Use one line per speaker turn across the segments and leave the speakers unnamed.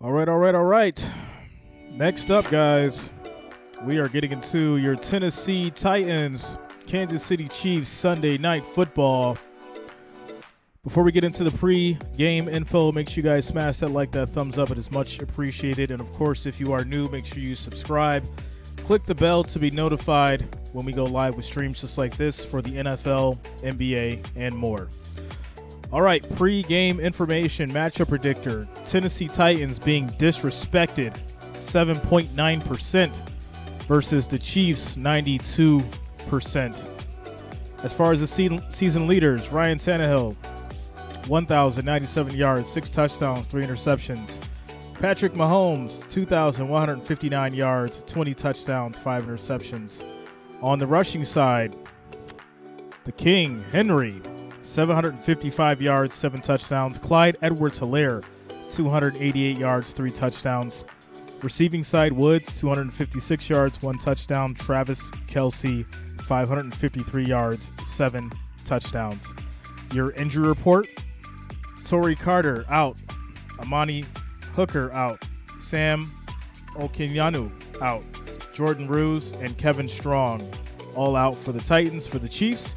All right. Next up, guys, we are getting into your Tennessee Titans, Kansas City Chiefs Sunday Night Football. Before we get into the pre-game info, make sure you guys smash that thumbs up. It is much appreciated. And, of course, if you are new, make sure you subscribe. Click the bell to be notified when we go live with streams just like this for the NFL, NBA, and more. All right, pre-game information, matchup predictor. Tennessee Titans being disrespected, 7.9% versus the Chiefs, 92%. As far as the season leaders, Ryan Tannehill, 1,097 yards, 6 touchdowns, 3 interceptions. Patrick Mahomes, 2,159 yards, 20 touchdowns, 5 interceptions. On the rushing side, the King, Henry, 755 yards, 7 touchdowns. Clyde Edwards-Helaire, 288 yards, 3 touchdowns. Receiving side, Woods, 256 yards, 1 touchdown. Travis Kelce, 553 yards, 7 touchdowns. Your injury report, Torrey Carter out. Amani Hooker out. Sam Okenyanu out. Jordan Ruse and Kevin Strong all out for the Titans. For the Chiefs,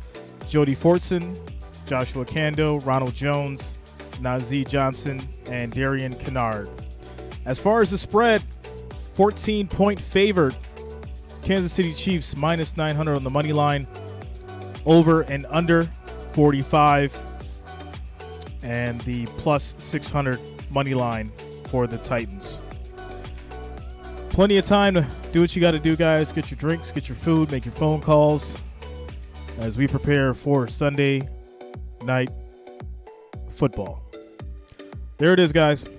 Jody Fortson, Joshua Kando, Ronald Jones, Najee Johnson, and Darian Kennard. As far as the spread, 14-point favored. Kansas City Chiefs minus 900 on the money line. Over and under 45. And the plus 600 money line for the Titans. Plenty of time to do what you got to do, guys. Get your drinks, get your food, make your phone calls as we prepare for Sunday Night Football. There it is, guys.
To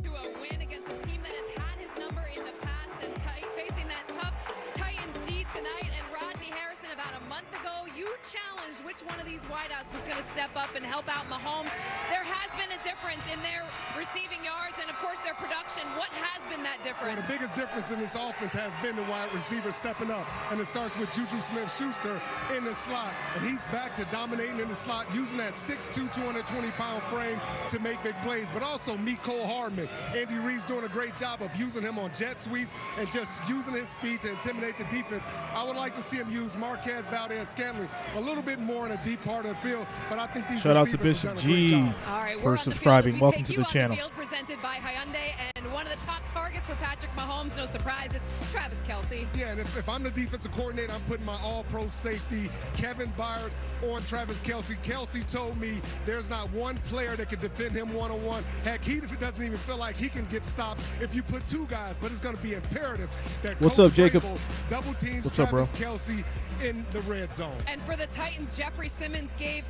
a win against a team that has had his number in the past and facing that tough Titans D tonight. And Rodney Harrison, about a month ago, you challenged which one of these wideouts was going to step up and help out Mahomes. There has been a difference in their receiving yards and, of course, their production. What has been that difference?
Well, the biggest difference in this offense has been the wide receiver stepping up. And it starts with Juju Smith-Schuster in the slot. And he's back to dominating in the slot, using that 6'2", 220-pound frame to make big plays. But also Mecole Hardman. Andy Reid's doing a great job of using him on jet sweeps and just using his speed to intimidate the defense. I would like to see him use Marquez Valdez-Scantling a little bit more in a deep part of the field. But I think these
Shout out to
receivers
Bishop
have done a great
G
job.
All right,
for subscribing. Welcome to the channel.
Field presented by Hyundai, and one of the top targets for Patrick Mahomes, no surprise, it's Travis Kelce.
Yeah, and if I'm the defensive coordinator, I'm putting my all-pro safety, Kevin Byard, on Travis Kelce. Kelce told me there's not one player that can defend him one-on-one. Heck, he doesn't even feel like he can get stopped if you put 2 guys, but it's going to be imperative that
What's
Coach
up, Jacob?
Vrabel double teams
What's up, bro?
Travis Kelce in the red zone.
And for the Titans, Jeffrey Simmons gave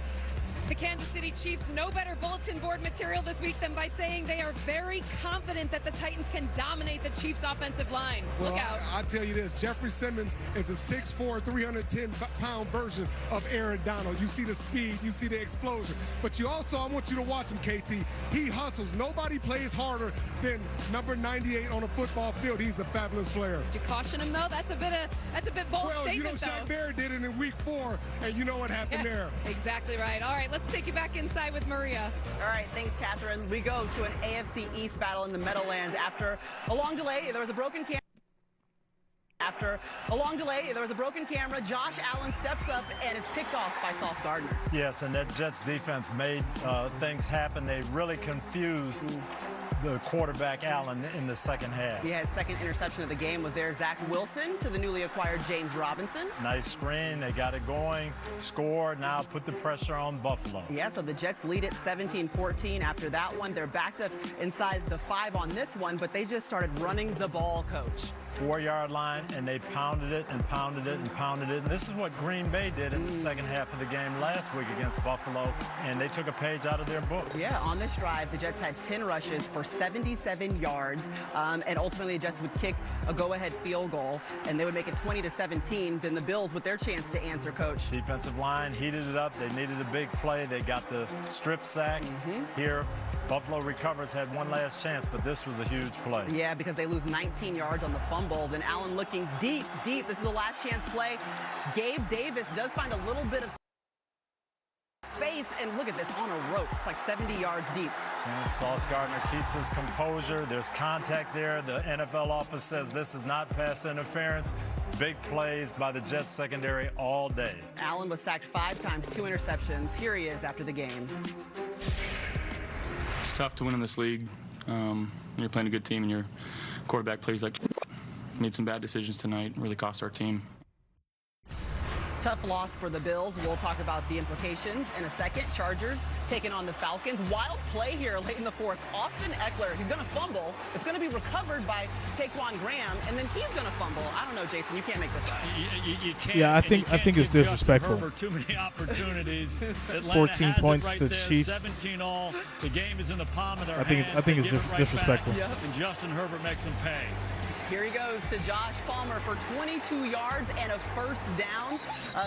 the Kansas City Chiefs no better bulletin board material this week than by saying they are very confident that the Titans can dominate the Chiefs' offensive line.
Well,
Look out.
I tell you this, Jeffrey Simmons is a 6'4", 310-pound version of Aaron Donald. You see the speed, you see the explosion. But you also, I want you to watch him, KT. He hustles. Nobody plays harder than number 98 on a football field. He's a fabulous player.
Did you caution him, though? That's a bit bold
Well,
statement,
you know, Shaq
though.
Barrett did it in week 4, and you know what happened there.
Exactly right. All right, let's take you back inside with Maria.
All right, thanks, Catherine. We go to an AFC East battle in the Meadowlands after a long delay. There was a broken camera. Josh Allen steps up, and it's picked off by Sauce Gardner.
Yes, and that Jets defense made things happen. They really confused the quarterback Allen in the second half.
Yeah, his second interception of the game was there. Zach Wilson to the newly acquired James Robinson.
Nice screen. They got it going. Scored. Now put the pressure on Buffalo.
Yeah, so the Jets lead it 17-14. After that one, they're backed up inside the 5 on this one, but they just started running the ball, Coach.
4-yard line, and they pounded it and pounded it and pounded it. And this is what Green Bay did in the second half of the game last week against Buffalo, and they took a page out of their book.
Yeah, on this drive, the Jets had 10 rushes for 77 yards, and ultimately the Jets would kick a go-ahead field goal, and they would make it 20-17. Then the Bills with their chance to answer, Coach.
Defensive line heated it up. They needed a big play. They got the strip sack. Here, Buffalo recovers, had one last chance, but this was a huge play.
Yeah, because they lose 19 yards on the fumble. Then Allen looking deep. This is the last chance play. Gabe Davis does find a little bit of space, and look at this, on a rope. It's like 70 yards deep.
Sauce Gardner keeps his composure. There's contact there. The NFL office says this is not pass interference. Big plays by the Jets secondary all day.
Allen was sacked 5 times, 2 interceptions. Here he is after the game.
It's tough to win in this league. When you're playing a good team and your quarterback plays like made some bad decisions tonight, really cost our team.
Tough loss for the Bills. We'll talk about the implications in a second. Chargers taking on the Falcons. Wild play here late in the fourth. Austin Eckler, he's going to fumble. It's going to be recovered by Taquan Graham, and then he's going to fumble. I don't know, Jason. You can't make this up.
You can't.
Yeah, I think it's disrespectful.
Herbert too many opportunities.
14 points to the Chiefs.
17-all. The game is in the palm of their hands.
I think it's disrespectful.
Yep. And Justin Herbert makes them pay.
Here he goes to Josh Palmer for 22 yards and a first down.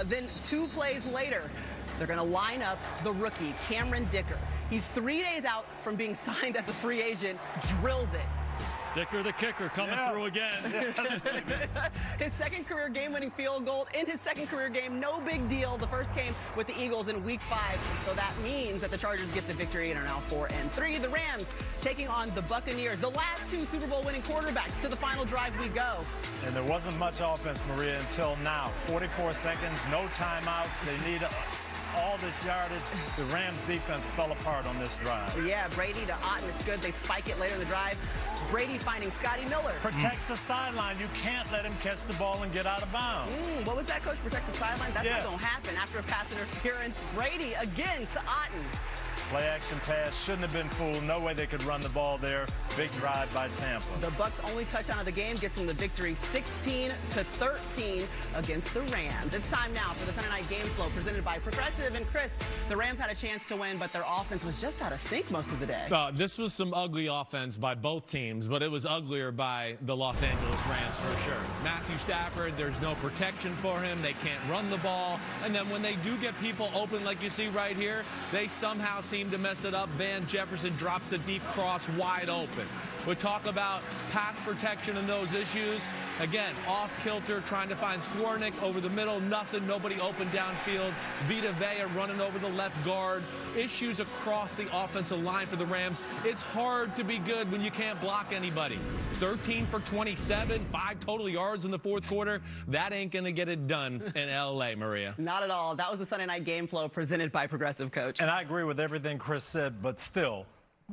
Then 2 plays later, they're going to line up the rookie, Cameron Dicker. He's 3 days out from being signed as a free agent, drills it.
Dicker the kicker coming through again.
His second career game-winning field goal in his second career game, no big deal. The first came with the Eagles in Week 5, so that means that the Chargers get the victory and are now 4-3. The Rams taking on the Buccaneers, the last 2 Super Bowl winning quarterbacks. To the final drive we go.
And there wasn't much offense, Maria, until now. 44 seconds, no timeouts. They need all this yardage. The Rams defense fell apart on this drive.
Yeah, Brady to Otten, it's good. They spike it later in the drive. Brady finding Scotty Miller.
Protect the sideline. You can't let him catch the ball and get out of bounds.
What was that, Coach? Protect the sideline? That's not going to happen. After a pass interference, Brady again to Otten.
Play action pass, shouldn't have been fooled. No way they could run the ball there. Big drive by Tampa.
The Bucks' only touchdown of the game gets them the victory 16-13 against the Rams. It's time now for the Sunday Night Game Flow presented by Progressive. And Chris, the Rams had a chance to win, but their offense was just out of sync most of the day.
This was some ugly offense by both teams, but it was uglier by the Los Angeles Rams for sure. Matthew Stafford, there's no protection for him. They can't run the ball. And then when they do get people open like you see right here, they somehow seem to mess it up. Van Jefferson drops the deep cross wide open. We talk about pass protection and those issues. Again, off kilter, trying to find Swarnick over the middle. Nothing, nobody open downfield. Vita Vea running over the left guard. Issues across the offensive line for the Rams. It's hard to be good when you can't block anybody. 13 for 27, 5 total yards in the fourth quarter. That ain't going to get it done in L.A., Maria.
Not at all. That was the Sunday Night Game Flow presented by Progressive, Coach.
And I agree with everything Chris said, but still,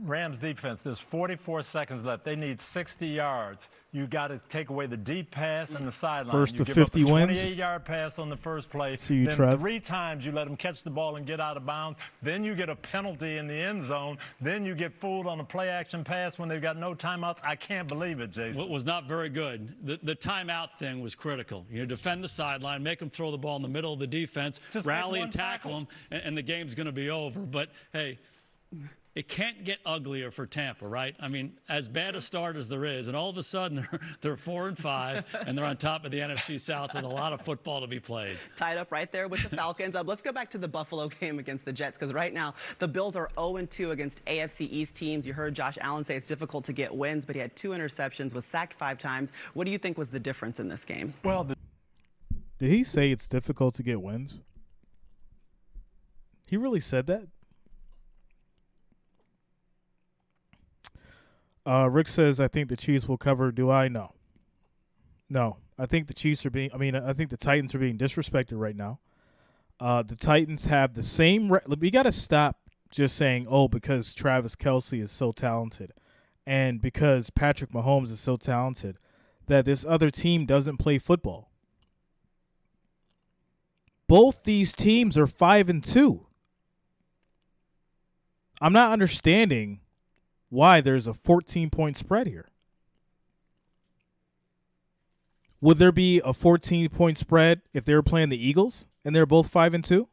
Rams defense, there's 44 seconds left. They need 60 yards. You got to take away the deep pass and the sideline.
First
you
to
give
50
up a
wins.
28-yard pass on the first play.
See you,
then
Trev.
3 times you let them catch the ball and get out of bounds. Then you get a penalty in the end zone. Then you get fooled on a play-action pass when they've got no timeouts. I can't believe it, Jason.
What was not very good. The timeout thing was critical. You defend the sideline, make them throw the ball in the middle of the defense,
Just
rally and tackle them, and the game's going to be over. But, hey, it can't get uglier for Tampa, right? I mean, as bad a start as there is, and all of a sudden they're 4-5, and they're on top of the NFC South with a lot of football to be played.
Tied up right there with the Falcons. Let's go back to the Buffalo game against the Jets, because right now the Bills are 0-2 against AFC East teams. You heard Josh Allen say it's difficult to get wins, but he had 2 interceptions, was sacked 5 times. What do you think was the difference in this game?
Well,
Did he say it's difficult to get wins? He really said that? Rick says, I think the Chiefs will cover. Do I? No. No. I think the Chiefs are being, I think the Titans are being disrespected right now. The Titans have the same, we got to stop just saying, oh, because Travis Kelce is so talented and because Patrick Mahomes is so talented that this other team doesn't play football. Both these teams are 5-2. I'm not understanding why there's a 14-point spread here. Would there be a 14-point spread if they were playing the Eagles and they're both 5-2?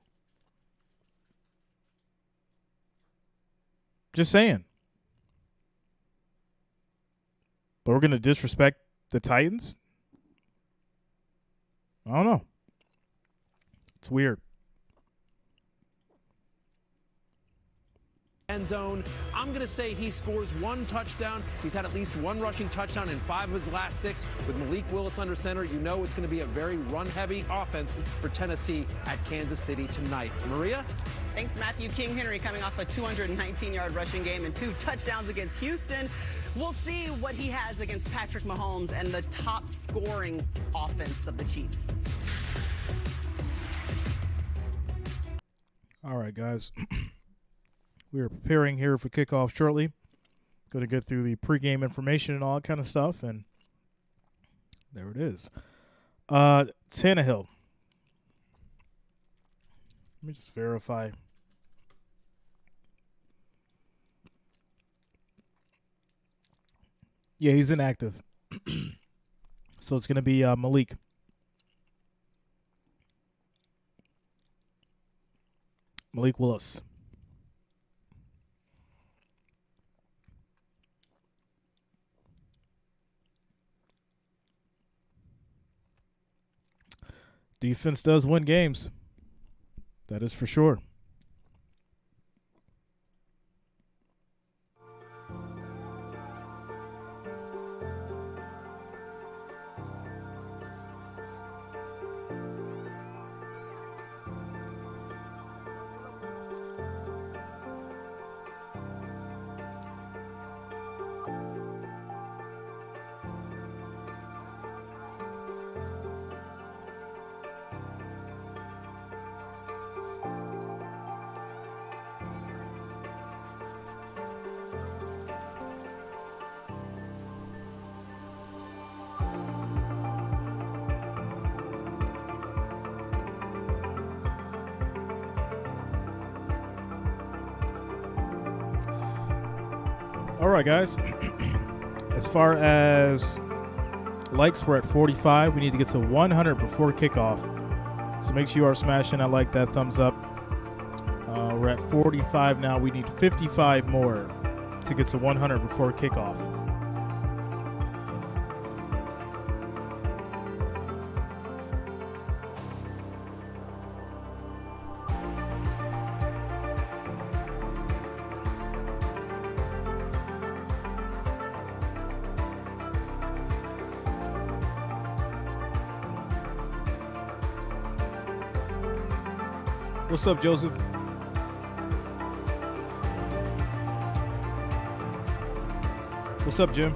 Just saying. But we're going to disrespect the Titans? I don't know. It's weird.
end zone. I'm going to say he scores 1 touchdown. He's had at least 1 rushing touchdown in 5 of his last 6. With Malik Willis under center, you know it's going to be a very run-heavy offense for Tennessee at Kansas City tonight. Maria?
Thanks, Matthew. King Henry coming off a 219-yard rushing game and 2 touchdowns against Houston. We'll see what he has against Patrick Mahomes and the top scoring offense of the Chiefs.
All right, guys. We are preparing here for kickoff shortly. Going to get through the pregame information and all that kind of stuff, and there it is. Tannehill. Let me just verify. Yeah, he's inactive. So it's going to be Malik. Malik Willis. Defense does win games. That is for sure. All right, guys. As far as likes, we're at 45. We need to get to 100 before kickoff. So make sure you are smashing that like, that thumbs up. We're at 45 now. We need 55 more to get to 100 before kickoff. What's up, Joseph? What's up, Jim?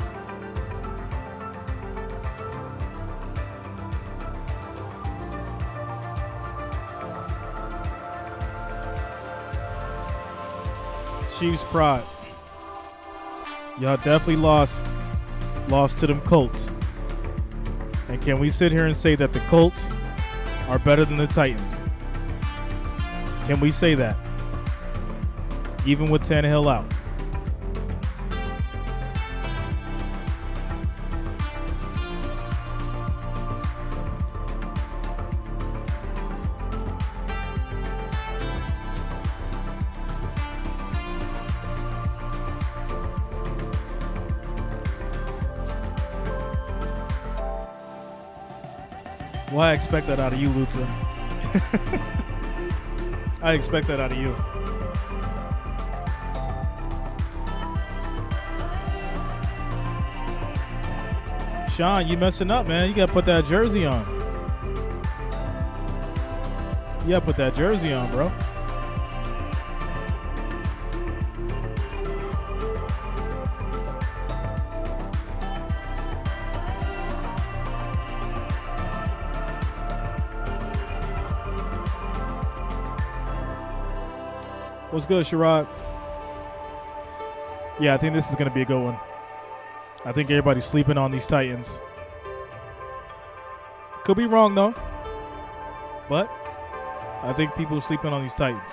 Chiefs pride. Y'all definitely lost to them Colts. And can we sit here and say that the Colts are better than the Titans? Can we say that? Even with Tannehill out. Well, I expect that out of you, Luther. I expect that out of you. Sean, you messing up, man. You got to put that jersey on. You got to put that jersey on, bro. What's good, Sherrod? Yeah, I think this is going to be a good one. I think everybody's sleeping on these Titans. Could be wrong, though. But I think people are sleeping on these Titans.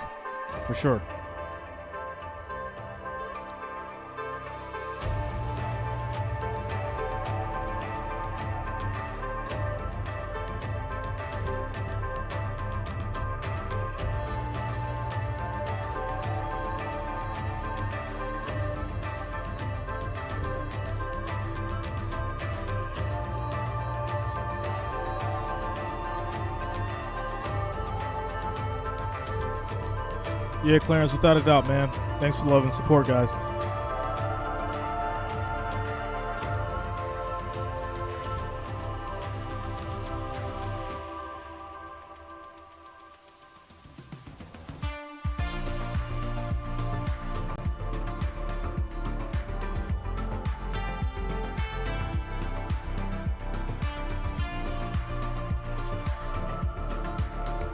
For sure. Yeah, Clarence, without a doubt, man. Thanks for the love and support, guys.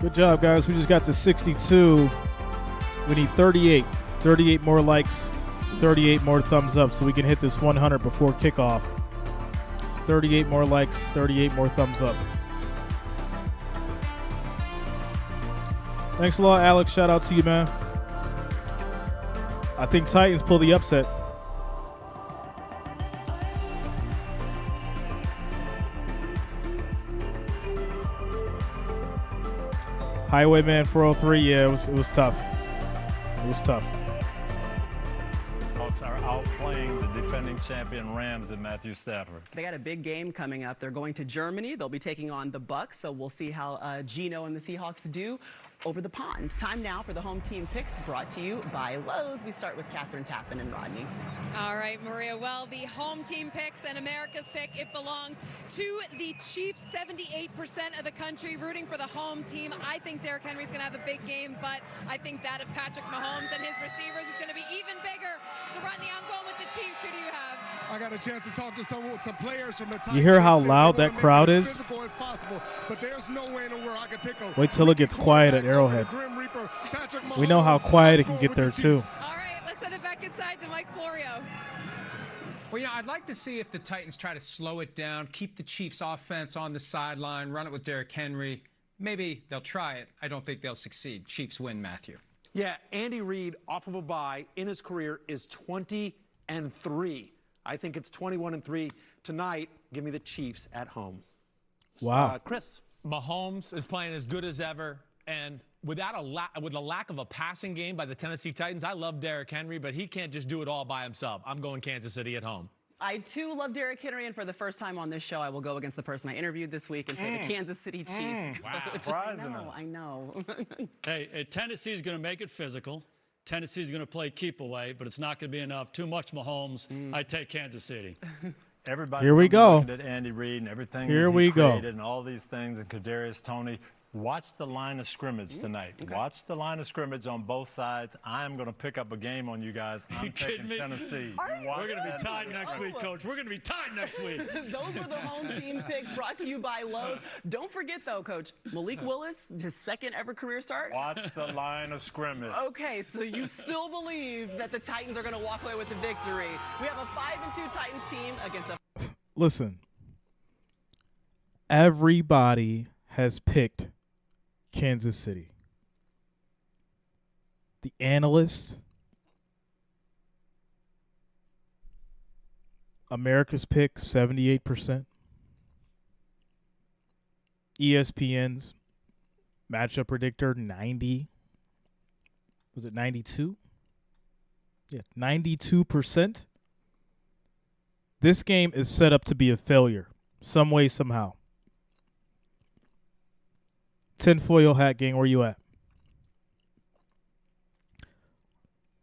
Good job, guys. We just got to 62. We need 38. 38 more likes, 38 more thumbs up so we can hit this 100 before kickoff. 38 more likes, 38 more thumbs up. Thanks a lot, Alex. Shout out to you, man. I think Titans pull the upset. Highwayman 403, yeah, it was tough. It was tough.
Hawks are outplaying the defending champion Rams and Matthew Stafford.
They got a big game coming up. They're going to Germany. They'll be taking on the Bucks, so we'll see how Geno and the Seahawks do over the pond. Time now for the home team picks, brought to you by Lowe's. We start with Catherine Tappan and Rodney.
All right, Maria. Well, the home team picks and America's pick, it belongs to the Chiefs. 78% of the country rooting for the home team. I think Derrick Henry's going to have a big game, but I think that of Patrick Mahomes and his receivers is going to be even bigger. So, Rodney, I'm going with the Chiefs. Who do you have?
I got a chance to talk to some players from the Titans.
You hear how loud that crowd is?
Physical as possible, but there's no way in the world I can pick a
Wait till it gets quiet at Arrowhead. We know how quiet it can get there, too.
All right, let's send it back inside to Mike Florio.
Well, you know, I'd like to see if the Titans try to slow it down, keep the Chiefs offense on the sideline, run it with Derrick Henry. Maybe they'll try it. I don't think they'll succeed. Chiefs win, Matthew.
Yeah, Andy Reid, off of a bye in his career, is 20-3. I think it's 21-3 tonight. Give me the Chiefs at home.
Wow.
Chris.
Mahomes is playing as good as ever, and with a lack of a passing game by the Tennessee Titans, I love Derrick Henry, but he can't just do it all by himself. I'm going Kansas City at home.
I, too, love Derrick Henry, and for the first time on this show, I will go against the person I interviewed this week and say the Kansas City Chiefs.
Wow. Surprising us.
I know.
Hey, Tennessee's going to make it physical. Tennessee's going to play keep away, but it's not going to be enough. Too much Mahomes. I take Kansas City.
Everybody's
Here we go.
looking at Andy Reid and everything
Here
that
we
he
go.
created and all these things, and Kadarius Toney. Watch the line of scrimmage tonight.
Okay.
Watch the line of scrimmage on both sides. I'm going to pick up a game on you guys. I'm taking Tennessee.
We're going to be tied next week, Coach. We're going to be tied next week.
Those were the home team picks brought to you by Lowe's. Don't forget, though, Coach, Malik Willis, his second ever career start.
Watch the line of scrimmage.
Okay, so you still believe that the Titans are going to walk away with the victory. We have a 5-2 Titans team against a...
Listen, everybody has picked Kansas City. The analysts, America's pick, 78%. ESPN's matchup predictor, 90. Was it 92? Yeah, 92%. This game is set up to be a failure, some way, somehow. Tinfoil hat gang, where you at?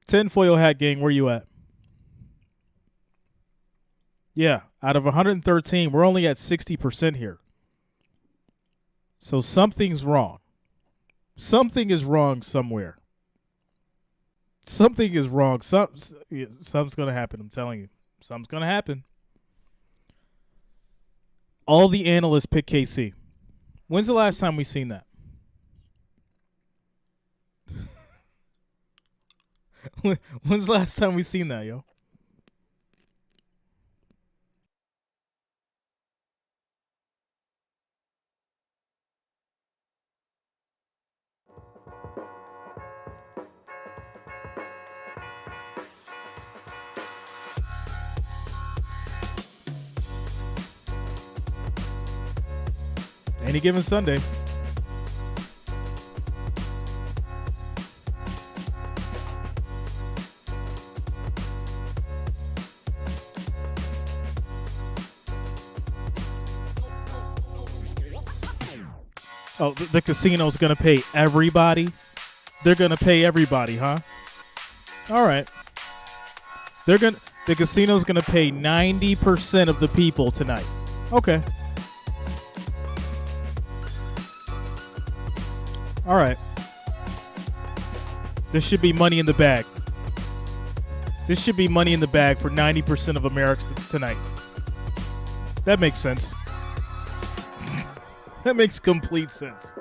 Tinfoil hat gang, where you at? Yeah, out of 113, we're only at 60% here. So something's wrong. Something is wrong somewhere. Something is wrong. Something's going to happen, I'm telling you. Something's going to happen. All the analysts pick KC. When's the last time we seen that? When's the last time we seen that, yo? Any given Sunday. Oh, the casino's going to pay everybody They're gonna pay everybody, huh? All right. The casino's gonna pay 90% of the people tonight. Okay. All right. This should be money in the bag. This should be money in the bag for 90% of Americans tonight. That makes sense. That makes complete sense.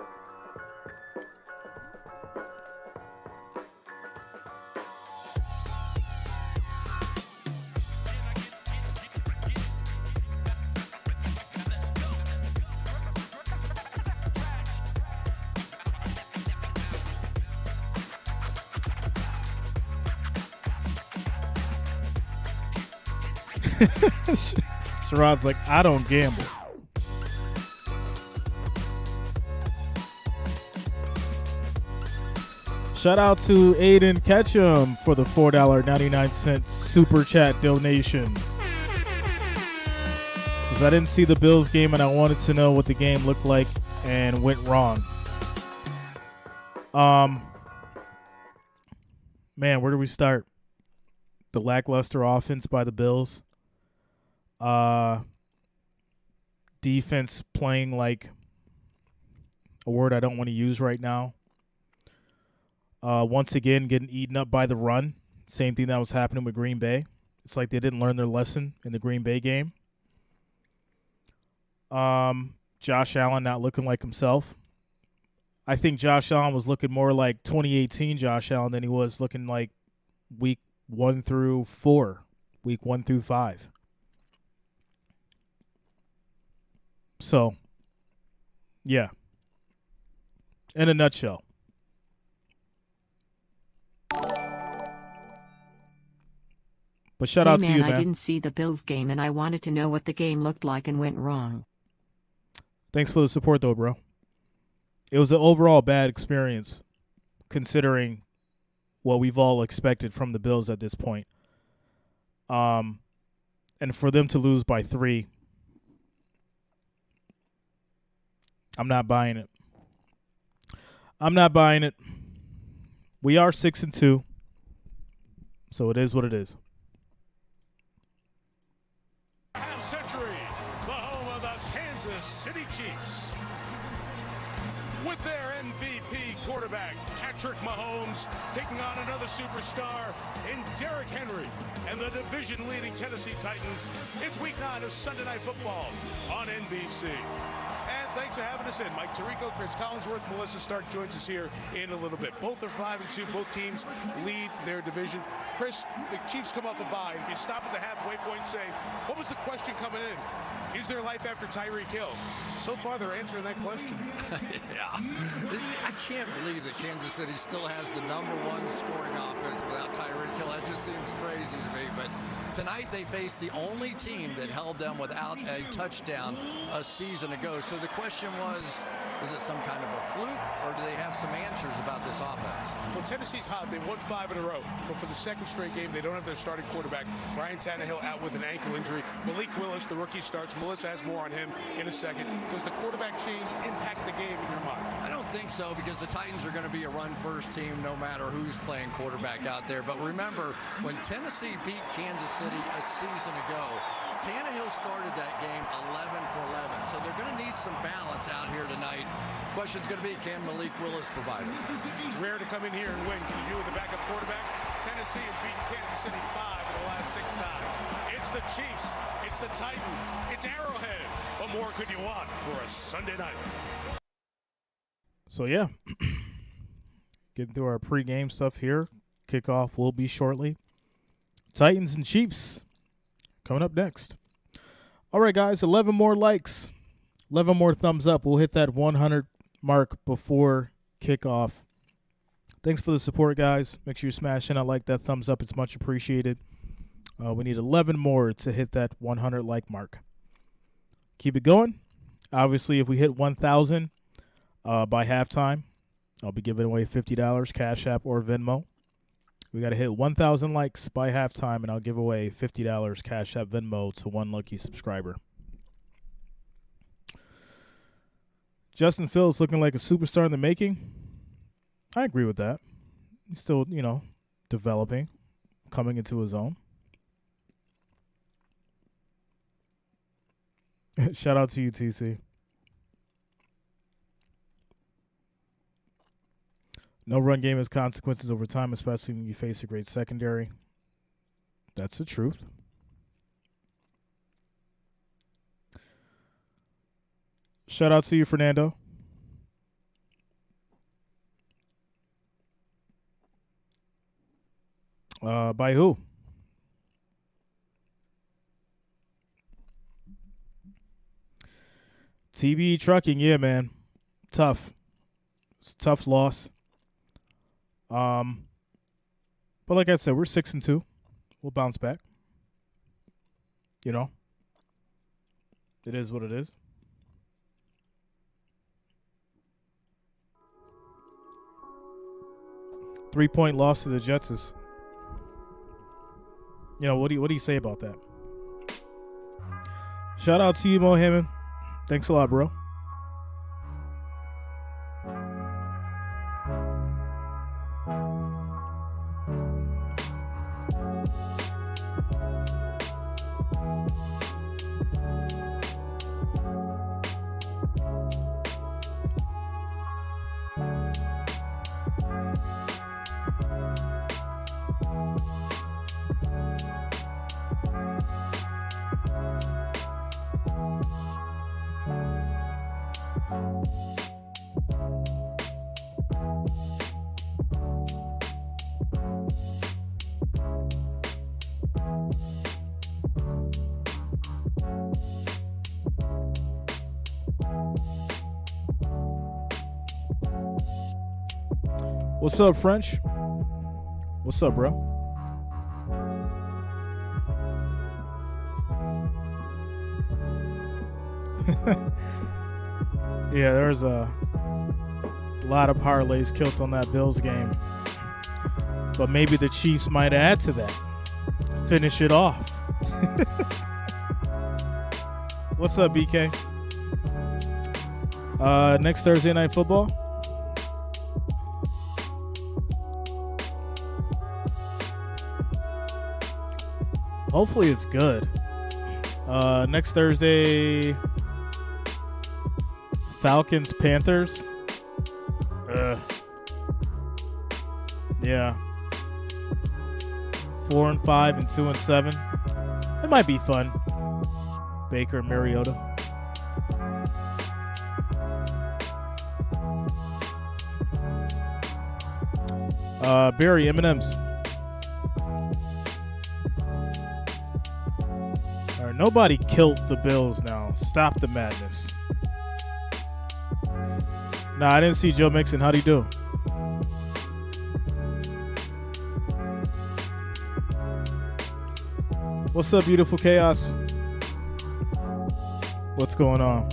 Sherrod's like, I don't gamble. Shout out to Aiden Ketchum for the $4.99 super chat donation. Says, I didn't see the Bills game and I wanted to know what the game looked like and went wrong. Man, where do we start? The lackluster offense by the Bills. Defense playing like a word I don't want to use right now. Once again, getting eaten up by the run. Same thing that was happening with Green Bay. It's like they didn't learn their lesson in the Green Bay game. Josh Allen not looking like himself. I think Josh Allen was looking more like 2018 Josh Allen than he was looking like week 1 through 4, week 1 through 5. So, yeah. In a nutshell. But shout out to you, man.
I didn't see the Bills game and I wanted to know what the game looked like and went wrong.
Thanks for the support, though, bro. It was an overall bad experience, considering what we've all expected from the Bills at this point. And for them to lose by 3, I'm not buying it. I'm not buying it. We are 6-2, so it is what it is.
Half century, the home of the Kansas City Chiefs. With their MVP quarterback, Patrick Mahomes, taking on another superstar in Derrick Henry and the division-leading Tennessee Titans. It's week 9 of Sunday Night Football on NBC. And thanks for having us in. Mike Tirico, Chris Collinsworth, Melissa Stark joins us here in a little bit. Both are 5-2. Both teams lead their division. Chris, the Chiefs come off a bye. If you stop at the halfway point and say, what was the question coming in? Is there life after Tyreek Hill? So far, they're answering that question.
Yeah. I can't believe that Kansas City still has the #1 scoring offense without Tyreek Hill. That just seems crazy to me. But tonight they faced the only team that held them without a touchdown a season ago. So the question was, is it some kind of a fluke, or do they have some answers about this offense?
Well, Tennessee's hot. They won 5 in a row. But for the second straight game, they don't have their starting quarterback. Ryan Tannehill out with an ankle injury. Malik Willis, the rookie, starts. Melissa has more on him in a second. Does the quarterback change impact the game in your mind?
I don't think so, because the Titans are going to be a run-first team no matter who's playing quarterback out there. But remember, when Tennessee beat Kansas City a season ago, Tannehill started that game 11 for 11. So they're going to need some balance out here tonight. Question's going to be, can Malik Willis provide it?
Rare to come in here and win. You with the backup quarterback. Tennessee has beaten Kansas City 5 of the last 6 times. It's the Chiefs. It's the Titans. It's Arrowhead. What more could you want for a Sunday night?
So, yeah. Getting through our pregame stuff here. Kickoff will be shortly. Titans and Chiefs coming up next. All right, guys, 11 more likes, 11 more thumbs up. We'll hit that 100 mark before kickoff. Thanks for the support, guys. Make sure you smash in. I like that thumbs up. It's much appreciated. We need 11 more to hit that 100 like mark. Keep it going. Obviously, if we hit 1,000 by halftime, I'll be giving away $50, Cash App or Venmo. We got to hit 1,000 likes by halftime, and I'll give away $50 Cash App Venmo to one lucky subscriber. Justin Fields looking like a superstar in the making. I agree with that. He's still, developing, coming into his own. Shout out to you, TC. No run game has consequences over time, especially when you face a great secondary. That's the truth. Shout out to you, Fernando. By who? TBE Trucking, yeah, man. Tough. It's a tough loss. But like I said, we're 6-2. We'll bounce back. It is what it is. Three-point loss to the Jets is, what do you say about that? Shout out to you, Mohammed. Thanks a lot, bro. What's up, French? What's up, bro? Yeah, there's a lot of parlays killed on that Bills game. But maybe the Chiefs might add to that. Finish it off. What's up, BK? Next Thursday Night Football? Hopefully it's good. Next Thursday, Falcons, Panthers. Yeah. 4-5 and 2-7. It might be fun. Baker and Mariota. Barry, M&M's. All right, nobody killed the Bills now. Stop the madness. Nah, I didn't see Joe Mixon. How'd he do? What's up, beautiful chaos? What's going on?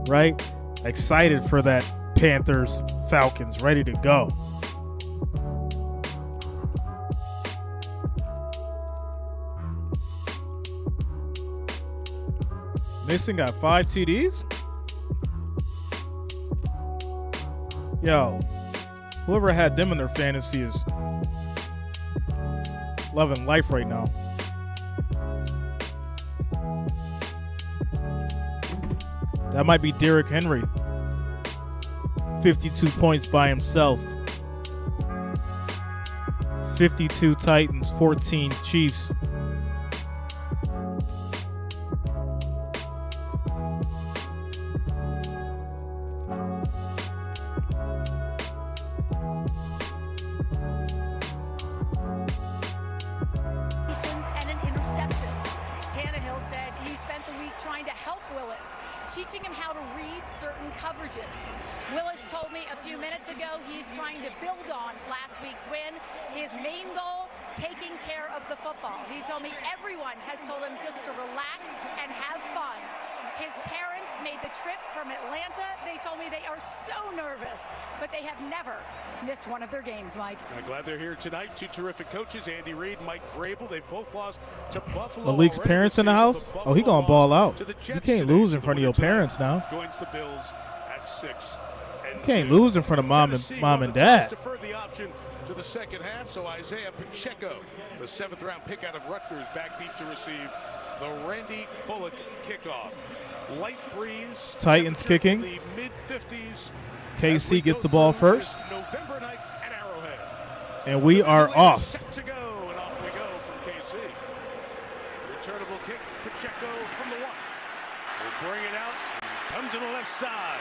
Right? Excited for that Panthers, Falcons, ready to go. Mason got 5 TDs? Yo, whoever had them in their fantasy is loving life right now. That might be Derrick Henry. 52 points by himself. 52 Titans, 14 Chiefs.
And an interception. Tannehill said he spent the week trying to help Willis, teaching him how to read certain coverages. Willis told me a few minutes ago he's trying to build on last week's win. His main goal, taking care of the football. He told me everyone has told him just to relax and have fun. His parents made the trip from Atlanta. They told me they are so nervous, but they have never missed one of their games, Mike.
I'm glad they're here tonight. Two terrific coaches, Andy Reid, Mike Vrabel. They've both lost to Buffalo.
Malik's parents in the house? Oh, he gonna ball out. You can't lose in front of your parents now.
Joins the Bills at 6-2.
Can't lose in front of mom and dad.
Deferred the option to the second half, so Isaiah Pacheco, the 7th-round pick out of Rutgers, back deep to receive the Randy Bullock kickoff. Light breeze.
Titans kicking.
The mid-50s.
KC gets the ball first.
November night at Arrowhead.
And we are off.
Set to go, and off we go from KC. Returnable kick, Pacheco from the 1. We'll bring it out. Come to the left side.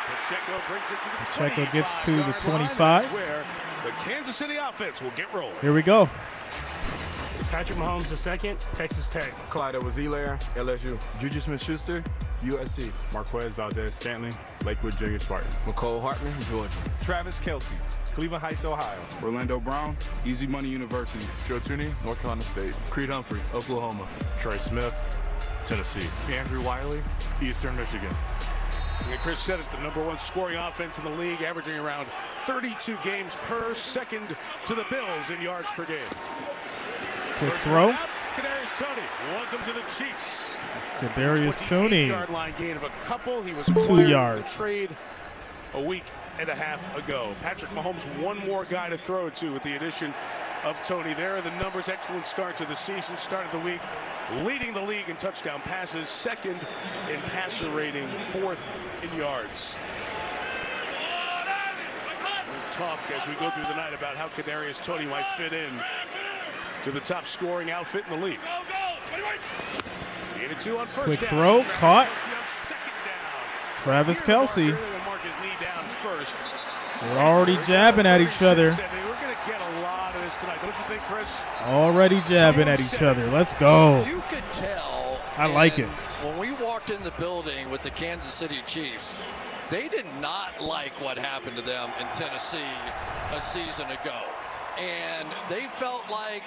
Pacheco brings it to the
Pacheco gets to the 25.
That's where the Kansas City offense will get rolling.
Here we go.
Patrick Mahomes II, Texas Tech.
Clyde Edwards-Helaire, LSU.
Juju Smith-Schuster, USC.
Marquez Valdez-Scantling, Lakewood Junior Spartans.
Mecole Hardman, Georgia.
Travis Kelce, Cleveland Heights, Ohio.
Orlando Brown, Easy Money University.
Joe Tooney, North Carolina State.
Creed Humphrey, Oklahoma.
Trey Smith, Tennessee.
Andrew Wiley, Eastern Michigan.
And Chris said it's the #1 scoring offense in the league, averaging around 32 games per, second to the Bills in yards per game.
Quick throw.
Kadarius Toney, welcome to the Chiefs.
Kadarius Toney.
28-yard line gain of a couple. He was
2 yards.
Trade a week and a half ago. Patrick Mahomes, one more guy to throw it to with the addition of Toney. There are the numbers. Excellent start to the season. Started the week leading the league in touchdown passes, second in passer rating, 4th in yards. We'll talk as we go through the night about how Kadarius Toney might fit in to the top scoring outfit in the league. 8-2 on first
Quick
down.
throw, caught.
Travis
Travis Kelce.
Mark his knee down first.
We're already jabbing at each other.
We're going to get a lot of this tonight, don't you think, Chris?
Already jabbing at each other. Let's go.
You could tell.
I like it.
When we walked in the building with the Kansas City Chiefs, they did not like what happened to them in Tennessee a season ago. And they felt like,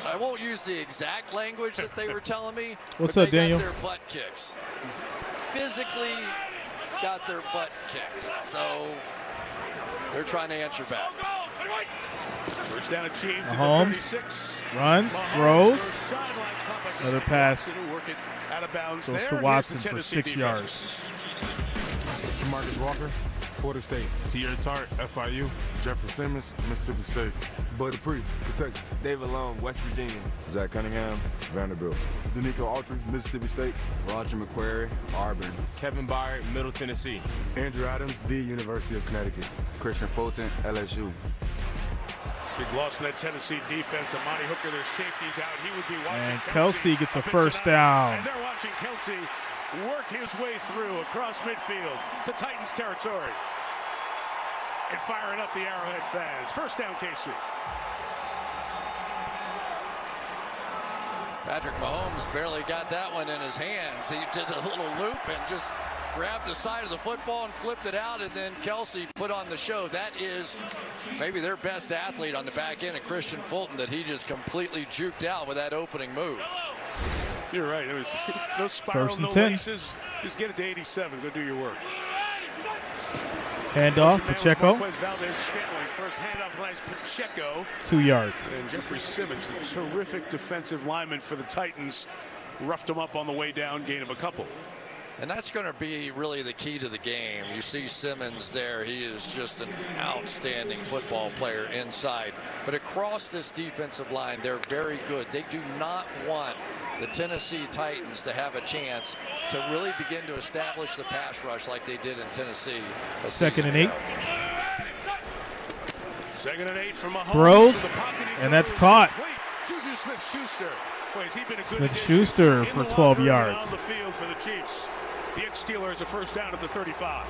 I won't use the exact language that they were telling me.
What's
but
up, Daniel?
Got their butt kicks. Physically got their butt kicked. So they're trying to answer back.
First down achieved.
Mahomes runs, throws. Another pass goes to Watson for 6 yards.
Marcus Walker, Florida State. Tierra Tart, FIU. Jeffrey Simmons, Mississippi State.
Bud Dupree, Kentucky.
David Long, West Virginia.
Zach Cunningham, Vanderbilt. Danico Autry, Mississippi State.
Roger McQuarrie, Auburn.
Kevin Byard, Middle Tennessee.
Andrew Adams, the University of Connecticut.
Christian Fulton, LSU.
Big loss in that Tennessee defense. Amani Hooker, their safety's out. He would be watching.
And Kelce gets a first down.
And they're watching Kelce work his way through across midfield to Titans territory. And firing up the Arrowhead fans. First down, KC.
Patrick Mahomes barely got that one in his hands. He did a little loop and just grabbed the side of the football and flipped it out, and then Kelce put on the show. That is maybe their best athlete on the back end, of Christian Fulton, that he just completely juked out with that opening move.
You're right. There was no spiral, no laces. Just get it to 87. Go do your work.
Handoff, Pacheco.
First handoff, nice Pacheco.
2 yards.
And Jeffrey Simmons, the terrific defensive lineman for the Titans, roughed him up on the way down, gain of a couple.
And that's going to be really the key to the game. You see Simmons there. He is just an outstanding football player inside. But across this defensive line, they're very good. They do not want the Tennessee Titans to have a chance to really begin to establish the pass rush like they did in Tennessee.
2nd and 8.
2nd and 8 from Mahomes.
Throws, and that's caught.
Juju Smith-Schuster.
Smith-Schuster for 12 yards.
On the field for the Chiefs. The ex-Steelers a first down at the 35.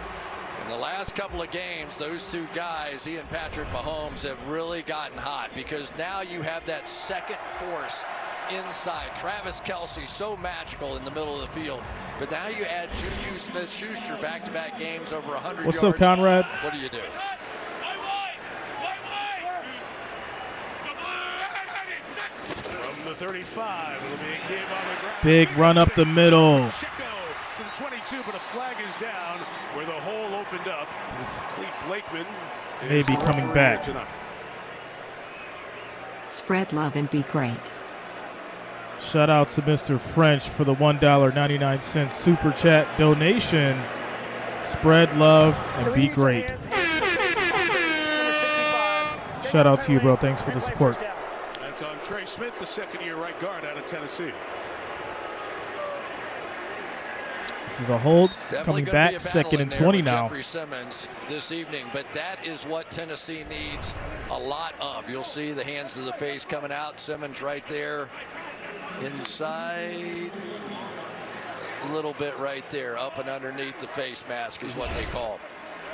In the last couple of games, those two guys, he and Patrick Mahomes, have really gotten hot because now you have that second force inside. Travis Kelce, so magical in the middle of the field. But now you add Juju Smith-Schuster, back-to-back games over 100 yards.
What's up, Conrad?
What do you do?
From the 35, it'll be a give on the ground.
Big run up the middle.
To the 22, but a flag is down where the hole opened up. Clete Blakeman
maybe coming back.
Tonight.
Spread love and be great.
Shout out to Mr. French for the $1.99 super chat donation. Spread love and be great. Shout out to you, bro. Thanks for the support.
That's on Trey Smith, the second-year right guard out of Tennessee.
This is a hold. Coming back, 2nd and 20 now.
Jeffrey Simmons this evening, but that is what Tennessee needs a lot of. You'll see the hands to the face coming out. Simmons right there inside. A little bit right there, up and underneath the face mask is what they call it.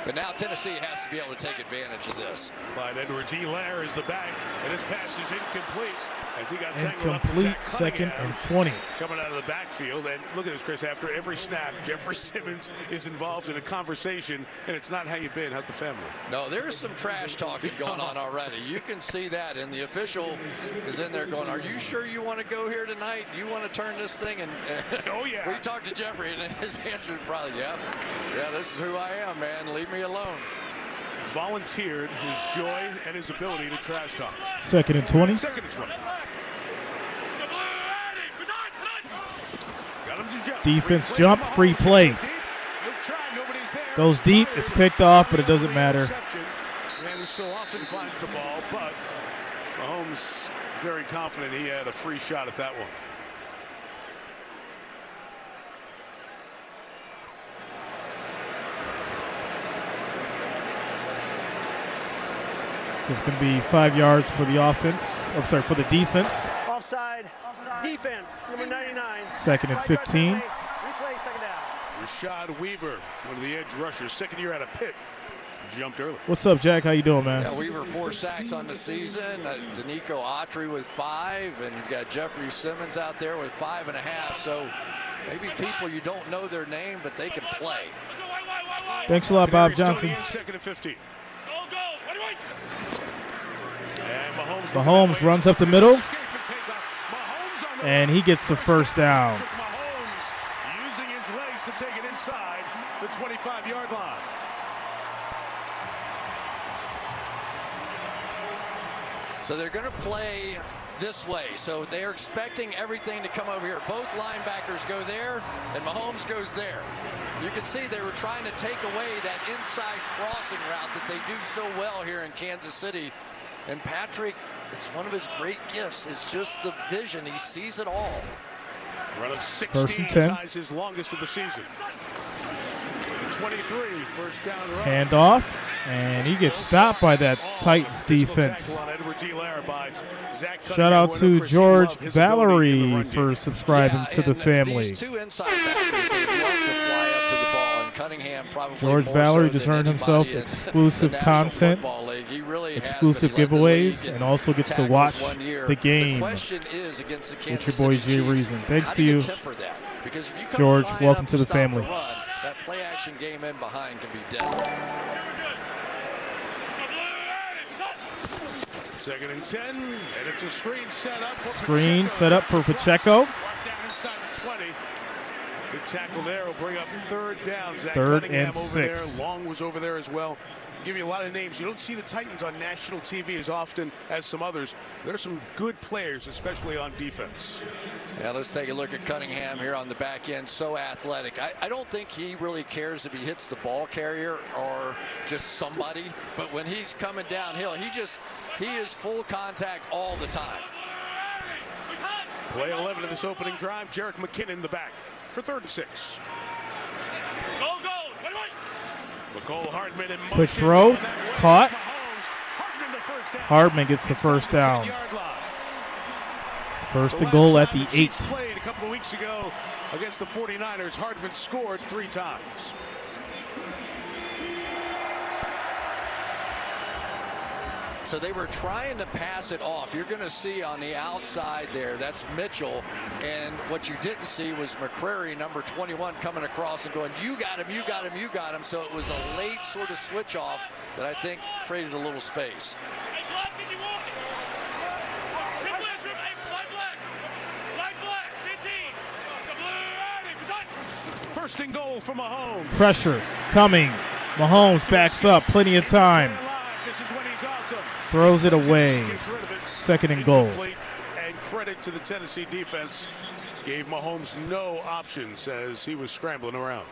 But now Tennessee has to be able to take advantage of this.
Clyde Edwards-Helaire is the back, and his pass is incomplete as he got tangled up with
Incomplete,
Zach
2nd
Cunningham
and 20.
coming out of the backfield. And look at this, Chris. After every snap, Jeffrey Simmons is involved in a conversation, and it's not how you been. How's the family?
No, there is some trash talking going on already. You can see that, and the official is in there going, "Are you sure you want to go here tonight? You want to turn this thing?" And
oh yeah,
we talked to Jeffrey, and his answer is probably, "Yeah, this is who I am, man. Leave me alone."
Volunteered his joy and his ability to trash talk.
2nd and 20.
2nd and 20.
Defense jump, free play. Goes deep, it's picked off, but it doesn't matter.
And he so often finds the ball, but Mahomes very confident he had a free shot at that one.
So it's going to be 5 yards for the offense. I'm sorry, for the defense.
Offside. Defense, number 99.
2nd and 15.
Replay, 2nd down.
Rashad Weaver, one of the edge rushers, 2nd year out of Pitt. Jumped early.
What's up, Jack? How you doing, man?
Yeah, Weaver 4 sacks on the season. Danico Autry with 5, and you've got Jeffrey Simmons out there with 5.5. So maybe people you don't know their name, but they can play.
Thanks a lot, Bob Johnson.
2nd and 15.
Mahomes runs up the middle, and he gets the first down.
Mahomes using his legs to take it inside the 25-yard line.
So they're going to play this way. So they're expecting everything to come over here. Both linebackers go there, and Mahomes goes there. You can see they were trying to take away that inside crossing route that they do so well here in Kansas City. And Patrick, it's one of his great gifts. It's just the vision. He sees it all.
Run of 16 ties his longest of the season. 23, first down run.
Hand off, and he gets stopped by that Titans defense. Shout out to George Valerie for subscribing to the family.
These two inside backers, they love to fly up to the ball, and Cunningham probably
George
more
Valerie
so
just
than
earned himself
anybody in
exclusive
the National
content,
Football League. He really
exclusive
has been. He led the
giveaways,
league
and also gets to
tackles
watch
1 year.
the game
The question is against the
with
Kansas
your boy
City
Jay
Chiefs,
Reason. Thanks
how
to
do you
you,
temper that? Because if you come
George.
flying
Welcome
up
to the
stop
family.
Run, that play action game in behind can be deadly.
2nd and 10, and it's a screen set up.
Screen set up for Pacheco.
Down inside the 20. Good tackle there will bring up 3rd down. Zach
3rd
Cunningham
and
over
6.
there. Long was over there as well. Give you a lot of names. You don't see the Titans on national TV as often as some others. There's some good players, especially on defense.
Yeah, let's take a look at Cunningham here on the back end. So athletic. I don't think he really cares if he hits the ball carrier or just somebody. But when he's coming downhill, he is full contact all the time.
Play 11 of this opening drive. Jerick McKinnon the back for 3rd and 6. Mecole Hardman in motion.
Quick throw, caught. Hardman gets the first down. First and goal at the 8.
Played a couple of weeks ago against the 49ers. Hardman scored 3 times.
So they were trying to pass it off. You're going to see on the outside there, that's Mitchell. And what you didn't see was McCrary, number 21, coming across and going, you got him, you got him, you got him. So it was a late sort of switch off that I think created a little space.
First and goal for Mahomes.
Pressure coming. Mahomes backs up. Plenty of time.
This is when he's awesome.
Throws it away. 2nd and goal.
And credit to the Tennessee defense. Gave Mahomes no options as he was scrambling around.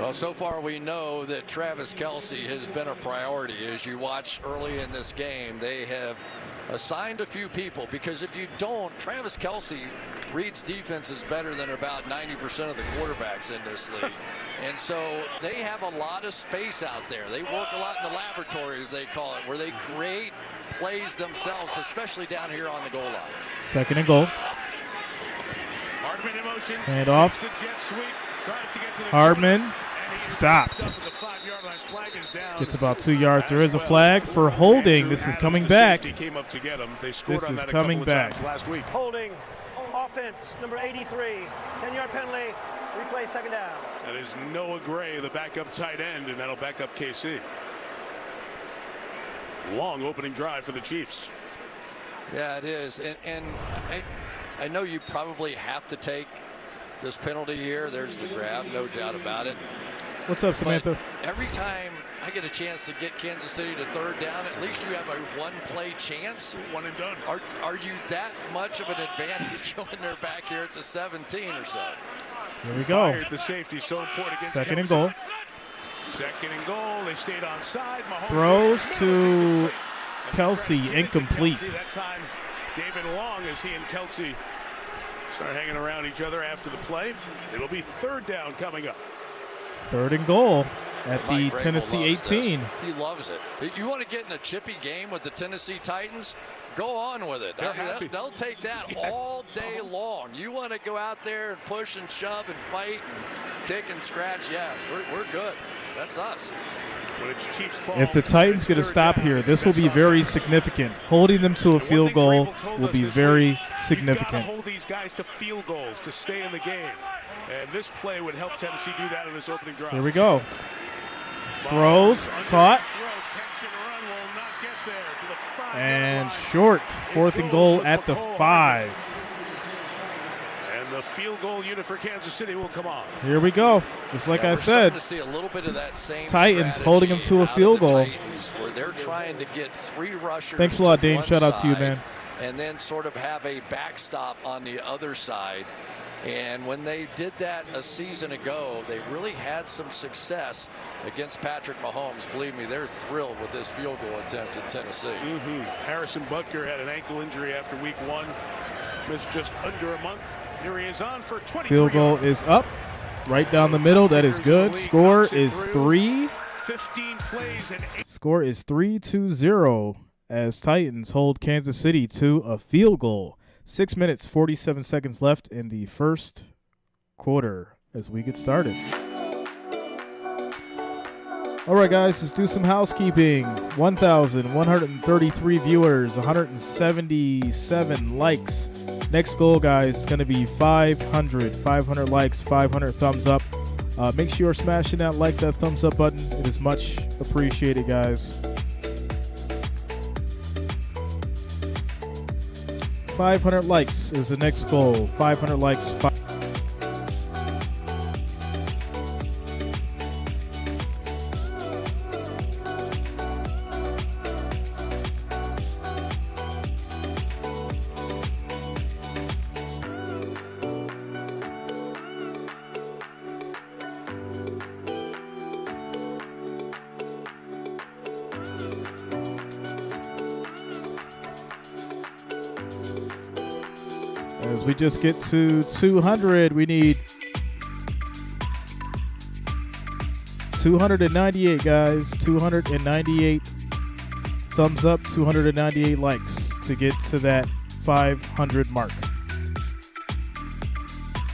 Well, so far we know that Travis Kelce has been a priority. As you watch early in this game, they have assigned a few people, because if you don't, Travis Kelce reads defenses better than about 90% of the quarterbacks in this league. And so they have a lot of space out there. They work a lot in the laboratory, as they call it, where they create plays themselves, especially down here on the goal line.
2nd and goal.
Hardman in motion.
Hand off.
The jet sweep. Tries to get to the
Hardman stopped. Gets about 2 yards. There is a flag for holding. This is coming back.
Came up to get him. They scored
This
on
is
that a
coming
couple of
back.
times last week.
Holding. Offense, number 83. 10-yard penalty. Replay, 2nd down.
That is Noah Gray, the backup tight end, and that'll back up KC. Long opening drive for the Chiefs.
Yeah, it is. And I know you probably have to take this penalty here. There's the grab, no doubt about it.
What's up, Samantha?
But every time I get a chance to get Kansas City to 3rd down, at least you have a one-play chance.
One and done.
Are you that much of an advantage when they're back here at the 17 or so?
Here we go.
The safety so important against
2nd and
Kelce.
goal.
2nd and goal. They stayed on side. Mahomes
Throws to Kelce, incomplete.
That time, David Long, as he and Kelce start hanging around each other after the play. It'll be 3rd down coming up.
3rd and goal at the
Mike Vrabel
Tennessee
loves
18.
this. He loves it. You want to get in a chippy game with the Tennessee Titans? Go on with it. They'll take that all day long. You want to go out there and push and shove and fight and kick and scratch? Yeah, we're good. That's us.
If the Titans get a stop here, this will be very significant. Holding them to a field goal will be very significant.
Hold these guys to field goals to stay in the game. And this play would help Tennessee do that in this opening drive.
Here we go. Throws, caught. And short. 4th and goal at the 5.
And the field goal unit for Kansas City will come on.
Here we go. Just like I said,
to see a little bit of that same
Titans holding them to a field goal.
Where they're trying to get 3 rushers.
Thanks a lot,
to
Dane.
one
Shout out to you,
side,
man.
And then sort of have a backstop on the other side. And when they did that a season ago, they really had some success against Patrick Mahomes. Believe me, they're thrilled with this field goal attempt in Tennessee.
Harrison Butker had an ankle injury after week 1. Missed just under a month. Here he is on for 23.
Field goal is up. Right down the middle. That is good. Score is 3.
15 plays and 8.
Score is 3-0 as Titans hold Kansas City to a field goal. 6 minutes, 47 seconds left in the first quarter as we get started. All right, guys, let's do some housekeeping. 1,133 viewers, 177 likes. Next goal, guys, is going to be 500. 500 likes, 500 thumbs up. Make sure you're smashing that that thumbs up button. It is much appreciated, guys. 500 likes is the next goal. 500 likes. As we just get to 200, we need 298, guys. 298 thumbs up, 298 likes to get to that 500 mark.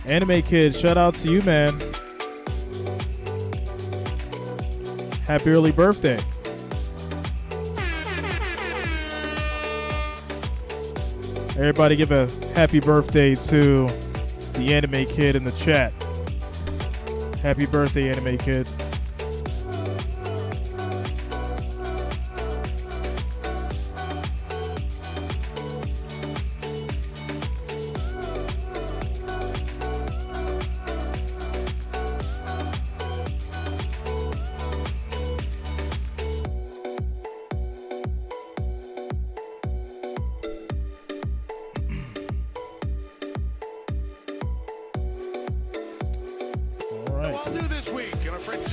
Anime Kid, shout out to you, man. Happy early birthday. Everybody give a happy birthday to the Anime Kid in the chat. Happy birthday, Anime Kid.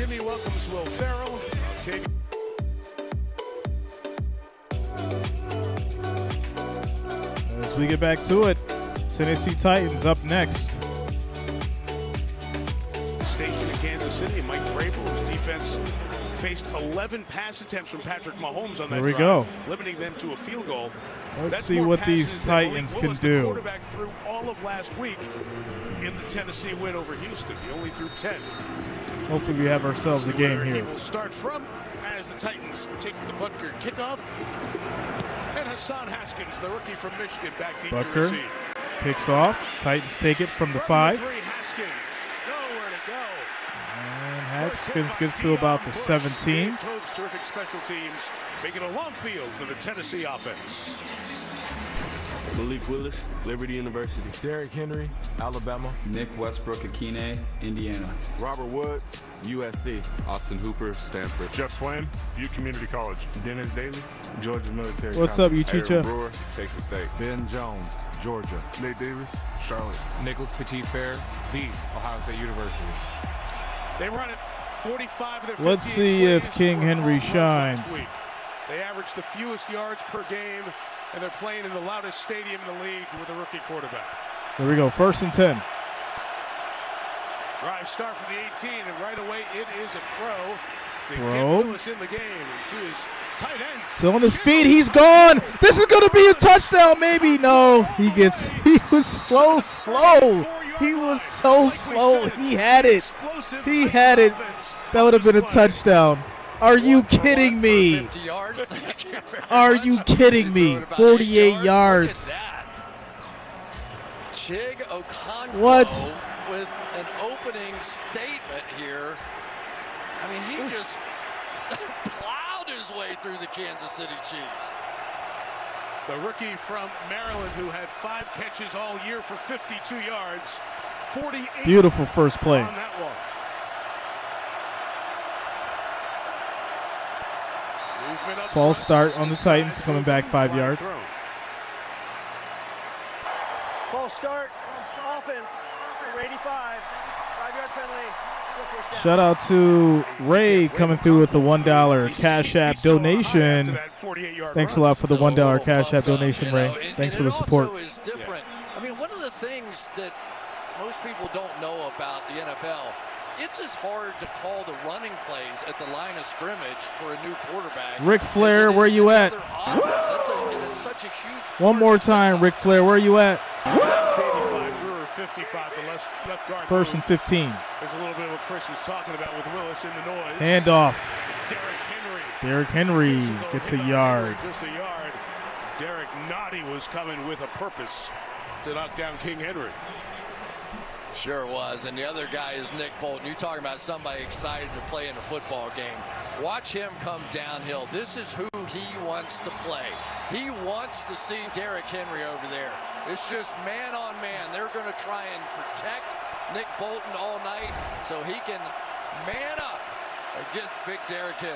Jimmy welcomes Will Ferrell.
As we get back to it, Tennessee Titans up next.
Station in Kansas City, and Mike Vrabel, whose defense faced 11 pass attempts from Patrick Mahomes on that
There we
drive,
go.
limiting them to a field goal.
Let's see what these Titans can do.
The quarterback threw all of last week in the Tennessee win over Houston. He only threw 10.
Hopefully we have ourselves a game
He
here.
will start from as the Titans take the Butker kickoff. And Hassan Haskins, the rookie from Michigan, back deep to
Butker
receive.
kicks off. Titans take it from the 5.
From the 3, Haskins. Nowhere to go.
And Haskins gets to about the 17.
Toad's terrific special teams, making a long field for the Tennessee offense.
Malik Willis, Liberty University.
Derrick Henry, Alabama.
Nick Westbrook Akine, Indiana.
Robert Woods, USC.
Austin Hooper, Stanford.
Jeff Swain, Butte Community College. Dennis Daly, Georgia Military
What's
College.
up, you
Aaron
Chicha?
Brewer, Texas State.
Ben Jones, Georgia.
Nate Davis, Charlotte.
Nicholas Petit-Fair, the Ohio State University.
They run it 45 of their 58
Let's see if
plays,
King
scored
Henry
12 runs last
shines.
week. They average the fewest yards per game, and they're playing in the loudest stadium in the league with a rookie quarterback.
Here we go, 1st and 10.
Drive start from the 18, and right away it is a throw to
Throw.
get Willis in the game. And to his tight end.
Still on his feet, he's gone. This is going to be a touchdown, maybe. No, he was so slow. He was so slow. He had it. He had it. That would have been a touchdown. Are you kidding me? Are you kidding me? 48 yards.
Chig Okonkwo
What?
with an opening statement here. I mean, he just plowed his way through the Kansas City Chiefs.
The rookie from Maryland who had 5 catches all year for 52 yards. 48
Beautiful first play.
on that one. Movement up
False
front.
start on the Titans, coming back 5 yards.
False start. Offense. Number 85. 5-yard penalty.
Shout out to Ray coming through with the $1 Cash App donation. Thanks a lot for the $1 Cash App donation, Ray. Thanks for the support.
Also is different. I mean, one of the things that most people don't know about the NFL, it's as hard to call the running plays at the line of scrimmage for a new quarterback.
Ric Flair, where you at?
It's such a huge
One more time, Ric Flair, where you at?
55, the left guard.
1st and 15.
There's a little bit of what Chris is talking about with Willis in the noise.
Handoff.
Derrick Henry.
Derrick Henry gets a yard.
Just a yard. Derrick Noddy was coming with a purpose to knock down King Henry.
Sure was. And the other guy is Nick Bolton. You're talking about somebody excited to play in a football game. Watch him come downhill. This is who he wants to play. He wants to see Derrick Henry over there. It's just man on man. They're going to try and protect Nick Bolton all night so he can man up against big Derrick Henry.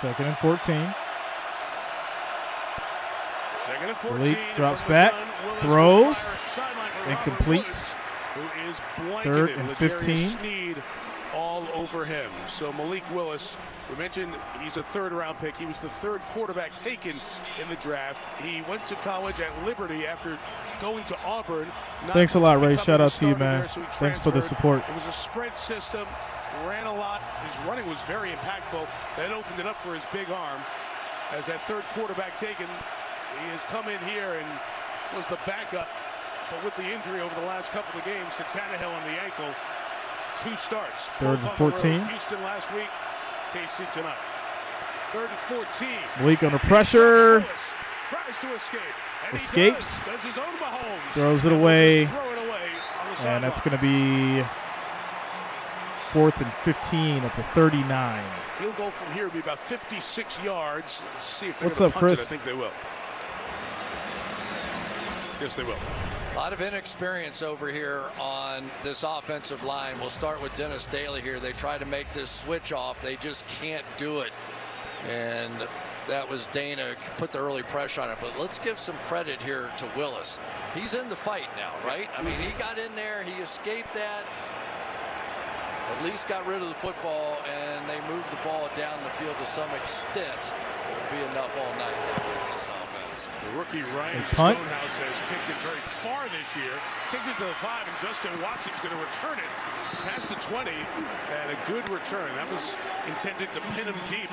2nd and 14.
2nd and 14.
Malik drops back, throws, incomplete.
Who is
3rd
blanketed
and
with
15.
Sneed all over him. So Malik Willis, we mentioned he's a 3rd-round pick. He was the 3rd quarterback taken in the draft. He went to college at Liberty after going to Auburn.
Thanks a lot, Ray. Shout out to you,
starter
man.
there, so he
Thanks for the
transferred.
support.
It was a spread system, ran a lot. His running was very impactful. That opened it up for his big arm. As that 3rd quarterback taken, he has come in here and was the backup. But with the injury over the last couple of games to Tannehill on the ankle, 2 starts.
3rd and 14.
Houston last week, KC tonight. 3rd and 14.
Malik under pressure.
Tries to escape. And
Escapes.
He does his own Mahomes.
Throws it away.
Throw it away on the
And that's
sideline.
going to be 4th and 15 at the 39.
Field goal from here would be about 56 yards. Let's see if they're
What's
going
up,
to punt it.
Chris?
I think they will. Yes, they will.
A lot of inexperience over here on this offensive line. We'll start with Dennis Daly here. They try to make this switch off. They just can't do it. And that was Dana put the early pressure on it. But let's give some credit here to Willis. He's in the fight now, right? I mean, he got in there. He escaped that. at least got rid of the football, and they moved the ball down the field to some extent. It'll be enough all night to fix this offense.
The rookie Ryan
punt.
Stonehouse has kicked it very far this year. Kicked it to the 5, and Justin Watson's going to return it past the 20, and a good return. That was intended to pin him deep,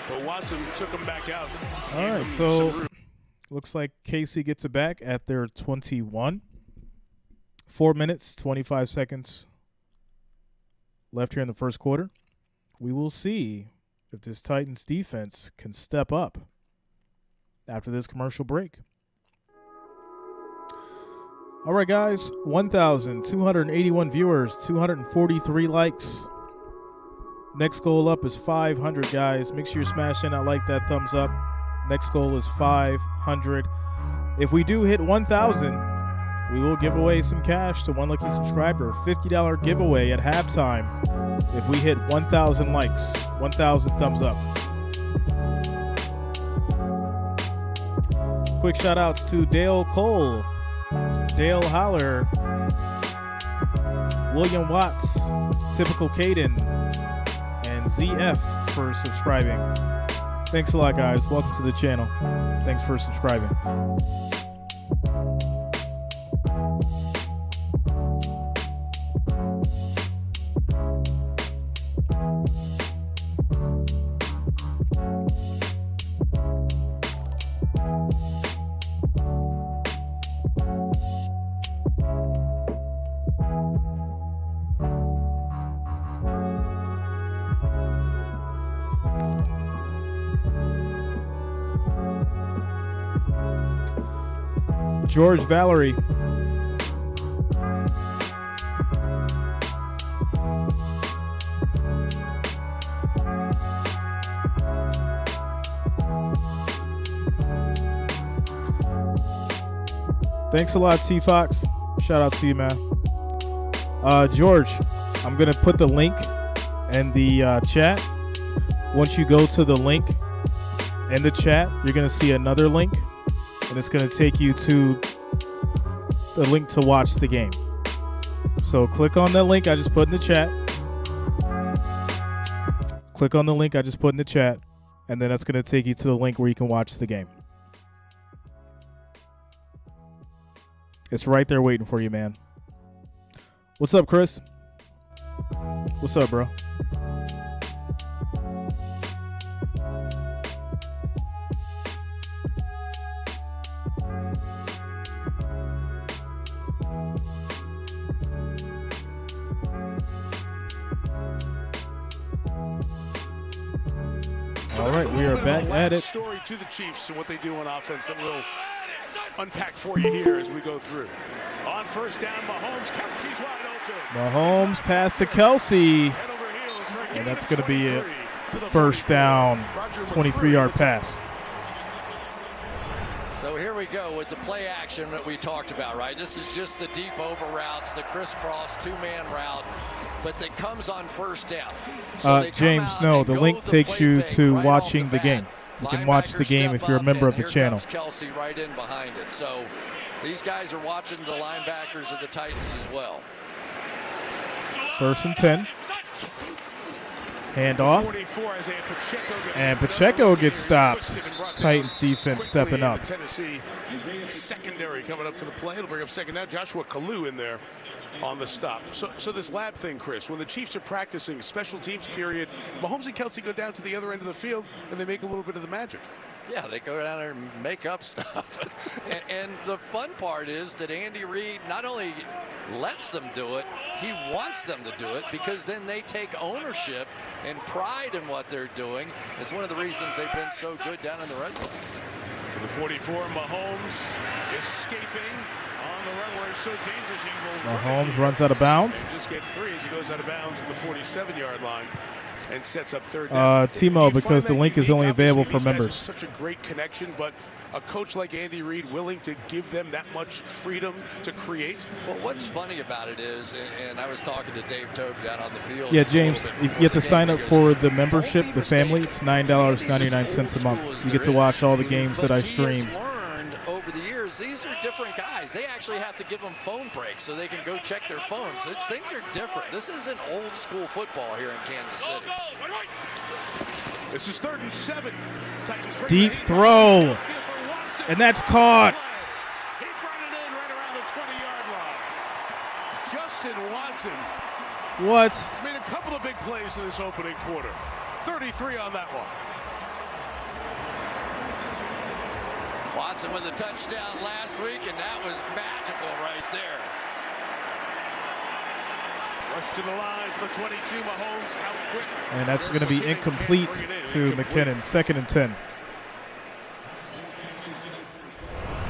but Watson took him back out.
All right, so looks like Casey gets it back at their 21. 4 minutes, 25 seconds left here in the first quarter. We will see if this Titans defense can step up after this commercial break. All right, guys, 1,281 viewers, 243 likes. Next goal up is 500, guys. Make sure you're smashing that like, that thumbs up. Next goal is 500. If we do hit 1,000, we will give away some cash to one lucky subscriber. $50 giveaway at halftime if we hit 1,000 likes, 1,000 thumbs up. Quick shout outs to Dale Cole, Dale Holler, William Watts, Typical Caden, and ZF for subscribing. Thanks a lot, guys. Welcome to the channel. Thanks for subscribing. George Valerie. Thanks a lot, T Fox. Shout out to you, man. George, I'm going to put the link in the chat. Once you go to the link in the chat, you're going to see another link. And it's going to take you to the link to watch the game. So click on the link I just put in the chat. Click on the link I just put in the chat. And then that's going to take you to the link where you can watch the game. It's right there waiting for you, man. What's up, Chris? What's up, bro? All right, we are back at it.
Story to the Chiefs and what they do on offense that we'll unpack for you here as we go through. On first down, Mahomes, Kelsey's wide open.
Mahomes pass to Kelsey, and that's going to be a first down, 23-yard pass.
So here we go with the play action that we talked about, right? This is just the deep over routes, the crisscross two-man route, but that comes on first down. So
James, no, the link takes you to watching the game. You can watch the game if you're a member of the channel.
Kelsey right in behind it. So these guys are watching the linebackers of the Titans as well.
First and 10. Handoff. And Pacheco gets stopped. Titans defense stepping up.
Tennessee secondary coming up for the play. It'll bring up second down. Joshua Kalu in there on the stop. So this lab thing, Chris, when the Chiefs are practicing special teams period, Mahomes and Kelsey go down to the other end of the field and they make a little bit of the magic.
Yeah, they go down there and make up stuff. and the fun part is that Andy Reid not only lets them do it, he wants them to do it because then they take ownership and pride in what they're doing. It's one of the reasons they've been so good down in the red zone.
For the 44, Mahomes escaping on the run where it's so dangerous.
Mahomes runs out of bounds.
Just get 3 as he goes out of bounds at the 47-yard line and sets up third down.
Timo, because the link is only available for members.
Such a great connection, but a coach like Andy Reid willing to give them that much freedom to create.
Well, what's funny about it is, and I was talking to Dave Tobe down on the field.
Yeah, James, you have to sign up for the membership, the family. It's $9.99 a month. You get to watch all the games that I stream.
Learned over the years guys. These are different guys. They actually have to give them phone breaks so they can go check their phones. Things are different. This isn't old school football here in Kansas City.
This is 3rd and 7. Titans
Deep throw. And that's caught.
He brought it in right around the 20-yard line. Justin Watson.
What?
He's made a couple of big plays in this opening quarter. 33 on that one.
Watson with a touchdown last week, and that was magical right there.
Rush to the line for the 22. Mahomes out quick.
And that's going to be incomplete to McKinnon. 2nd and 10.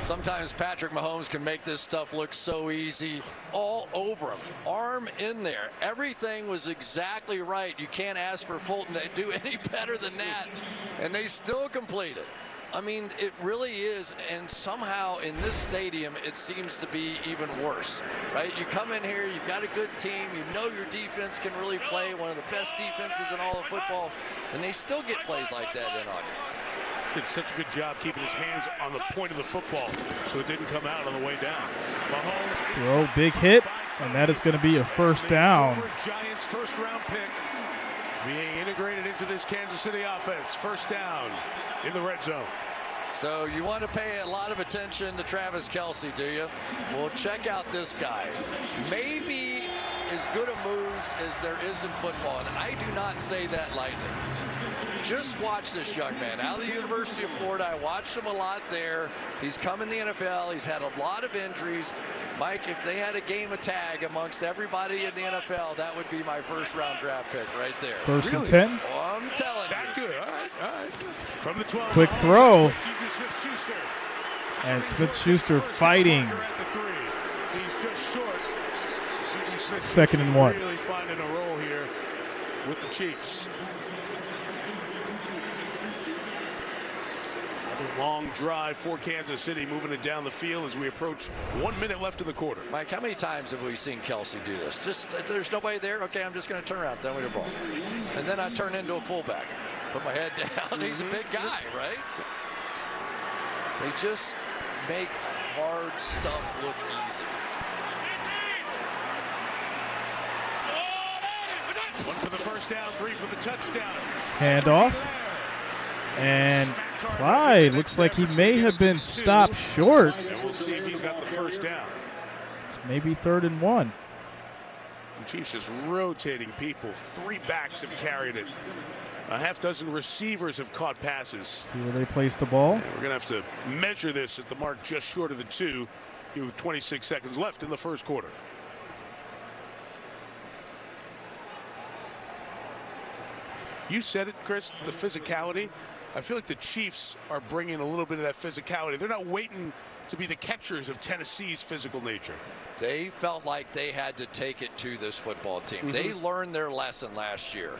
Sometimes Patrick Mahomes can make this stuff look so easy. All over him. Arm in there. Everything was exactly right. You can't ask for Fulton to do any better than that. And they still complete it. I mean, it really is, and somehow in this stadium, it seems to be even worse, right? You come in here, you've got a good team, you know your defense can really play, one of the best defenses in all of football, and they still get plays like that in August.
Did such a good job keeping his hands on the point of the football so it didn't come out on the way down. Mahomes
throw, big hit, and that is going to be a first down.
Giants first-round pick being integrated into this Kansas City offense. First down in the red zone.
So you want to pay a lot of attention to Travis Kelce, do you? Well, check out this guy. Maybe as good a moves as there is in football, and I do not say that lightly. Just watch this young man out of the University of Florida. I watched him a lot there. He's come in the NFL. He's had a lot of injuries. Mike, if they had a game of tag amongst everybody in the NFL, that would be my first-round draft pick right there.
First and 10.
Oh, I'm telling you.
That good. All right. From the 12.
Quick throw. And Smith-Schuster fighting.
He's just short.
2nd and 1.
Really finding a role here with the Chiefs. Long drive for Kansas City, moving it down the field as we approach 1 minute left in the quarter.
Mike, how many times have we seen Kelce do this? Just, there's nobody there, okay, I'm just going to turn around, throw me the ball. And then I turn into a fullback. Put my head down. He's a big guy, right? They just make hard stuff look easy.
One for the first down, 3 for the touchdown.
Handoff. And Clyde looks like he may have been stopped short.
And we'll see if he's got the first down.
It's maybe 3rd and 1.
The Chiefs just rotating people. 3 backs have carried it. A half dozen receivers have caught passes.
See where they place the ball.
And we're going to have to measure this at the mark just short of the 2 with 26 seconds left in the first quarter. You said it, Chris, the physicality. I feel like the Chiefs are bringing a little bit of that physicality. They're not waiting to be the catchers of Tennessee's physical nature.
They felt like they had to take it to this football team. Mm-hmm. They learned their lesson last year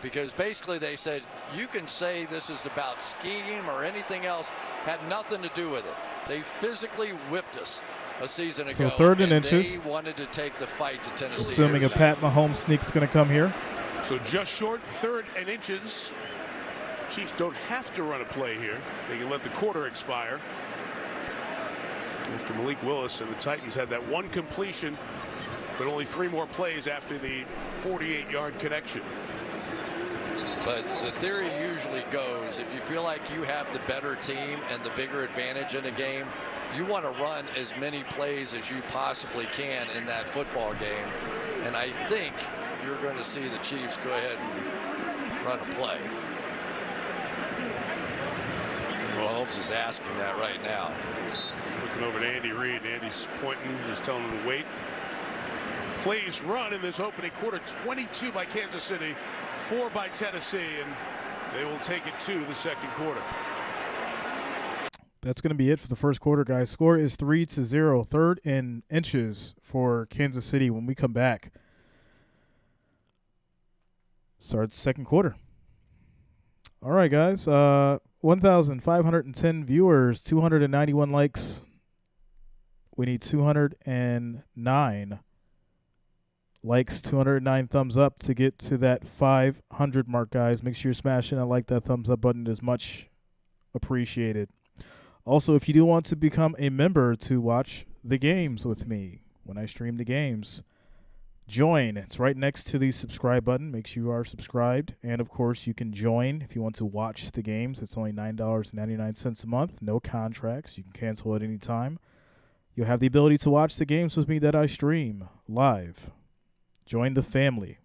because basically they said, you can say this is about scheme or anything else, had nothing to do with it. They physically whipped us a season ago.
So 3rd and inches.
They wanted to take the fight to Tennessee.
Assuming a Pat Mahomes sneak is going to come here.
So just short, 3rd and inches. Chiefs don't have to run a play here. They can let the quarter expire. After Malik Willis and the Titans had that one completion, but only 3 more plays after the 48-yard connection.
But the theory usually goes, if you feel like you have the better team and the bigger advantage in a game, you want to run as many plays as you possibly can in that football game. And I think you're going to see the Chiefs go ahead and run a play. Mahomes is asking that right now.
Looking over to Andy Reid. Andy's pointing. He's telling him to wait. Plays run in this opening quarter. 22 by Kansas City, 4 by Tennessee, and they will take it to the second quarter.
That's going to be it for the first quarter, guys. Score is 3-0. 3rd and inches for Kansas City when we come back. Starts second quarter. All right, guys. 1,510 viewers, 291 likes. We need 209 likes, 209 thumbs up to get to that 500 mark, guys. Make sure you're smashing that like, that thumbs up button is much appreciated. Also, if you do want to become a member to watch the games with me when I stream the games, join. It's right next to the subscribe button. Make sure you are subscribed. And, of course, you can join if you want to watch the games. It's only $9.99 a month. No contracts. You can cancel at any time. You'll have the ability to watch the games with me that I stream live. Join the family.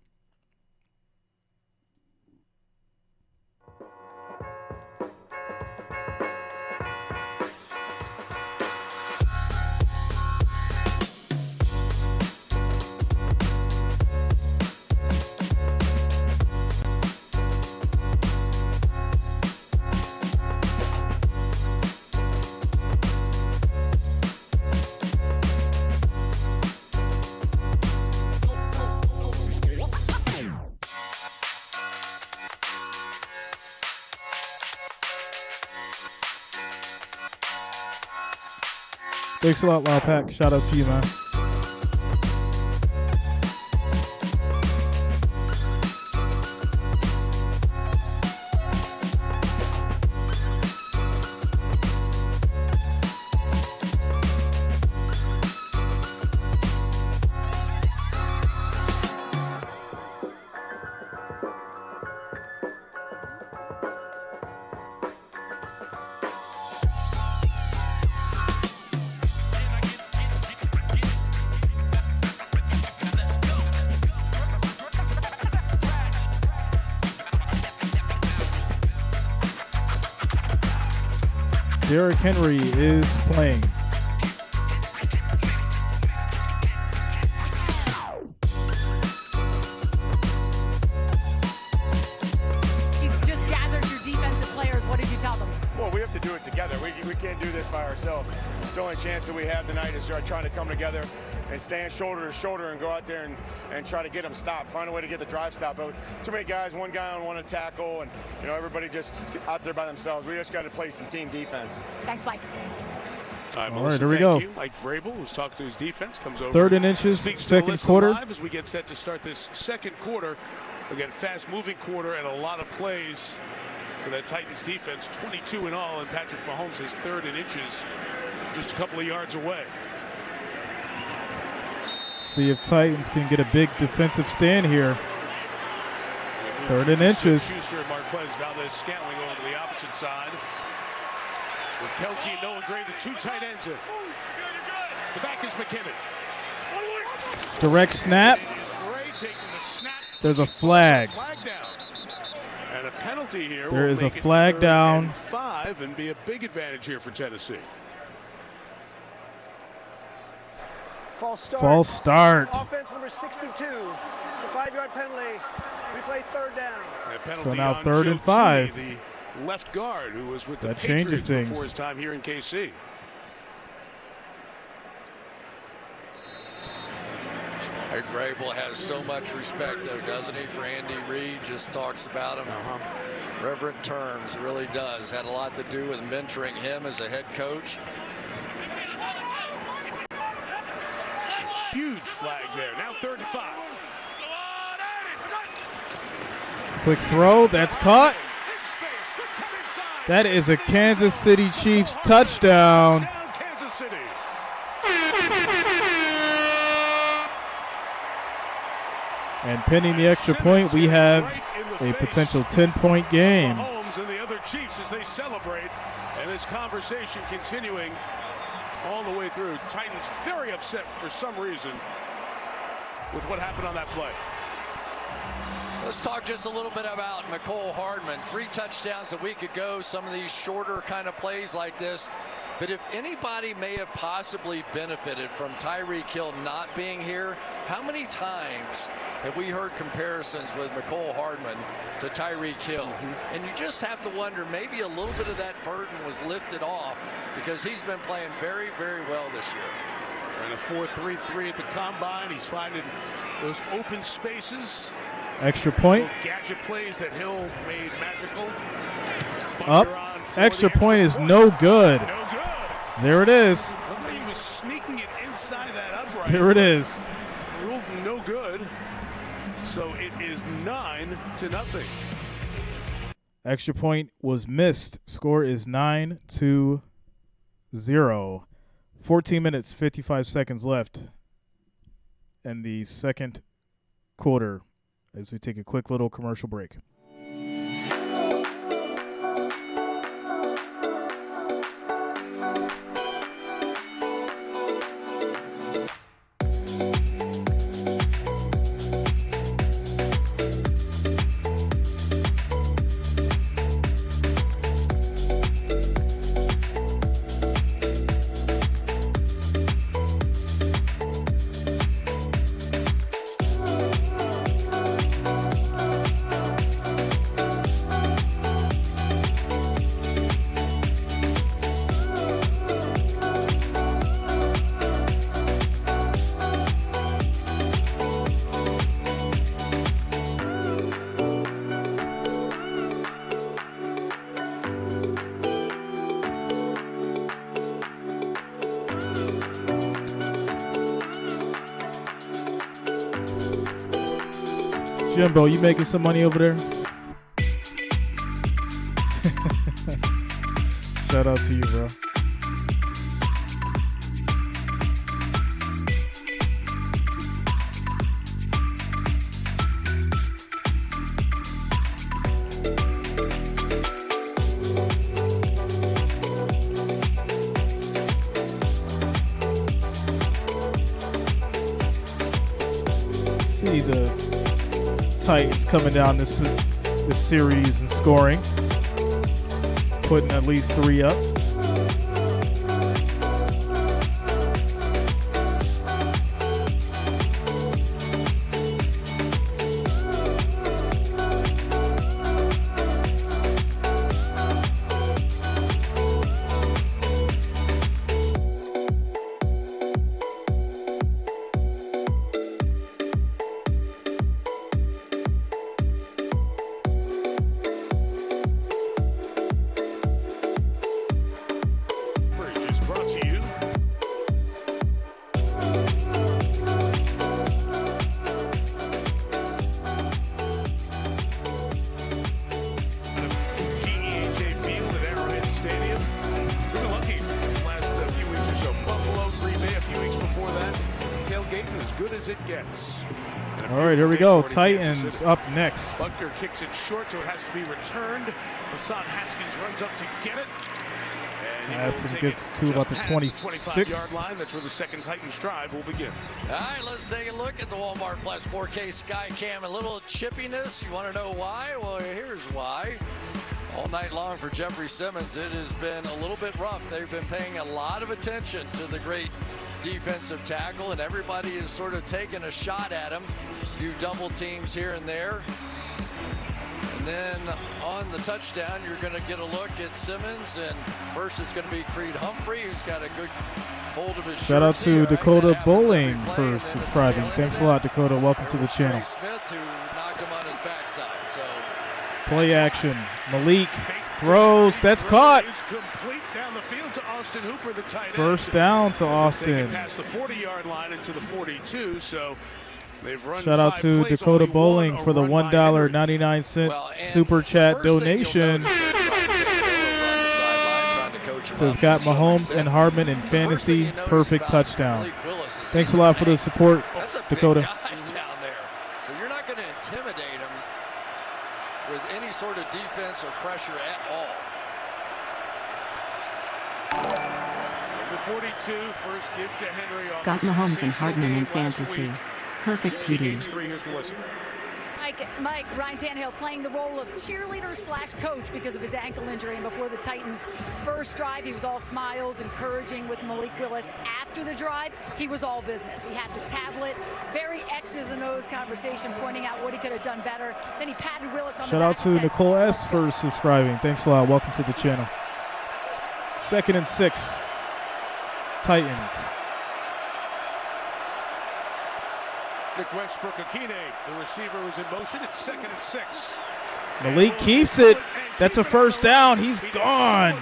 Thanks a lot, Loud Pack. Shout out to you, man. Derrick Henry is playing.
You just gathered your defensive players. What did you tell them?
Well, we have to do it together. We can't do this by ourselves. It's the only chance that we have tonight is trying to come together and stand shoulder to shoulder and go out there and try to get them stopped. Find a way to get the drive stopped. But too many guys, one guy on one to tackle, and everybody just out there by themselves. We just got to play some team defense.
Thanks, Mike.
All
right, here we go.
You. Mike Vrabel, who's talked to his defense, comes over.
3rd and inches, second quarter.
Live as we get set to start this second quarter. Again, fast-moving quarter and a lot of plays for that Titans defense. 22 in all, and Patrick Mahomes is 3rd and inches, just a couple of yards away.
See if Titans can get a big defensive stand here. 3rd and inches.
Schuster and Marquez Valdez-Scantling going to the opposite side. With Kelce and Noah Gray, the two tight ends in. The back is McKinnon.
Direct snap. There's a flag.
And a penalty here.
There is a flag down.
5 and be a big advantage here for Tennessee.
False start.
Offense
number 62. It's a 5-yard penalty. We play 3rd down.
So now 3rd and 5.
The left guard who was with
that
the Patriots
changes
before
things.
his time here in KC.
Mike Vrabel has so much respect, though, doesn't he, for Andy Reid? Just talks about him. Reverent terms, really does. Had a lot to do with mentoring him as a head coach.
Huge flag there. Now 3rd and 5.
Quick throw. That's caught. That is a Kansas City Chiefs touchdown.
Kansas City.
And pending the extra point, we have a potential 10-point game.
Mahomes and the other Chiefs as they celebrate, and this conversation continuing all the way through. Titans very upset for some reason with what happened on that play.
Let's talk just a little bit about Mecole Hardman. 3 touchdowns a week ago, some of these shorter kind of plays like this. But if anybody may have possibly benefited from Tyreek Hill not being here, how many times have we heard comparisons with Mecole Hardman to Tyreek Hill? And you just have to wonder, maybe a little bit of that burden was lifted off because he's been playing very, very well this year.
And a 4.33 at the combine. He's finding those open spaces.
Extra point.
Gadget plays that Hill made magical.
Up. Extra point is no good.
No good.
There it is.
He was sneaking it inside that upright.
There it is.
Ruled no good. So it is 9-0.
Extra point was missed. Score is 9-0. 0. 14 minutes, 55 seconds left in the second quarter as we take a quick little commercial break. Jimbo, you making some money over there? Shout out to you, bro. See the Titans coming down this series and scoring, putting at least 3 up.
GEHA Field at Arrowhead Stadium. We've been lucky the last few weeks or so. Buffalo, Green Bay a few weeks before that. Tailgating as good as it gets.
All right, here we go. Titans up next.
Buckner kicks it short, so it has to be returned. Hassan Haskins runs up to get it.
Haskins gets to about the
25-yard line. That's where the second Titans drive will begin.
All right, let's take a look at the Walmart Plus 4K Skycam. A little chippiness. You want to know why? Well, here's why. All night long for Jeffrey Simmons, it has been a little bit rough. They've been paying a lot of attention to the great defensive tackle, and everybody is sort of taking a shot at him. A few double teams here and there. And then on the touchdown, you're going to get a look at Simmons, and first it's going to be Creed Humphrey, who's got a good hold of his
Shout out to
right?
Dakota Bowling for subscribing. Thanks a lot, Dakota. Welcome to the channel.
Smith, who knocked him on his backside. So
play action. Malik throws. That's caught.
Complete down the field to Austin Hooper, the tight end.
First down to Austin.
Past the 40-yard line into the 42, so they've run.
Shout out to Dakota Bowling for the $1.99 super chat donation. Says got Mahomes and Hardman in fantasy. Perfect touchdown. Thanks a lot for the support, Dakota.
Down there. So you're not going to intimidate him with any sort of defense or pressure at all.
Number 42, first give to Henry.
Got Mahomes and Hardman in fantasy. Perfect TD.
Here's Melissa.
Mike, Ryan Tannehill playing the role of cheerleader/coach because of his ankle injury. And before the Titans' first drive, he was all smiles, encouraging with Malik Willis. After the drive, he was all business. He had the tablet, very X's and O's conversation, pointing out what he could have done better. Then he patted Willis on the back.
Shout out to Nicole S. for subscribing. Thanks a lot. Welcome to the channel. 2nd and 6. Titans.
Nick Westbrook-Akine, the receiver, was in motion. It's 2nd and 6.
Malik keeps it. That's a first down. He's gone.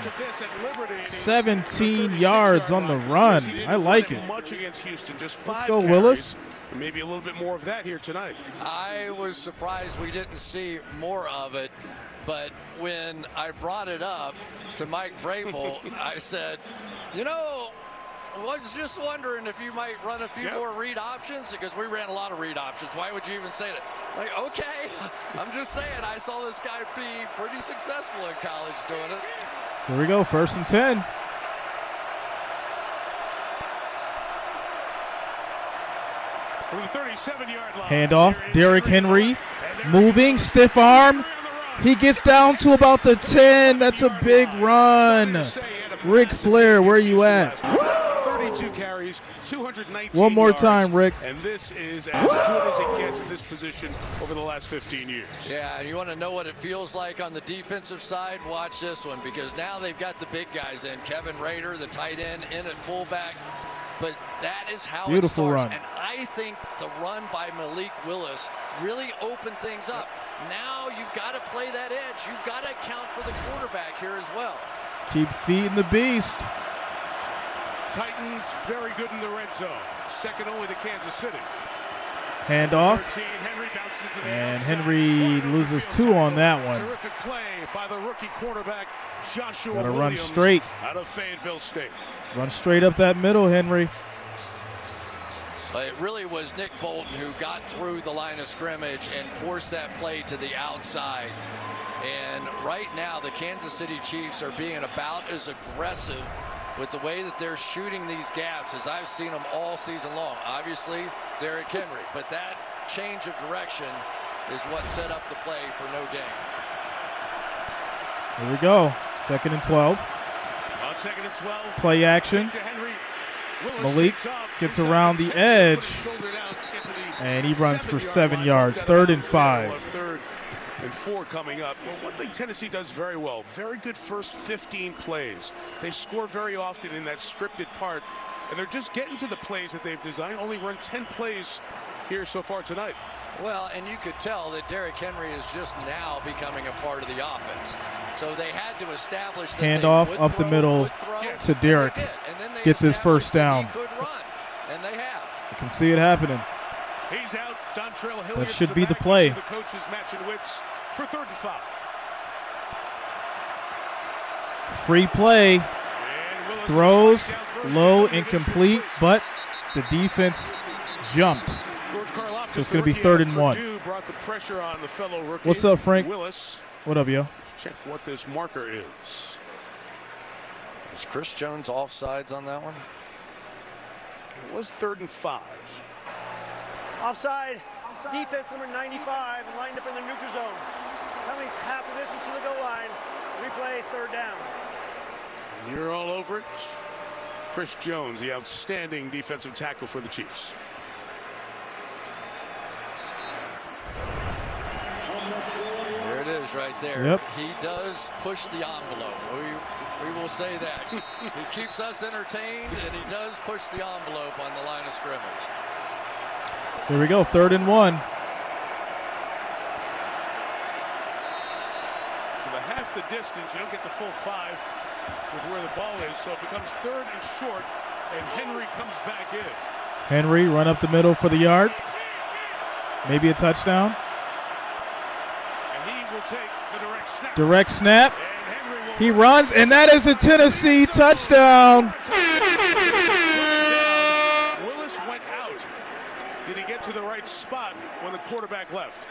17 yards on the run. I like it.
Much against Houston. Just 5
Let's go,
carries.
Willis.
Maybe a little bit more of that here tonight.
I was surprised we didn't see more of it. But when I brought it up to Mike Vrabel, I said, you know, I was just wondering if you might run a few more read options, because we ran a lot of read options. Why would you even say that? Like, okay, I'm just saying, I saw this guy be pretty successful in college doing it.
Here we go, 1st and 10.
From the 37-yard line.
Handoff, Derrick Henry, moving, stiff arm. He gets down to about the 10. That's a big run. Ric Flair, where you at?
32 carries, 219
One more
yards,
time, Rick.
And this is as good as it gets in this position over the last 15 years.
Yeah, and you want to know what it feels like on the defensive side? Watch this one, because now they've got the big guys in. Kevin Rader, the tight end, in at fullback. But that is how
Beautiful
it starts.
run.
And I think the run by Malik Willis really opened things up. Now you've got to play that edge. You've got to account for the quarterback here as well.
Keep feeding the beast.
Titans very good in the red zone. Second only to Kansas City.
Handoff.
13, Henry bounces into the
And
outside.
Henry loses 2 on that one.
Terrific play by the rookie quarterback Joshua
Gotta run
Williams
straight.
out of Fayetteville State.
Run straight up that middle, Henry.
It really was Nick Bolton who got through the line of scrimmage and forced that play to the outside. And right now, the Kansas City Chiefs are being about as aggressive with the way that they're shooting these gaps as I've seen them all season long. Obviously, Derrick Henry, but that change of direction is what set up the play for no gain.
Here we go. 2nd and 12.
On 2nd and 12.
Play action.
To Henry.
Malik gets around the edge. And he runs for 7 yards. 3rd and 5.
3rd and 4 coming up. Well, one thing Tennessee does very well, very good first 15 plays. They score very often in that scripted part, and they're just getting to the plays that they've designed. Only run 10 plays here so far tonight.
Well, and you could tell that Derrick Henry is just now becoming a part of the offense. So they had to establish that
Handoff up the middle to Derrick. Gets his first down.
Could run, and they have.
You can see it happening.
He's out. Dontrell Hilliard.
That should be the play.
The coaches matching wits for 3rd and 5.
Free play. Throws low, incomplete, but the defense jumped. So it's going to be 3rd and 1.
Brought the pressure on the fellow rookie.
What's up, Frank?
Willis.
What up, yo?
Check what this marker is.
Is Chris Jones offsides on that one?
It was 3rd and 5.
Offside. Defense number 95 lined up in the neutral zone. Penalties half the distance to the goal line. Replay 3rd down.
You're all over it. Chris Jones, the outstanding defensive tackle for the Chiefs.
There it is right there.
Yep.
He does push the envelope. We will say that. He keeps us entertained, and he does push the envelope on the line of scrimmage.
Here we go, 3rd and 1.
So the half the distance, you don't get the full 5 with where the ball is, so it becomes 3rd and short, and Henry comes back in.
Henry, run up the middle for the yard. Maybe a touchdown.
And he will take the direct snap.
Direct snap. He runs, and that is a Tennessee touchdown.
Willis went out. Did he get to the right spot when the quarterback left?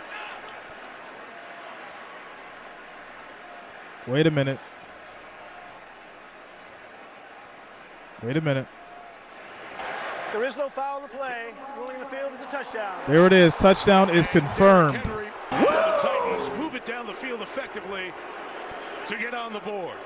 Wait a minute. Wait a minute.
There is no foul in the play. Ruling the field is a touchdown.
There it is. Touchdown is confirmed.
The Titans move it down the field effectively to get on the board.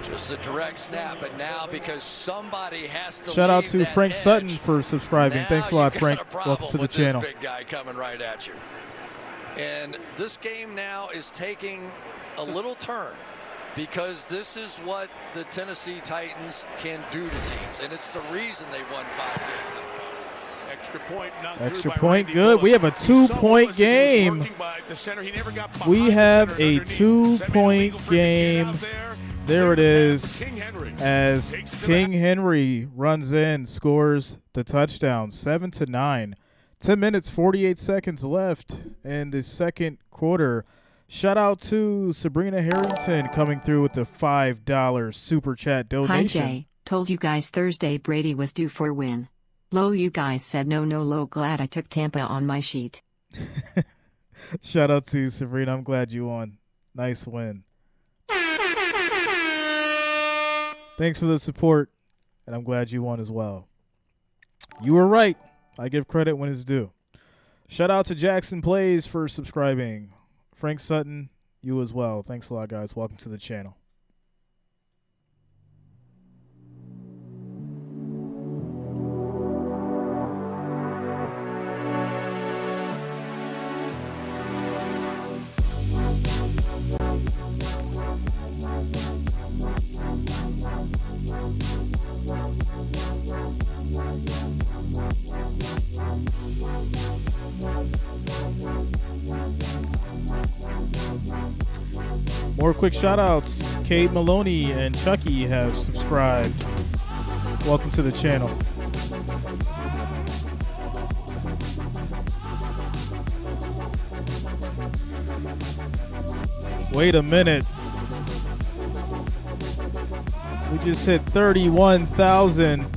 Just a direct snap, but now because somebody has to
Shout out
leave
to
that
Frank
edge,
Sutton for subscribing.
now
Thanks a lot,
you've got
Frank.
a problem
Welcome to the
with
channel.
This big guy coming right at you. And this game now is taking a little turn, because this is what the Tennessee Titans can do to teams, and it's the reason they won 5 games.
Extra point, not
Extra
through by
point,
Randy
good.
Bullock.
We have a
He saw
2-point
Willis as he was
game.
working by the center. He never got behind
We
the
have
center
a
underneath. That made it
2-point
illegal for him to get out
game.
there.
There it is.
King Henry
As
takes it to
King Henry runs in, scores the touchdown. 7-9. 10 minutes, 48 seconds left in the second quarter. Shout out to Sabrina Harrington coming through with the $5 super chat donation.
Hi Jay, told you guys Thursday Brady was due for a win. Low, you guys said no, low, glad I took Tampa on my sheet.
Shout out to Sabrina, I'm glad you won. Nice win. Thanks for the support, and I'm glad you won as well. You were right. I give credit when it's due. Shout out to Jackson Plays for subscribing. Frank Sutton, you as well. Thanks a lot, guys. Welcome to the channel. More quick shout-outs. Cade Maloney and Chucky have subscribed. Welcome to the channel. Wait a minute. We just hit 31,000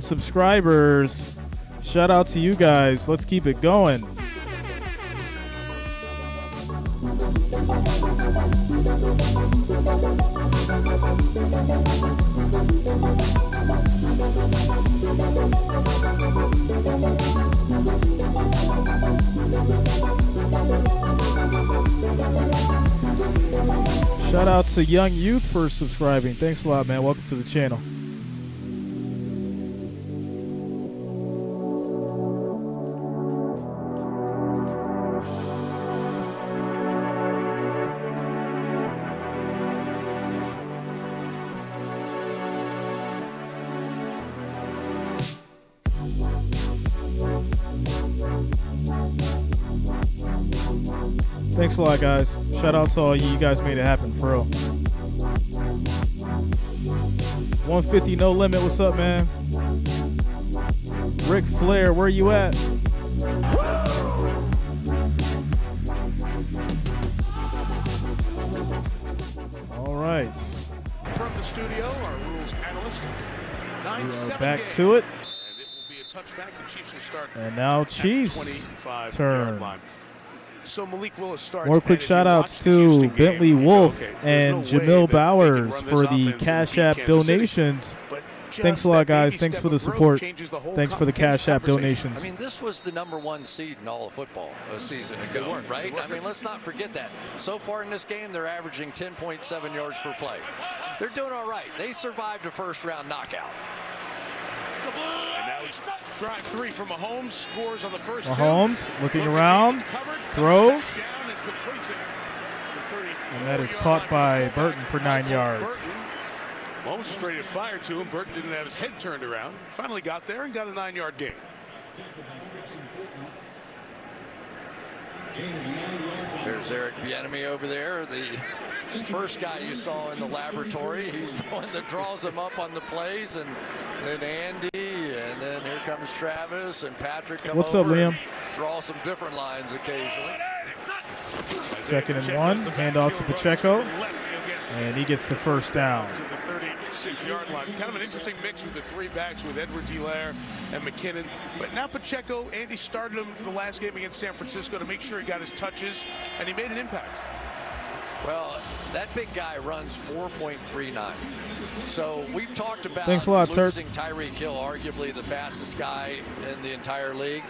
subscribers. Shout out to you guys. Let's keep it going. Shout out to Young Youth for subscribing. Thanks a lot, man. Welcome to the channel. Thanks a lot, guys. Shout out to all you. You guys made it happen, for real. 150 no limit. What's up, man? Ric Flair, where you at? All right.
From the studio, our rules analyst.
We are back to it.
And it will be a touchback. The Chiefs will start.
And now Chiefs turn.
So Malik Willis starts.
More quick shout-outs to Bentley Wolf and Jamil Bowers for the Cash App donations. Thanks a lot, guys. Thanks for the support. Thanks for the Cash App donations.
I mean, this was the #1 seed in all of football a season ago, right? I mean, let's not forget that. So far in this game, they're averaging 10.7 yards per play. They're doing all right. They survived a first-round knockout.
And now it's drive 3 from Mahomes. Scores on the first
Mahomes looking around, throws, and that is caught by Burton for 9 yards.
Mahomes straight at fire to him. Burton didn't have his head turned around. Finally got there and got a 9-yard gain.
There's Eric Bieniemy over there, the first guy you saw in the laboratory. He's the one that draws them up on the plays, and then Andy, and then here comes Travis and Patrick come
What's
over
up, Liam?
Draw some different lines occasionally.
2nd and 1, handoff to Pacheco, and he gets the first down.
To the 36-yard line. Kind of an interesting mix with the 3 backs with Edwards-Helaire and McKinnon. But now Pacheco, Andy started him the last game against San Francisco to make sure he got his touches, and he made an impact.
Well, that big guy runs 4.39. So we've talked about
Thanks a lot,
losing Tyreek Hill, arguably the fastest guy in the entire league.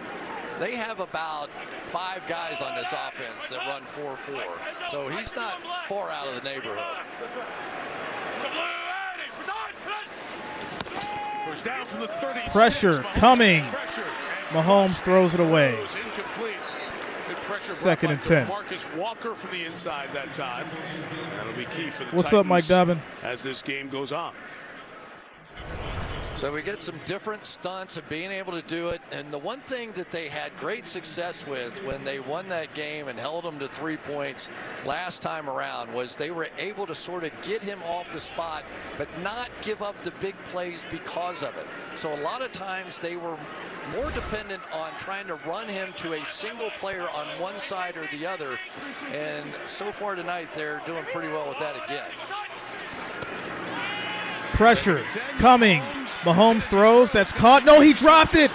They have about 5 guys on this offense that run 4.4. So he's not far out of the neighborhood.
Down from the 36.
Pressure coming. Mahomes throws it away.
Incomplete.
2nd and 10.
Marcus Walker from the inside that time. That'll be key for the
What's
Titans
up, Mike Dobbin?
as this game goes on.
So we get some different stunts of being able to do it. And the one thing that they had great success with when they won that game and held them to 3 points last time around was they were able to sort of get him off the spot, but not give up the big plays because of it. So a lot of times they were more dependent on trying to run him to a single player on one side or the other. And so far tonight, they're doing pretty well with that again.
Pressure coming. Mahomes throws. That's caught. No, he dropped it.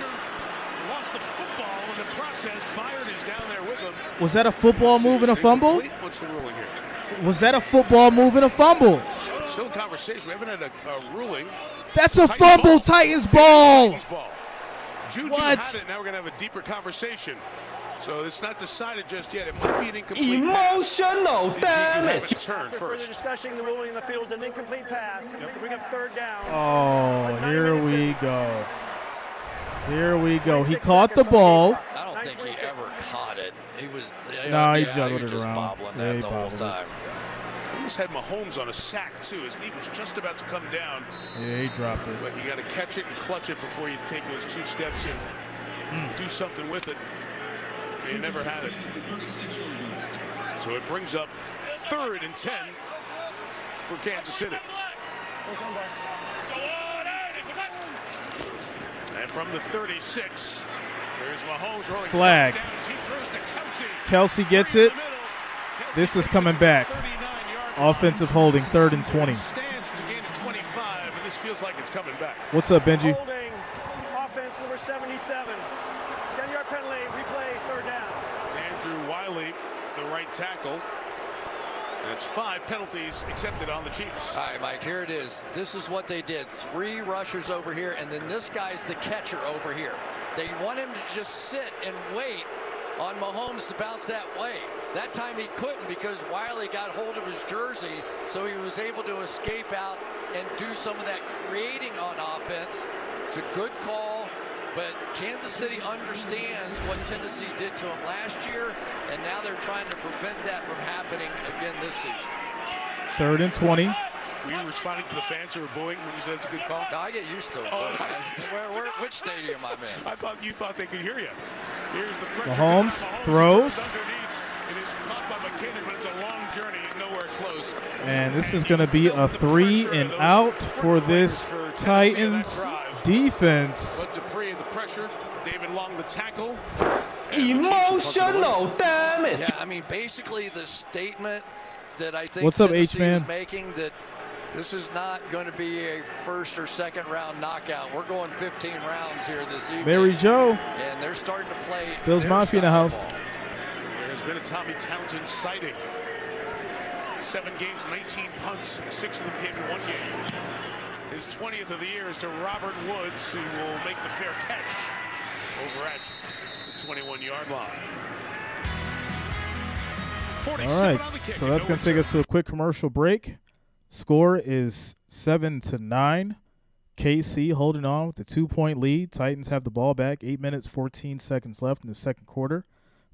Lost the football in the process. Byard is down there with him.
Was that a football move and a fumble?
What's the ruling here?
Was that a football move and a fumble?
Still conversation. We haven't had a ruling.
That's a fumble. Titans ball.
Juju
What?
had it. Now we're going to have a deeper conversation. So it's not decided just yet. It might be an incomplete
Emotional
pass.
damage.
Turn
After
first.
further discussing the ruling in the field is an incomplete pass. Bring up third down.
Oh, here we go. Here we go. He caught the ball.
I don't think he ever caught it. He was,
No, he
yeah,
juggled
you're
it
just
around.
bobbling
Yeah,
that
he
the whole
bobbled it.
time.
He almost had Mahomes on a sack, too. His knee was just about to come down.
Yeah, he dropped it.
But you got to catch it and clutch it before you take those 2 steps and do something with it. He never had it. So it brings up 3rd and 10 for Kansas City. And from the 36, there's Mahomes rolling.
Flag.
Down as he throws to
Kelsey gets it. This is coming back. Offensive holding, 3rd and 20.
Stands to gain a 25, and this feels like it's coming back.
What's up, Benji?
Holding. Offense number 77. 10-yard penalty. Replay. Third down.
It's Andrew Wiley, the right tackle. That's 5 penalties accepted on the Chiefs.
All right, Mike, here it is. This is what they did. 3 rushers over here, and then this guy's the catcher over here. They want him to just sit and wait on Mahomes to bounce that way. That time he couldn't because Wiley got hold of his jersey, so he was able to escape out and do some of that creating on offense. It's a good call, but Kansas City understands what Tennessee did to him last year, and now they're trying to prevent that from happening again this season.
3rd and 20.
Were you responding to the fans who were booing when you said it's a good call?
No, I get used to it.
Oh,
Which stadium I'm in?
I thought you thought they could hear you. Here's the pressure.
Mahomes throws.
It is caught by McKinnon, but it's a long journey and nowhere close.
And this is going to be a 3 and out for this Titans defense.
But Dupree the pressure. David Long the tackle.
Emotional damage.
Yeah, I mean, basically the statement that I think
What's up,
Tennessee
H-Man?
is making that this is not going to be a 1st or 2nd round knockout. We're going 15 rounds here this evening.
Mary Jo.
And they're starting to play.
Bills
their
Mafia in the
style of
house.
ball.
There has been a Tommy Townsend sighting. 7 games, 19 punts, 6 of them came in 1 game. His 20th of the year is to Robert Woods, who will make the fair catch over at the 21-yard line.
All right, so that's going to take us to a quick commercial break. Score is 7-9. KC holding on with the 2-point lead. Titans have the ball back. 8 minutes, 14 seconds left in the second quarter.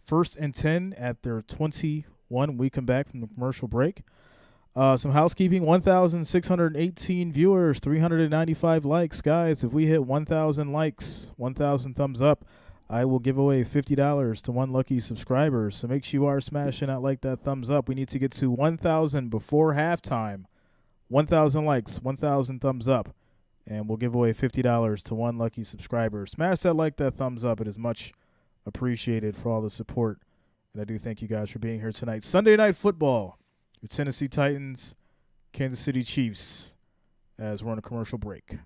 1st and 10 at their 21. We come back from the commercial break. Some housekeeping. 1,618 viewers, 395 likes. Guys, if we hit 1,000 likes, 1,000 thumbs up, I will give away $50 to 1 lucky subscriber. So make sure you are smashing that thumbs up. We need to get to 1,000 before halftime. 1,000 likes, 1,000 thumbs up, and we'll give away $50 to 1 lucky subscriber. Smash that thumbs up. It is much appreciated for all the support. And I do thank you guys for being here tonight. Sunday Night Football. Your Tennessee Titans, Kansas City Chiefs, as we're on a commercial break.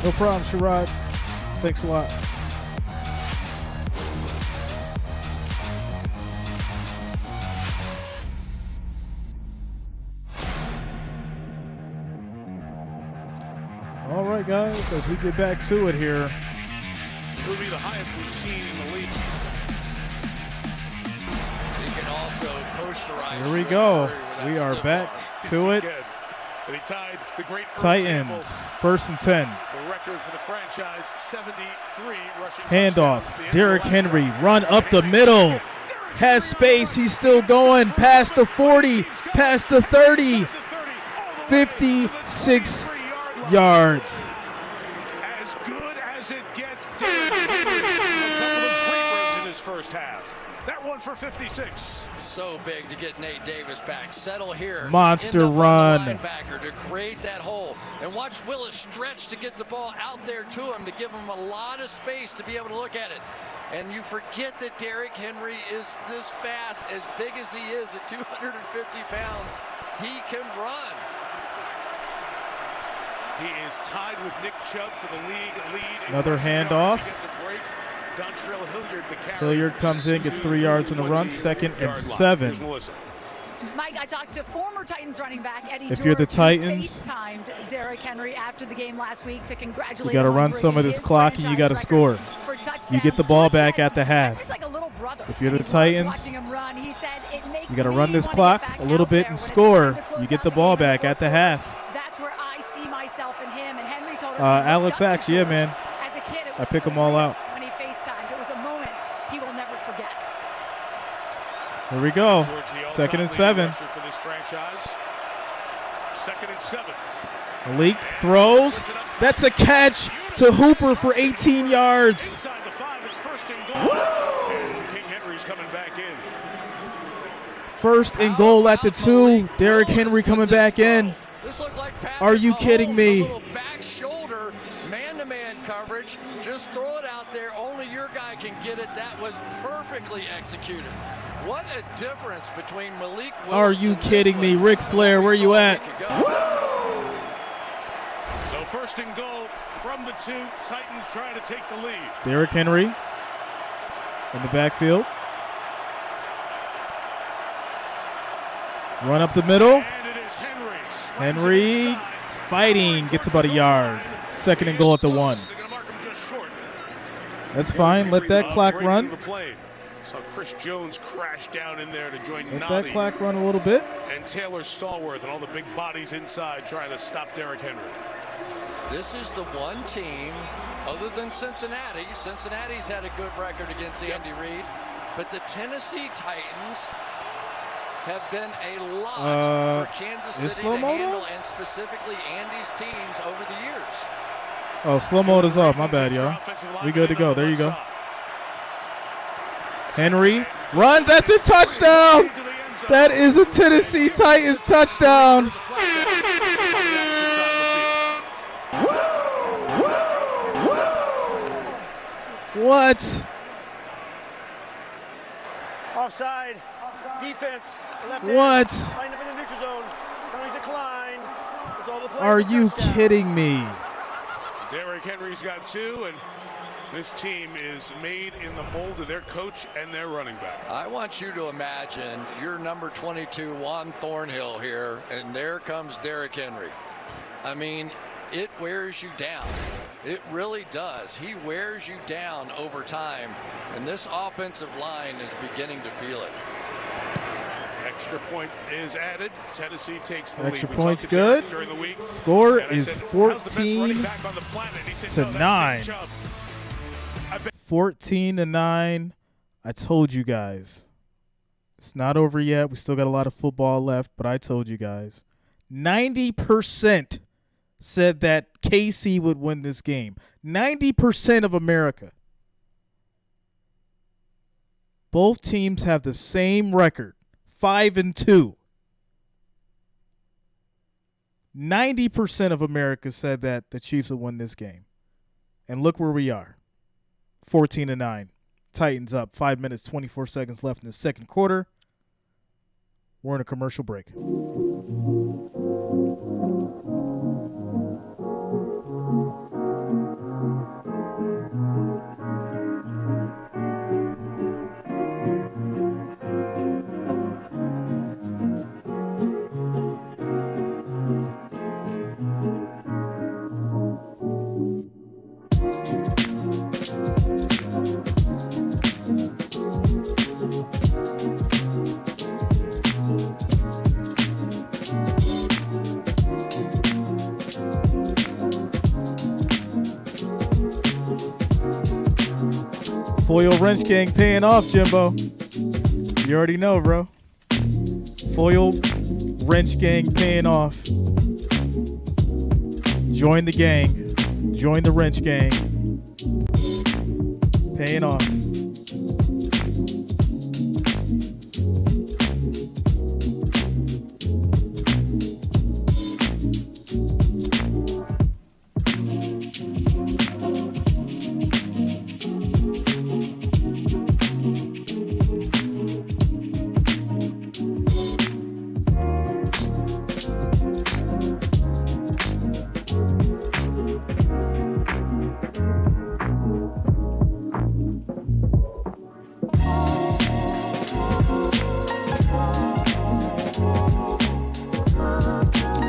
No problem, Sherrod. Thanks a lot. All right, guys, as we get back to it here.
It will be the highest we've seen in the league.
He can also posterize.
Here we go. We are back to it.
And he tied the great
Titans, 1st and 10.
The record for the franchise, 73 rushing
Handoff.
touchdowns.
Derrick Henry, run up the middle. Has space. He's still going. Past the 40. Past the 30. 56 yards.
As good as it gets. Derrick Henry, a couple of great runs in his first half. That one for 56.
So big to get Nate Davis back. Settle here.
Monster run.
Linebacker to create that hole. And watch Willis stretch to get the ball out there to him to give him a lot of space to be able to look at it. And you forget that Derrick Henry is this fast, as big as he is at 250 pounds. He can run.
He is tied with Nick Chubb for the league lead.
Another handoff.
Hilliard,
Hilliard comes in, gets 3 yards in the run. 2nd and 7.
Mike, I talked to former Titans running back Eddie
If you're the Titans,
FaceTimed Derrick Henry after the game last week to congratulate
you got to
him
run
on
some of this clock and you got to score. You get the ball back at the half.
Like a little brother.
If you're the Titans,
run. He said, it makes
you got to run this clock a little bit and score. You get the ball back at the half.
That's where I see myself in him. And Henry told us.
Alex Axe, yeah, man.
As a kid,
I pick them all out.
When he FaceTimed, it was a moment he will never forget.
Here we go. 2nd and 7.
For this franchise. 2nd and 7.
Malik throws. That's a catch to Hooper for 18 yards.
Inside the 5, it's 1st and goal. And King Henry's coming back in.
1st and goal at the 2. Derrick Henry coming back in.
This looked like Patrick
Are you
Mahomes,
kidding me?
A little back shoulder, man-to-man coverage. Just throw it out there. Only your guy can get it. That was perfectly executed. What a difference between Malik Willis.
Are you kidding me? Ric Flair, where you at?
So 1st and goal from the 2. Titans trying to take the lead.
Derrick Henry in the backfield. Run up the middle.
And it is Henry.
Henry fighting. Gets about a yard. 2nd and goal at the 1. That's fine. Let that clock run.
So Chris Jones crashed down in there to join
Let
Nobby
that clock run a little bit.
and Taylor Stallworth and all the big bodies inside trying to stop Derrick Henry.
This is the one team, other than Cincinnati. Cincinnati's had a good record against Andy Reid, but the Tennessee Titans have been a lot for Kansas City to handle, and specifically Andy's teams over the years.
Oh, slow mode is off. My bad, y'all. We good to go. There you go. Henry runs. That's a touchdown. That is a Tennessee Titans touchdown. What?
Offside. Defense. Left
What?
Hand, lined up in the neutral zone. Penalties declined. With all the players
Are you
touchdown.
kidding me?
Derrick Henry's got 2, and this team is made in the mold of their coach and their running back.
I want you to imagine you're number 22, Juan Thornhill here, and there comes Derrick Henry. I mean, it wears you down. It really does. He wears you down over time, and this offensive line is beginning to feel it.
Extra point is added. Tennessee takes the
Extra
lead.
point's good.
During the week.
Score
And I
is
said, "How's the best running
14
back on the planet?" He said,
to
"No, that's
9.
Nick Chubb."
14 to 9. I told you guys. It's not over yet. We still got a lot of football left, but I told you guys. 90% said that KC would win this game. 90% of America. Both teams have the same record, 5-2. 90% of America said that the Chiefs would win this game. And look where we are. 14 to 9. Titans up. 5 minutes, 24 seconds left in the second quarter. We're in a commercial break. Foil Wrench Gang paying off, Jimbo. You already know, bro. Foil Wrench Gang paying off. Join the gang. Join the Wrench Gang. Paying off.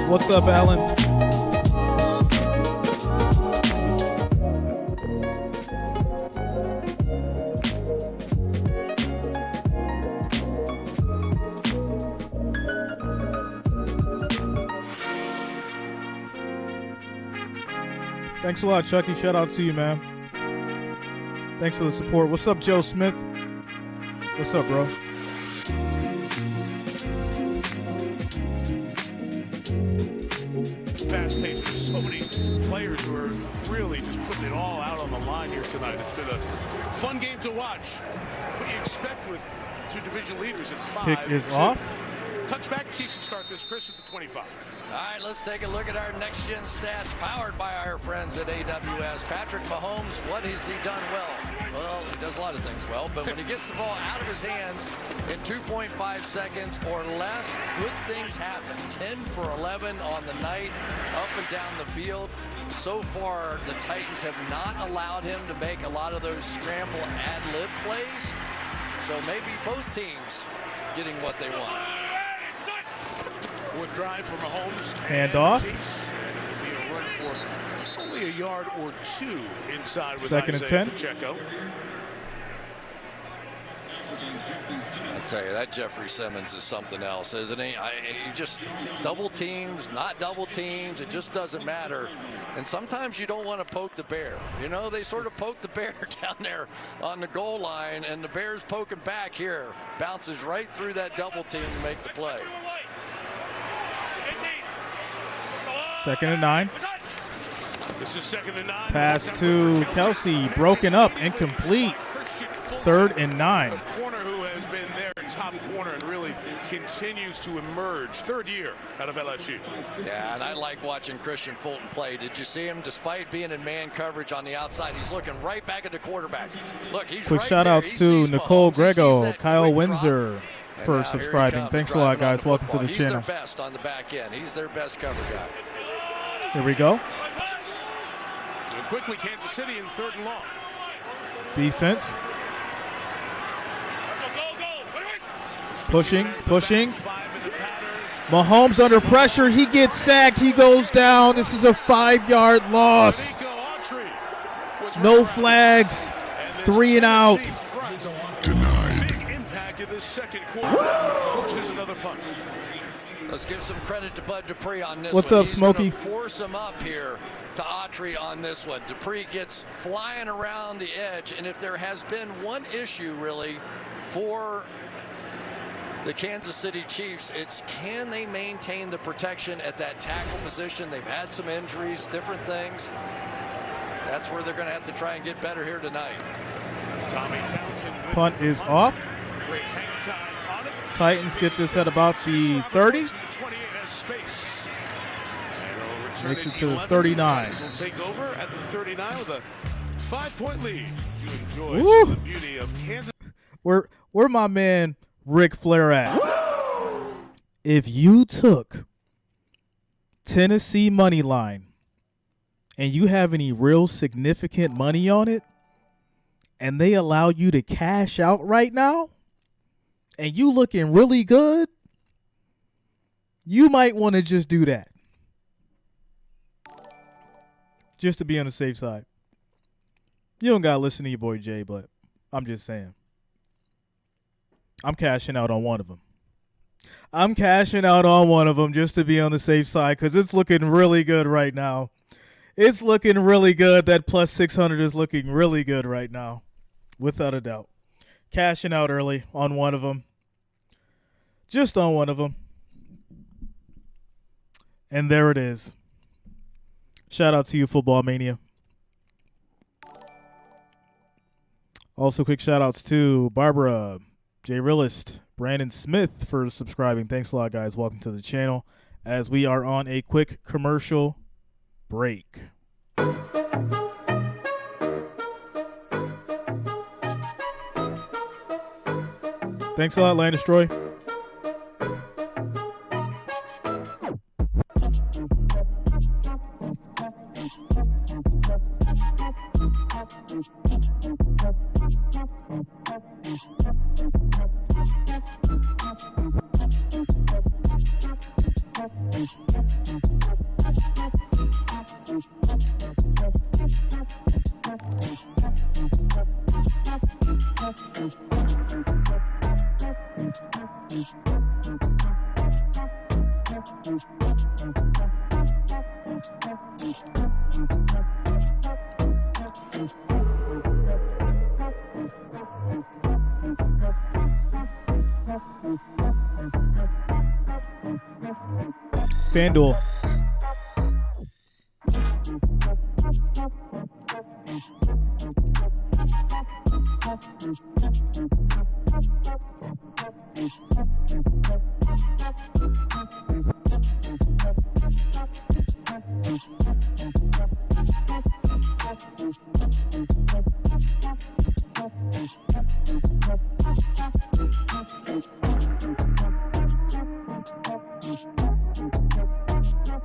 What's up, Alan? Thanks a lot, Chucky. Shout out to you, man. Thanks for the support. What's up, Joe Smith? What's up, bro?
Fast pace. So many players who are really just putting it all out on the line here tonight. It's been a fun game to watch. What you expect with two division leaders at 5.
Kick is off.
Touchback. Chiefs to start this. Chris at the 25.
All right, let's take a look at our next-gen stats powered by our friends at AWS. Patrick Mahomes, what has he done well? Well, he does a lot of things well, but when he gets the ball out of his hands in 2.5 seconds or less, good things happen. 10 for 11 on the night, up and down the field. So far, the Titans have not allowed him to make a lot of those scramble ad-lib plays. So maybe both teams getting what they want.
Fourth drive for Mahomes.
Hand off.
And it'll be a run for only a yard or two inside with
Second and
Isaiah
10.
Pacheco.
I tell you, that Jeffrey Simmons is something else, isn't he? You just double teams, not double teams. It just doesn't matter. And sometimes you don't want to poke the bear. You know, they sort of poke the bear down there on the goal line, and the bear's poking back here. Bounces right through that double team to make the play.
Second and 9.
This is second and 9.
Pass to Kelsey, broken up, incomplete. Third and 9.
A corner who has been their top corner and really continues to emerge. Third year out of LSU.
Yeah, and I like watching Christian Fulton play. Did you see him? Despite being in man coverage on the outside, he's looking right back at the quarterback. Look, he's
Quick
right
shout
there.
outs
He
to
sees
Nicole
Mahomes. He sees
Grego,
that
Kyle
quick
Windsor
drop.
for
And
subscribing.
comes,
Thanks a lot,
driving on
guys.
the
Welcome to the
football.
channel.
He's their best on the back end. He's their best cover guy.
Here we go.
And quickly, Kansas City in third and long.
Defense. Pushing. Mahomes under pressure. He gets sacked. He goes down. This is a 5-yard loss. No flags. 3 and out.
Big impact in the second quarter. Forces another punt.
Let's give some credit to Bud Dupree on this
What's
one.
up,
He's
Smokey?
gonna force him up here to Autry on this one. Dupree gets flying around the edge, and if there has been one issue really for the Kansas City Chiefs, it's can they maintain the protection at that tackle position? They've had some injuries, different things. That's where they're going to have to try and get better here tonight.
Tommy Townsend with
Punt is off.
Great hang time on it.
Titans get this at about the 30.
The 28 has space. And it'll return
Makes it
at
to the
11.
39.
The Titans will take over at the 39 with a 5-point lead. You enjoy
Woo!
the beauty of Kansas.
Where my man Ric Flair at? If you took Tennessee money line and you have any real significant money on it and they allow you to cash out right now and you looking really good, you might want to just do that. Just to be on the safe side. You don't got to listen to your boy Jay, but I'm just saying. I'm cashing out on one of them. I'm cashing out on one of them just to be on the safe side because it's looking really good right now. It's looking really good. That plus 600 is looking really good right now. Without a doubt. Cashing out early on one of them. Just on one of them. And there it is. Shout out to you, Football Mania. Also, quick shout outs to Barbara, Jay Realist, Brandon Smith for subscribing. Thanks a lot, guys. Welcome to the channel as we are on a quick commercial break. Thanks a lot, Land Destroy. FanDuel.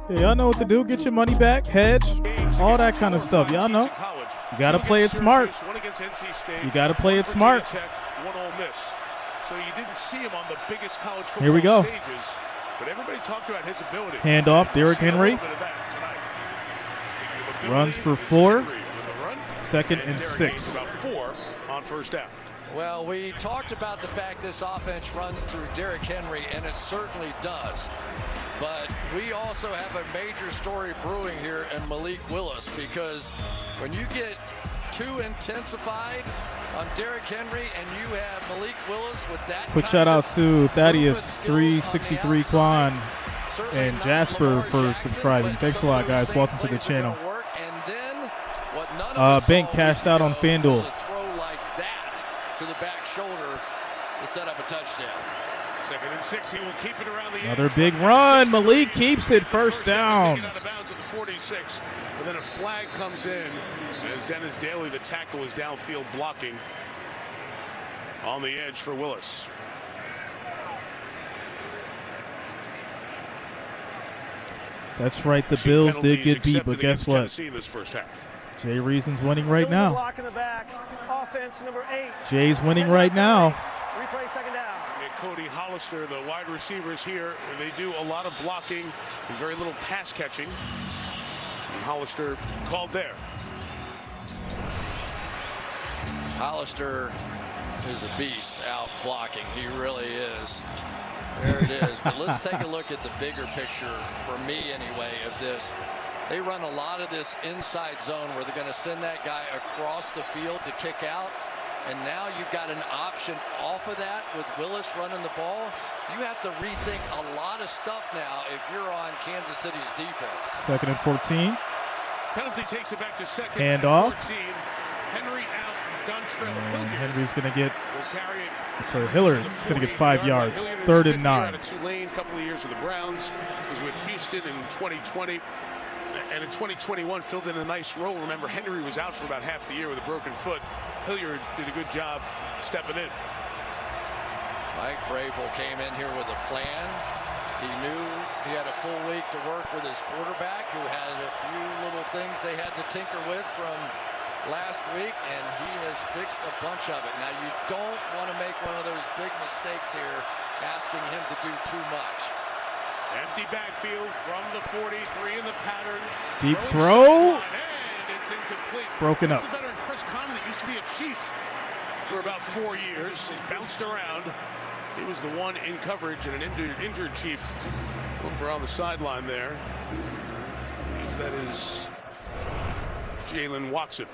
Yeah, y'all know what to do. Get your money back, hedge, all that kind of stuff. Y'all know. You got to play it smart. You got to play it smart.
So you didn't see him on the biggest college football
Here we go.
stages, but everybody talked about his ability.
Handoff, Derrick Henry. Runs for 4. Second and 6.
About 4 on first down.
Well, we talked about the fact this offense runs through Derrick Henry, and it certainly does. But we also have a major story brewing here in Malik Willis, because when you get too intensified on Derrick Henry and you have Malik Willis with that.
Quick shout out to Thaddeus 363 Quan and Jasper for subscribing. Thanks a lot, guys. Welcome to the channel. Bank cashed out on FanDuel.
Throw like that to the back shoulder to set up a touchdown.
2nd and 6. He will keep it around the
Another big run. Malik keeps it. First down.
Out of bounds at the 46, but then a flag comes in as Dennis Daly, the tackle, is downfield blocking on the edge for Willis.
That's right. The Bills did get beat, but guess what?
This first half.
Jay Reason's winning right now.
Block in the back. Offense number 8.
Jay's winning right now.
Replay second down.
Cody Hollister, the wide receivers here, they do a lot of blocking and very little pass catching. And Hollister called there.
Hollister is a beast out blocking. He really is. There it is. But let's take a look at the bigger picture, for me anyway, of this. They run a lot of this inside zone where they're going to send that guy across the field to kick out. And now you've got an option off of that with Willis running the ball. You have to rethink a lot of stuff now if you're on Kansas City's defense.
2nd and 14.
Penalty takes it back to 2nd
Hand
and
off.
14. Henry out. Dontrell
And
Hilliard
Henry's going to get,
will carry it.
sorry, Hilliard's going to get 5 yards. 3rd and 9.
Out of Tulane, a couple of years with the Browns. Was with Houston in 2020. And in 2021 filled in a nice role. Remember, Henry was out for about half the year with a broken foot. Hilliard did a good job stepping in.
Mike Vrabel came in here with a plan. He knew he had a full week to work with his quarterback, who had a few little things they had to tinker with from last week, and he has fixed a bunch of it. Now, you don't want to make one of those big mistakes here, asking him to do too much.
Empty backfield from the 43 in the pattern.
Deep throw.
And it's incomplete.
Broken up.
The veteran Chris Conley used to be a Chief for about 4 years. He's bounced around. He was the one in coverage and an injured Chief over on the sideline there. I believe that is Jalen Watson.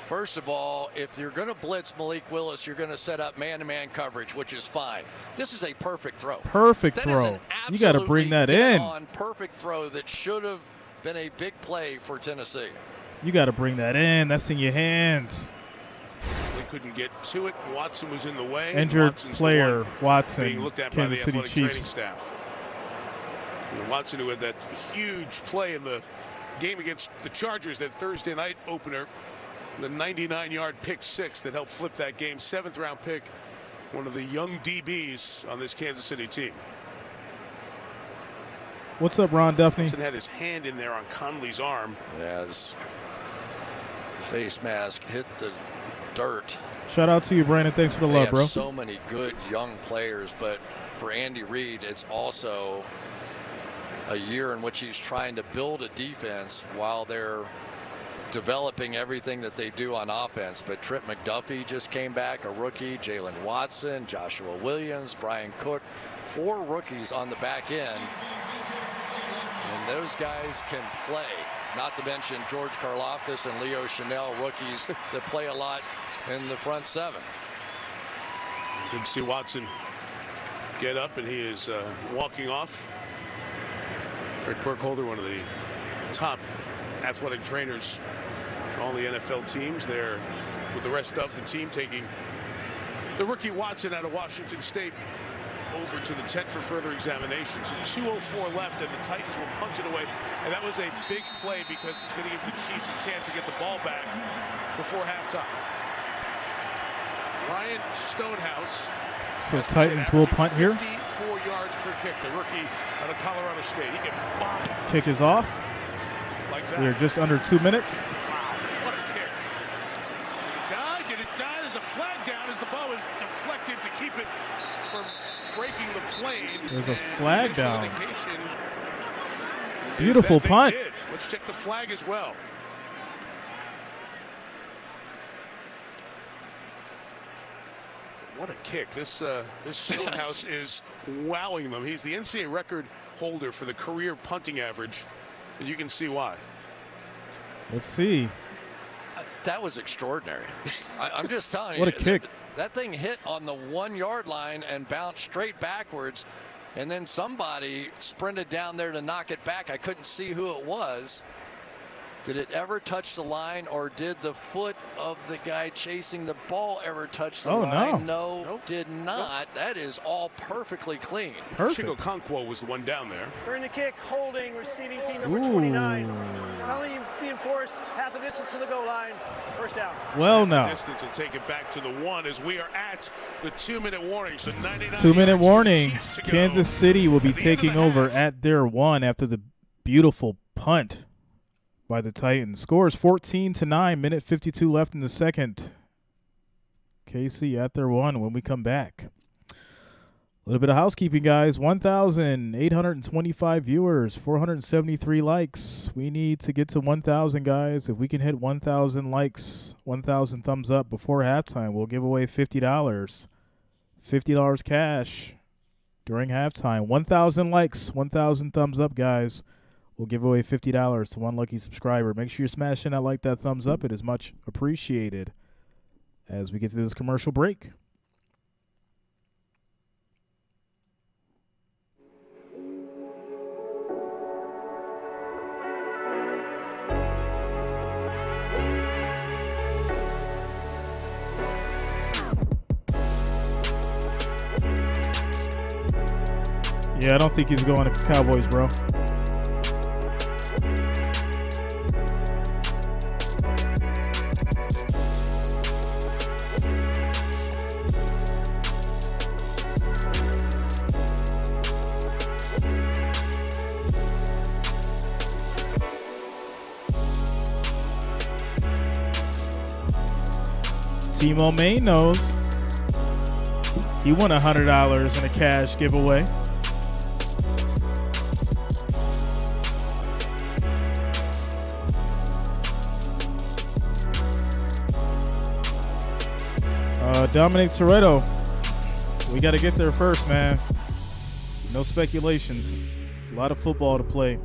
First of all, if you're going to blitz Malik Willis, you're going to set up man-to-man coverage, which is fine. This is a perfect throw.
Perfect throw. You got to bring that in.
On perfect throw that should have been a big play for Tennessee.
You got to bring that in. That's in your hands.
They couldn't get to it. Watson was in the way.
Injured
Watson's
player, Watson,
being looked at
Kansas
by the
City
athletic training
Chiefs.
staff. And Watson, who had that huge play in the game against the Chargers, that Thursday night opener, the 99-yard pick six that helped flip that game. 7th-round pick, one of the young DBs on this Kansas City team.
What's up, Ron Duffney?
Watson had his hand in there on Conley's arm.
Yeah, his face mask hit the dirt.
Shout out to you, Brandon. Thanks for the love, bro.
So many good young players, but for Andy Reid, it's also a year in which he's trying to build a defense while they're developing everything that they do on offense. But Trent McDuffie just came back, a rookie. Jalen Watson, Joshua Williams, Brian Cook, 4 rookies on the back end. And those guys can play. Not to mention George Karlaftis and Leo Chanel, rookies that play a lot in the front 7.
Good to see Watson get up, and he is walking off. Rick Burkholder, one of the top athletic trainers on all the NFL teams, there with the rest of the team, taking the rookie Watson out of Washington State over to the tent for further examination. So 2:04 left, and the Titans will punch it away. And that was a big play because it's going to give the Chiefs a chance to get the ball back before halftime. Ryan Stonehouse.
So Titans will punt here.
54 yards per kick. The rookie out of Colorado State. He can bomb it.
Kick is off.
Like that.
We are just under 2 minutes.
Wow, what a kick. Did it die? Did it die? There's a flag down as the ball is deflected to keep it from breaking the plane.
There's a flag down.
Indication
Beautiful punt.
did. Let's check the flag as well. What a kick. This Stonehouse is wowing them. He's the NCAA record holder for the career punting average, and you can see why.
Let's see.
That was extraordinary. I'm just telling you.
What a kick.
That thing hit on the 1-yard line and bounced straight backwards, and then somebody sprinted down there to knock it back. I couldn't see who it was. Did it ever touch the line, or did the foot of the guy chasing the ball ever touch the line?
No.
Nope. Did not. Nope. That is all perfectly clean.
Perfect.
Chico Conquo was the one down there.
During the kick, holding, receiving team number 29. Penalty being forced half the distance to the goal line. First down.
Well, now.
Distance will take it back to the 1 as we are at the 2-minute warning. So 99.
2-minute warning. Kansas City will be taking over at their 1 after the beautiful punt by the Titans. Scores 14-9, minute 52 left in the second. KC at their 1 when we come back. A little bit of housekeeping, guys. 1,825 viewers, 473 likes. We need to get to 1,000, guys. If we can hit 1,000 likes, 1,000 thumbs up before halftime, we'll give away $50. $50 cash during halftime. 1,000 likes, 1,000 thumbs up, guys. We'll give away $50 to one lucky subscriber. Make sure you're smashing that thumbs up. It is much appreciated as we get to this commercial break. Yeah, I don't think he's going to Cowboys, bro. Timo May knows. He won $100 in a cash giveaway. Dominic Toretto. We got to get there first, man. No speculations. A lot of football to play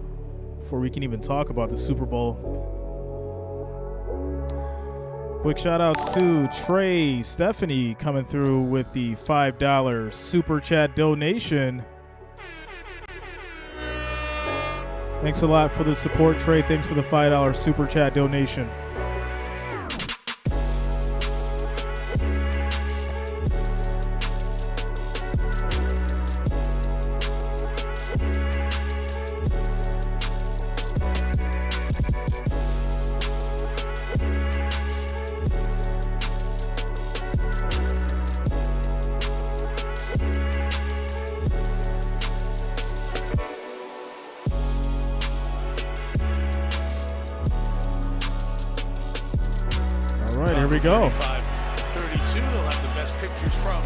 before we can even talk about the Super Bowl. Quick shout-outs to Trey, Stephanie coming through with the $5 Super Chat donation. Thanks a lot for the support, Trey. Thanks for the $5 Super Chat donation. Go.
32. They'll have the best pictures from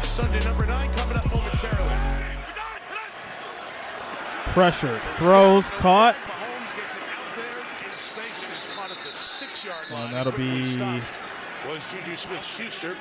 Sunday number 9 coming up momentarily.
Pressure. Throws. Caught.
Mahomes gets it out there in space and is caught at the 6-yard line.
And that'll be...
Was Juju Smith-Schuster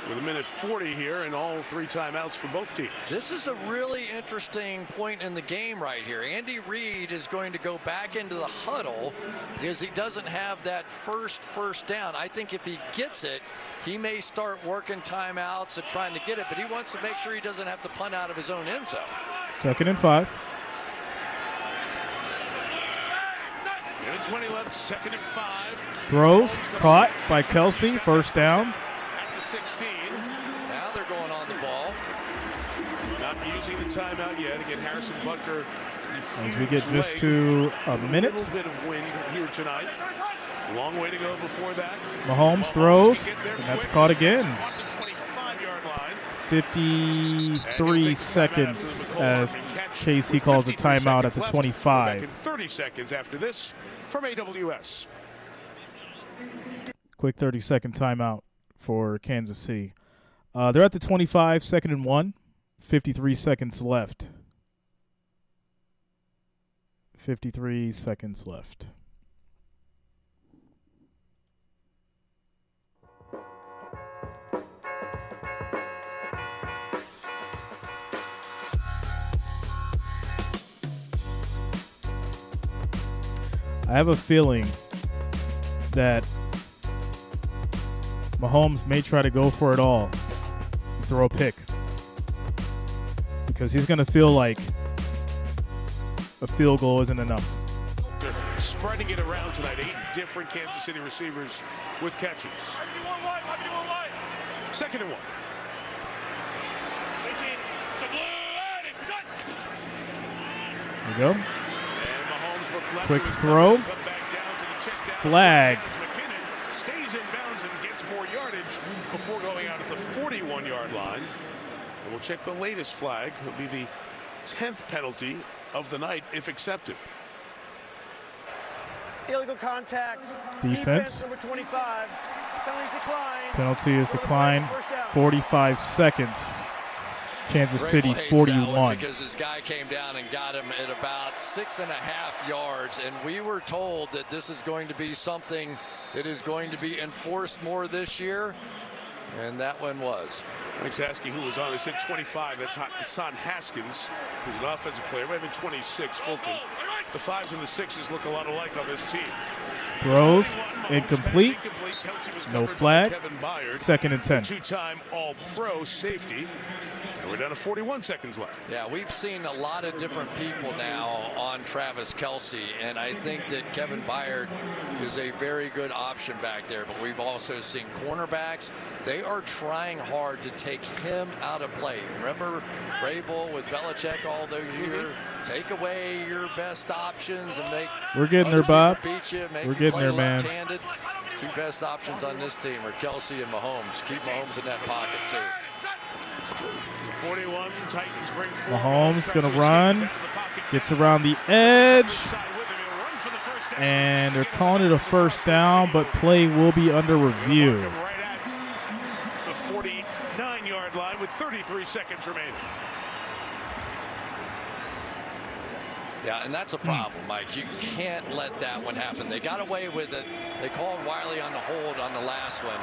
with 1:40 here and all 3 timeouts for both teams.
This is a really interesting point in the game right here. Andy Reid is going to go back into the huddle because he doesn't have that first down. I think if he gets it, he may start working timeouts and trying to get it, but he wants to make sure he doesn't have to punt out of his own end zone.
2nd and 5.
Minute 20 left, 2nd and 5.
Throws, caught by Kelsey, first down.
At the 16.
Now they're going on the ball.
Not using the timeout yet. Again, Harrison Butker.
As we get just to a minute.
A little bit of wind here tonight. Long way to go before that.
Mahomes throws, and that's caught again. 53 seconds as KC calls a timeout at the 25.
30 seconds after this from AWS.
Quick 30-second timeout for Kansas City. They're at the 25, 2nd and 1. 53 seconds left. 53 seconds left. I have a feeling that Mahomes may try to go for it all and throw a pick because he's going to feel like a field goal isn't enough.
They're spreading it around tonight. 8 different Kansas City receivers with catches. 2nd and 1.
There you go. Quick throw. Flag.
Stays in bounds and gets more yardage before going out at the 41-yard line. And we'll check the latest flag. It'll be the 10th penalty of the night if accepted.
Illegal contact.
Defense.
Number 25. Penalties decline.
Penalty is declined. 45 seconds. Kansas City 41.
Because this guy came down and got him at about 6.5 yards, and we were told that this is going to be something that is going to be enforced more this year, and that one was.
Thanks asking who was on. They said 25. That's Hassan Haskins, who's an offensive player. Maybe 26, Fulton. The 5s and the 6s look a lot alike on this team.
Throws incomplete. No flag. 2nd and 10.
2-time All-Pro safety. And we're down to 41 seconds left.
Yeah, we've seen a lot of different people now on Travis Kelce, and I think that Kevin Byard is a very good option back there. But we've also seen cornerbacks. They are trying hard to take him out of play. Remember Vrabel with Belichick all those years? Take away your best options and make.
We're getting there, Bob.
Beat you, make
We're getting there, man.
Left-handed. 2 best options on this team are Kelce and Mahomes. Keep Mahomes in that pocket too.
41, Titans bring 4.
Mahomes going to run, gets around the edge, and they're calling it a first down, but play will be under review.
Right at the 49-yard line with 33 seconds remaining.
Yeah, and that's a problem, Mike. You can't let that one happen. They got away with it. They called Wiley on the hold on the last one.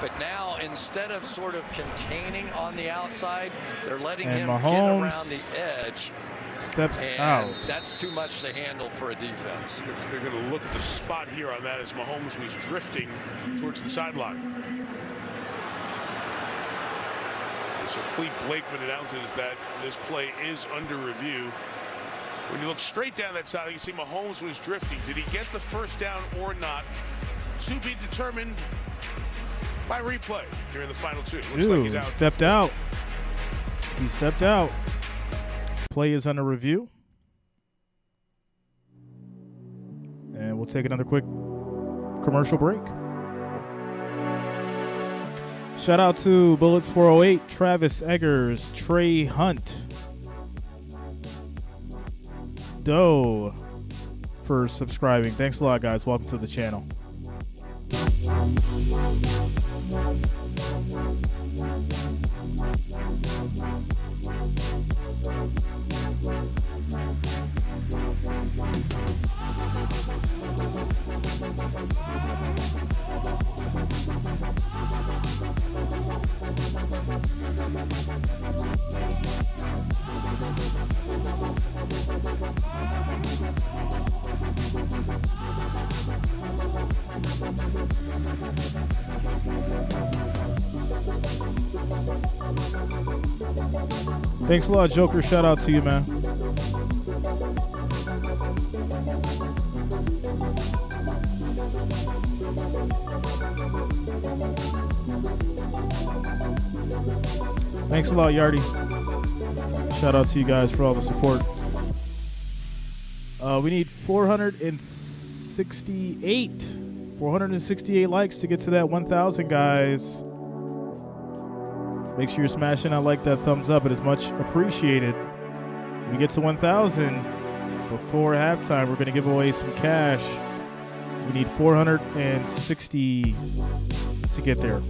But now, instead of sort of containing on the outside, they're letting him
Mahomes
get around the edge.
Steps
and
out.
That's too much to handle for a defense.
They're going to look at the spot here on that as Mahomes was drifting towards the sideline. So Clete Blakeman announces that this play is under review. When you look straight down that side, you see Mahomes was drifting. Did he get the first down or not? To be determined by replay here in the final two. Looks like he's out.
Stepped out. He stepped out. Play is under review. And we'll take another quick commercial break. Shout out to Bullets 408, Travis Eggers, Trey Hunt, Doe for subscribing. Thanks a lot, guys. Welcome to the channel. Thanks a lot, Joker. Shout out to you, man. Thanks a lot, Yardy. Shout out to you guys for all the support. We need 468 likes to get to that 1,000, guys. Make sure you're smashing that like, that thumbs up. It is much appreciated. When we get to 1,000 before halftime, we're going to give away some cash. We need 460 to get there.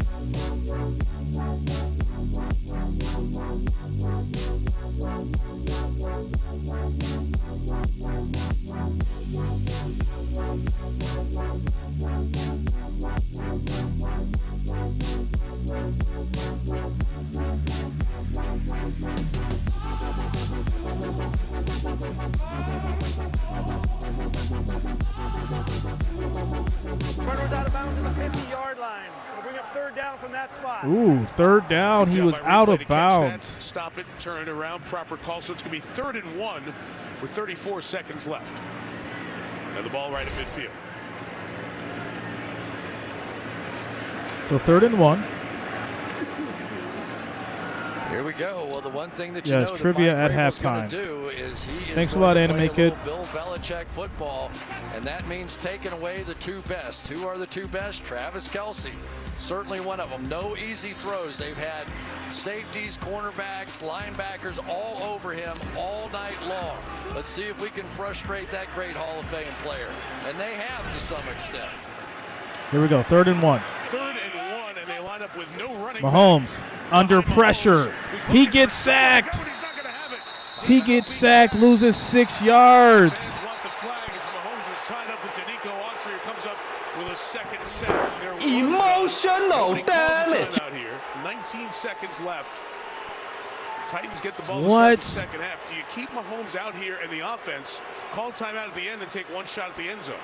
Runner's out of bounds at the 50-yard line. We'll bring up third down from that spot.
Ooh, third down. He was out of bounds.
Stop it, turn it around, proper call. So it's going to be 3rd and 1 with 34 seconds left. And the ball right at midfield.
So 3rd and 1.
Here we go. Well, the one thing that you
yes,
know
trivia
that
at
Mike Vrabel's
halftime.
Do is he
Thanks
is
a lot,
going to
Anime
play a
Kid.
little Bill Belichick football, and that means taking away the two best. Who are the two best? Travis Kelce, certainly one of them. No easy throws. They've had safeties, cornerbacks, linebackers all over him all night long. Let's see if we can frustrate that great Hall of Fame player, and they have to some extent.
Here we go. 3rd and 1.
3rd and 1, and they line up with no running.
Mahomes under pressure. He gets sacked. He gets sacked, loses 6 yards.
The flag as Mahomes was tied up with Danico Autry, comes up with a second sack.
Emotional damage.
Out here. 19 seconds left. Titans get the ball
What?
in the second half. Do you keep Mahomes out here and the offense, call timeout at the end and take one shot at the end zone?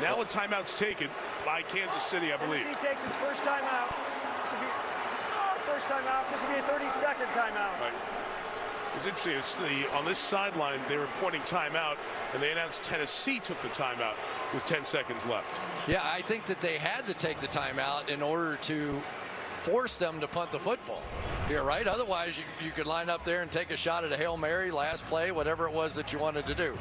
Now a timeout's taken by Kansas City, I believe.
Tennessee takes its first timeout. This will be first timeout. This will be a 30-second timeout.
Right. It's interesting. On this sideline, they were pointing timeout, and they announced Tennessee took the timeout with 10 seconds left.
Yeah, I think that they had to take the timeout in order to force them to punt the football here, right? Otherwise, you could line up there and take a shot at a Hail Mary, last play, whatever it was that you wanted to do.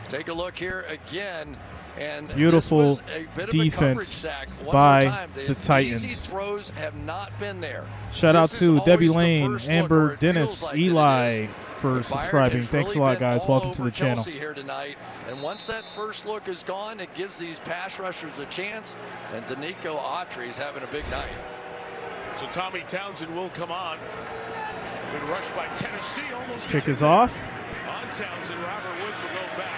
Take a look here again. And
beautiful
this was a bit
defense
of a sack.
by the Titans.
Easy throws have not been there.
Shout out to Debbie Lane,
look,
Amber, Dennis,
like
Eli for subscribing. Thanks a lot, guys. Welcome to the channel.
Here tonight. And once that first look is gone, it gives these pass rushers a chance. And Danico Autry is having a big night.
So Tommy Townsend will come on. Good rush by Tennessee. Almost
kick is off.
On Townsend, Robert Woods will go back.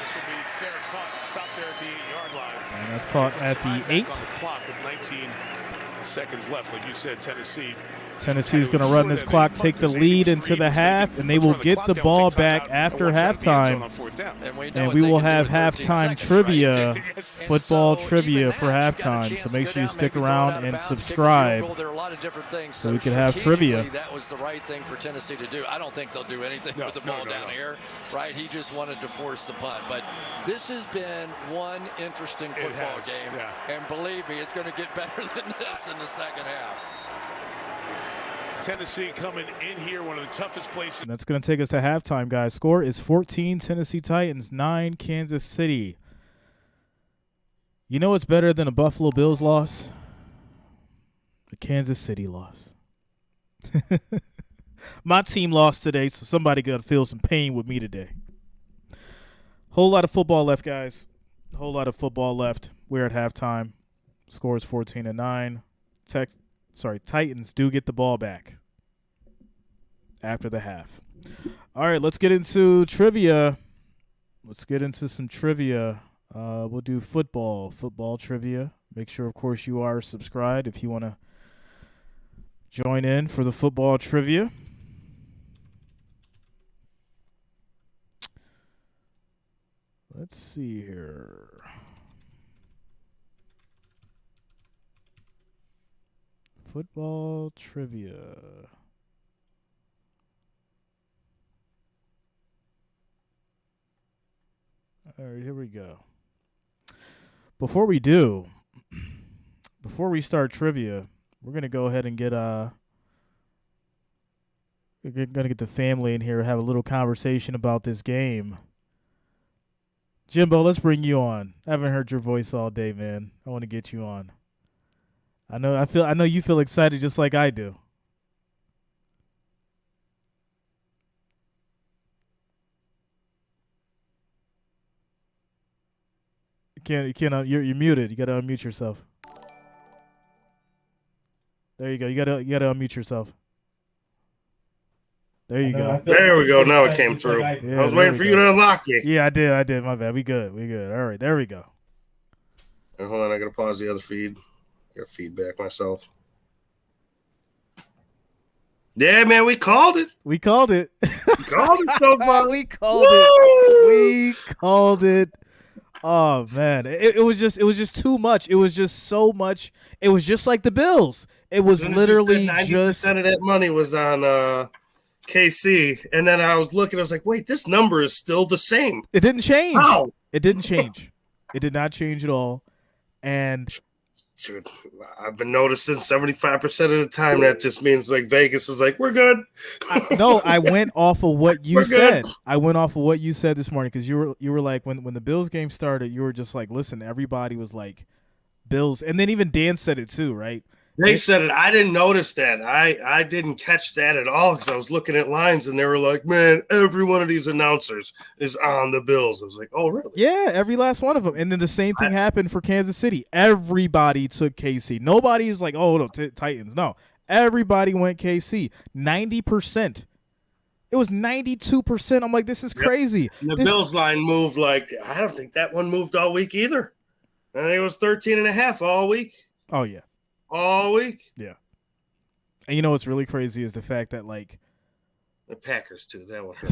This will be fair caught. Stop there at the 8-yard line.
And that's caught at the 8.
On the clock with 19 seconds left. Like you said, Tennessee
Tennessee's going to run this clock, take the lead into the half, and they will get the ball back after halftime. And we will have halftime trivia, football trivia for halftime. So make sure you stick around and subscribe so we can have trivia.
That was the right thing for Tennessee to do. I don't think they'll do anything with the ball down here, right? He just wanted to force the punt. But this has been one interesting football game. And believe me, it's going to get better than this in the second half.
Tennessee coming in here, one of the toughest places.
And that's going to take us to halftime, guys. Score is 14 Tennessee Titans, 9 Kansas City. You know what's better than a Buffalo Bills loss? A Kansas City loss. My team lost today, so somebody got to feel some pain with me today. Whole lot of football left, guys. Whole lot of football left. We're at halftime. Score is 14-9. Titans do get the ball back after the half. All right, let's get into trivia. Let's get into some trivia. We'll do football trivia. Make sure, of course, you are subscribed if you want to join in for the football trivia. Let's see here. Football trivia. All right, here we go. Before we start trivia, we're gonna go ahead and get the family in here, have a little conversation about this game. Jimbo, let's bring you on. I haven't heard your voice all day, man. I want to get you on. I know you feel excited just like I do. You're muted. You got to unmute yourself. There you go. You got to unmute yourself. There you go.
There we go. Now it came through.
Yeah,
I was waiting for you to unlock it.
Yeah, I did. My bad. We good. All right, there we go.
Hold on, I gotta pause the other feed. Got feedback myself. Yeah, man, we called it.
We called it
so far.
We called it. We called it. Oh man, it was just too much. It was just so much. It was just like the Bills. It was literally
90% of that money was on KC, and then I was looking. I was like, wait, this number is still the same.
It didn't change.
How?
It didn't change. It did not change at all. And
dude, I've been noticing 75% of the time that just means like Vegas is like, we're good.
I went off of what you
We're
said.
good.
I went off of what you said this morning because you were like when the Bills game started, you were just like, listen, everybody was like Bills, and then even Dan said it too, right?
They said it. I didn't notice that. I didn't catch that at all because I was looking at lines and they were like, man, every one of these announcers is on the Bills. I was like, oh, really?
Yeah, every last one of them. And then the same thing happened for Kansas City. Everybody took KC. Nobody was like, oh, no, Titans. No, everybody went KC. 90%. It was 92%. I'm like, this is crazy.
And the Bills line moved like, I don't think that one moved all week either. I think it was 13.5 all week.
Oh, yeah.
All week?
Yeah. And you know what's really crazy is the fact that, like,
the Packers, too. That one hurt.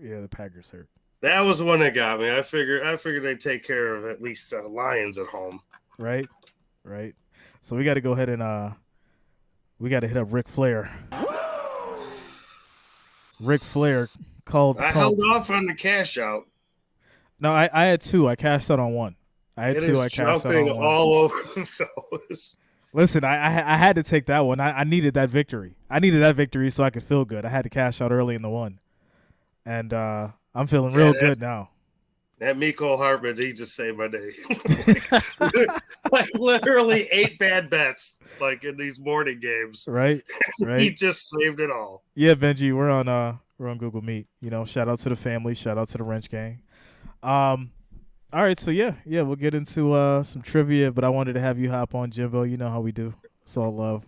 the Packers hurt.
That was the one that got me. I figured they'd take care of at least Lions at home.
Right. So we got to go ahead and we got to hit up Ric Flair. Ric Flair called.
I held off on the cash out.
No, I had two. I cashed out on one. I had two. I cashed out on one.
All over the fellas.
Listen, I had to take that one. I needed that victory. So I could feel good. I had to cash out early in the one, and I'm feeling real good now.
That Mecole Hardman, he just saved my day. like literally 8 bad bets, like in these morning games.
Right.
He just saved it all.
Yeah, Benji, we're on Google Meet. You know, shout out to the family, shout out to the Wrench Gang. All right, so yeah, we'll get into some trivia, but I wanted to have you hop on, Jimbo. You know how we do. It's all love.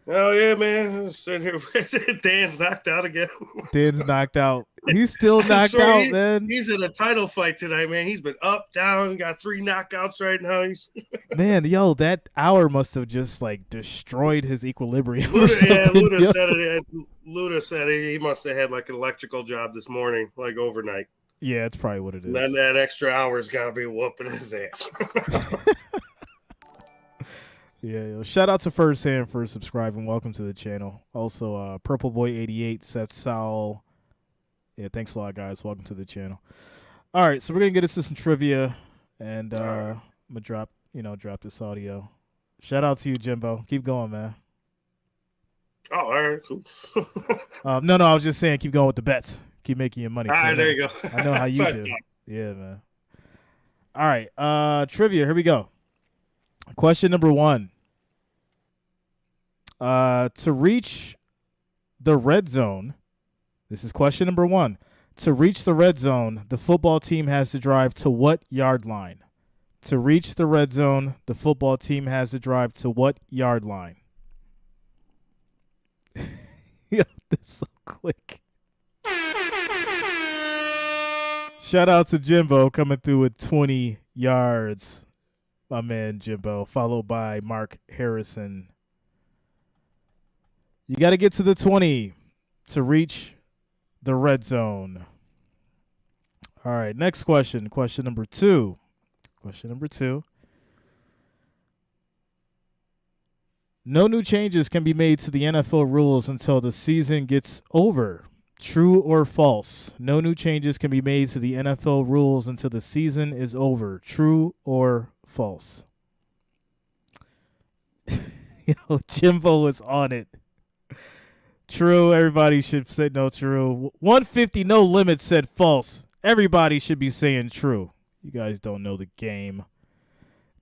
Oh yeah, man. I'm sitting here. Dan's knocked out again.
Dan's knocked out. He's still
I
knocked
swear
out, man.
He's in a title fight tonight, man. He's been up, down, got 3 knockouts right now.
Man, yo, that hour must have just like destroyed his equilibrium.
Luda said it. Luda said he must have had like an electrical job this morning, like overnight.
Yeah, that's probably what it is.
And then that extra hour's got to be whooping his ass.
Yeah, yo. Shout out to First Hand for subscribing. Welcome to the channel. Also, Purple Boy 88, Seth Sowell. Yeah, thanks a lot, guys. Welcome to the channel. All right, so we're gonna get into some trivia, and I'm gonna drop this audio. Shout out to you, Jimbo. Keep going, man.
Oh, all right, cool.
No, I was just saying, keep going with the bets. Keep making your money.
All right, there you go.
I know how you do. Yeah, man. All right, trivia. Here we go. Question number 1. To reach the red zone, this is question number 1. To reach the red zone, the football team has to drive to what yard line? To reach the red zone, the football team has to drive to what yard line? Yo, this is so quick. Shout out to Jimbo coming through with 20 yards. My man Jimbo, followed by Mark Harrison. You got to get to the 20 to reach the red zone. All right, next question. Question number 2. No new changes can be made to the NFL rules until the season gets over. True or false? No new changes can be made to the NFL rules until the season is over. True or false? Yo, Jimbo was on it. True. Everybody should say no. True. 150 No Limit said false. Everybody should be saying true. You guys don't know the game.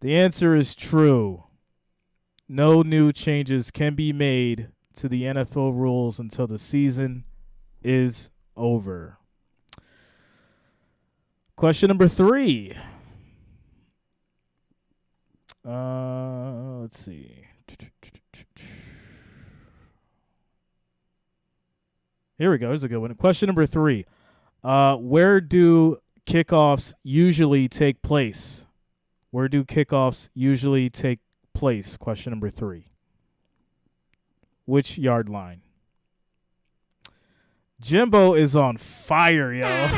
The answer is true. No new changes can be made to the NFL rules until the season is over. Question number 3. Let's see. Here we go. Here's a good one. Question number 3. Where do kickoffs usually take place? Where do kickoffs usually take place? Question number 3. Which yard line? Jimbo is on fire, yo.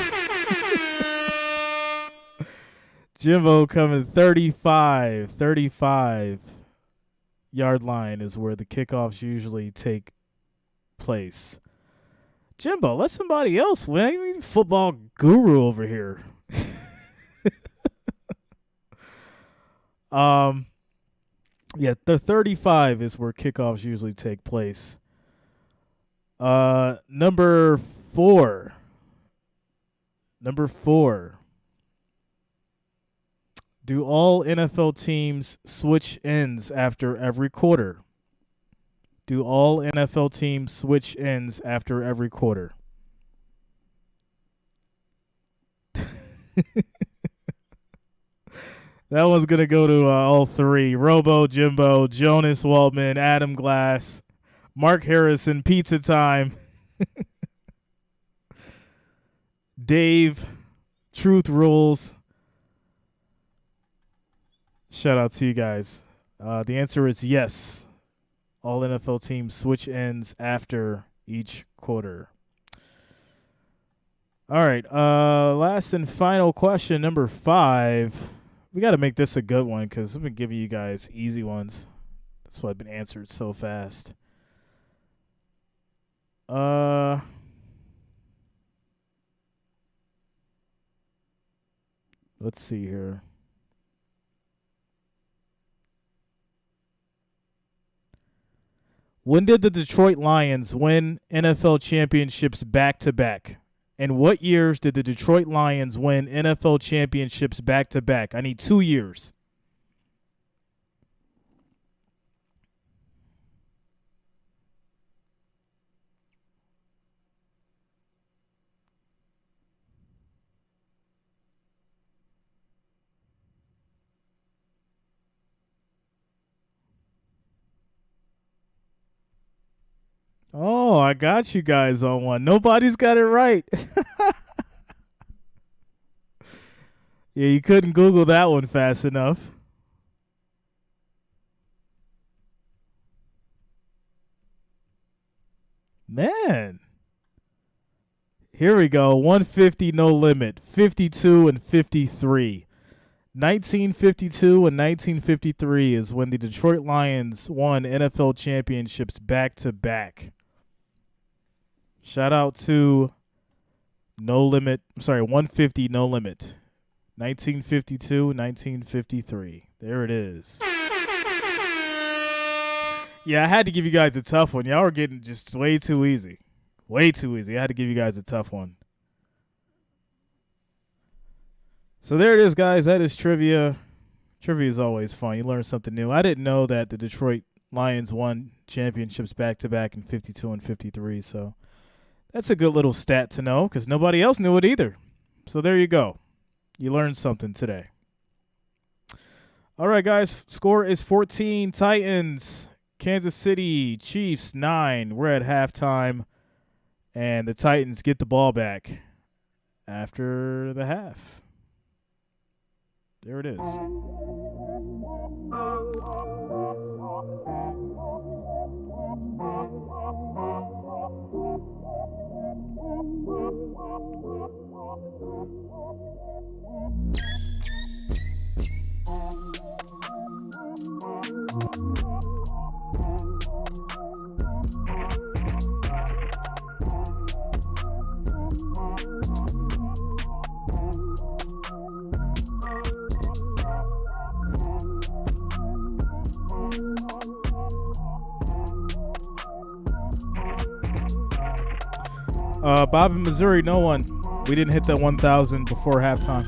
Jimbo coming 35. 35 yard line is where the kickoffs usually take place. Jimbo, let somebody else win. You football guru over here. Yeah, the 35 is where kickoffs usually take place. Number 4. Do all NFL teams switch ends after every quarter? Do all NFL teams switch ends after every quarter? That one's going to go to all 3. Robo, Jimbo, Jonas Waldman, Adam Glass, Mark Harrison, Pizza Time, Dave, Truth Rules. Shout out to you guys. The answer is yes. All NFL teams switch ends after each quarter. All right. Last and final question, number 5. We got to make this a good one because I've been giving you guys easy ones. That's why I've been answered so fast. Let's see here. When did the Detroit Lions win NFL championships back-to-back? And what years did the Detroit Lions win NFL championships back-to-back? I need 2 years. Oh, I got you guys on one. Nobody's got it right. Yeah, you couldn't Google that one fast enough. Man. Here we go. 150 no limit. 52 and 53. 1952 and 1953 is when the Detroit Lions won NFL championships back-to-back. Shout out to No Limit. I'm sorry, 150 No Limit. 1952, 1953. There it is. Yeah, I had to give you guys a tough one. Y'all were getting just way too easy. Way too easy. I had to give you guys a tough one. So there it is, guys. That is trivia. Trivia is always fun. You learn something new. I didn't know that the Detroit Lions won championships back-to-back in 52 and 53. So that's a good little stat to know because nobody else knew it either. So there you go. You learned something today. All right, guys. Score is 14 Titans. Kansas City Chiefs 9. We're at halftime. And the Titans get the ball back after the half. There it is. Bob in Missouri, no one. We didn't hit that 1,000 before halftime.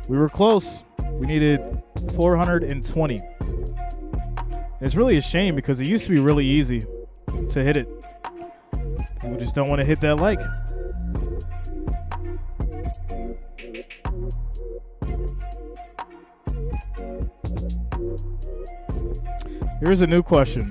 We were close. We needed 420. It's really a shame because it used to be really easy to hit it. We just don't want to hit that like. Here's a new question.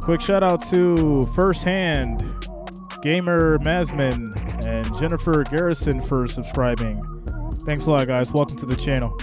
Quick shout out to First Hand, Gamer Masman, and Jennifer Garrison for subscribing. Thanks a lot, guys. Welcome to the channel.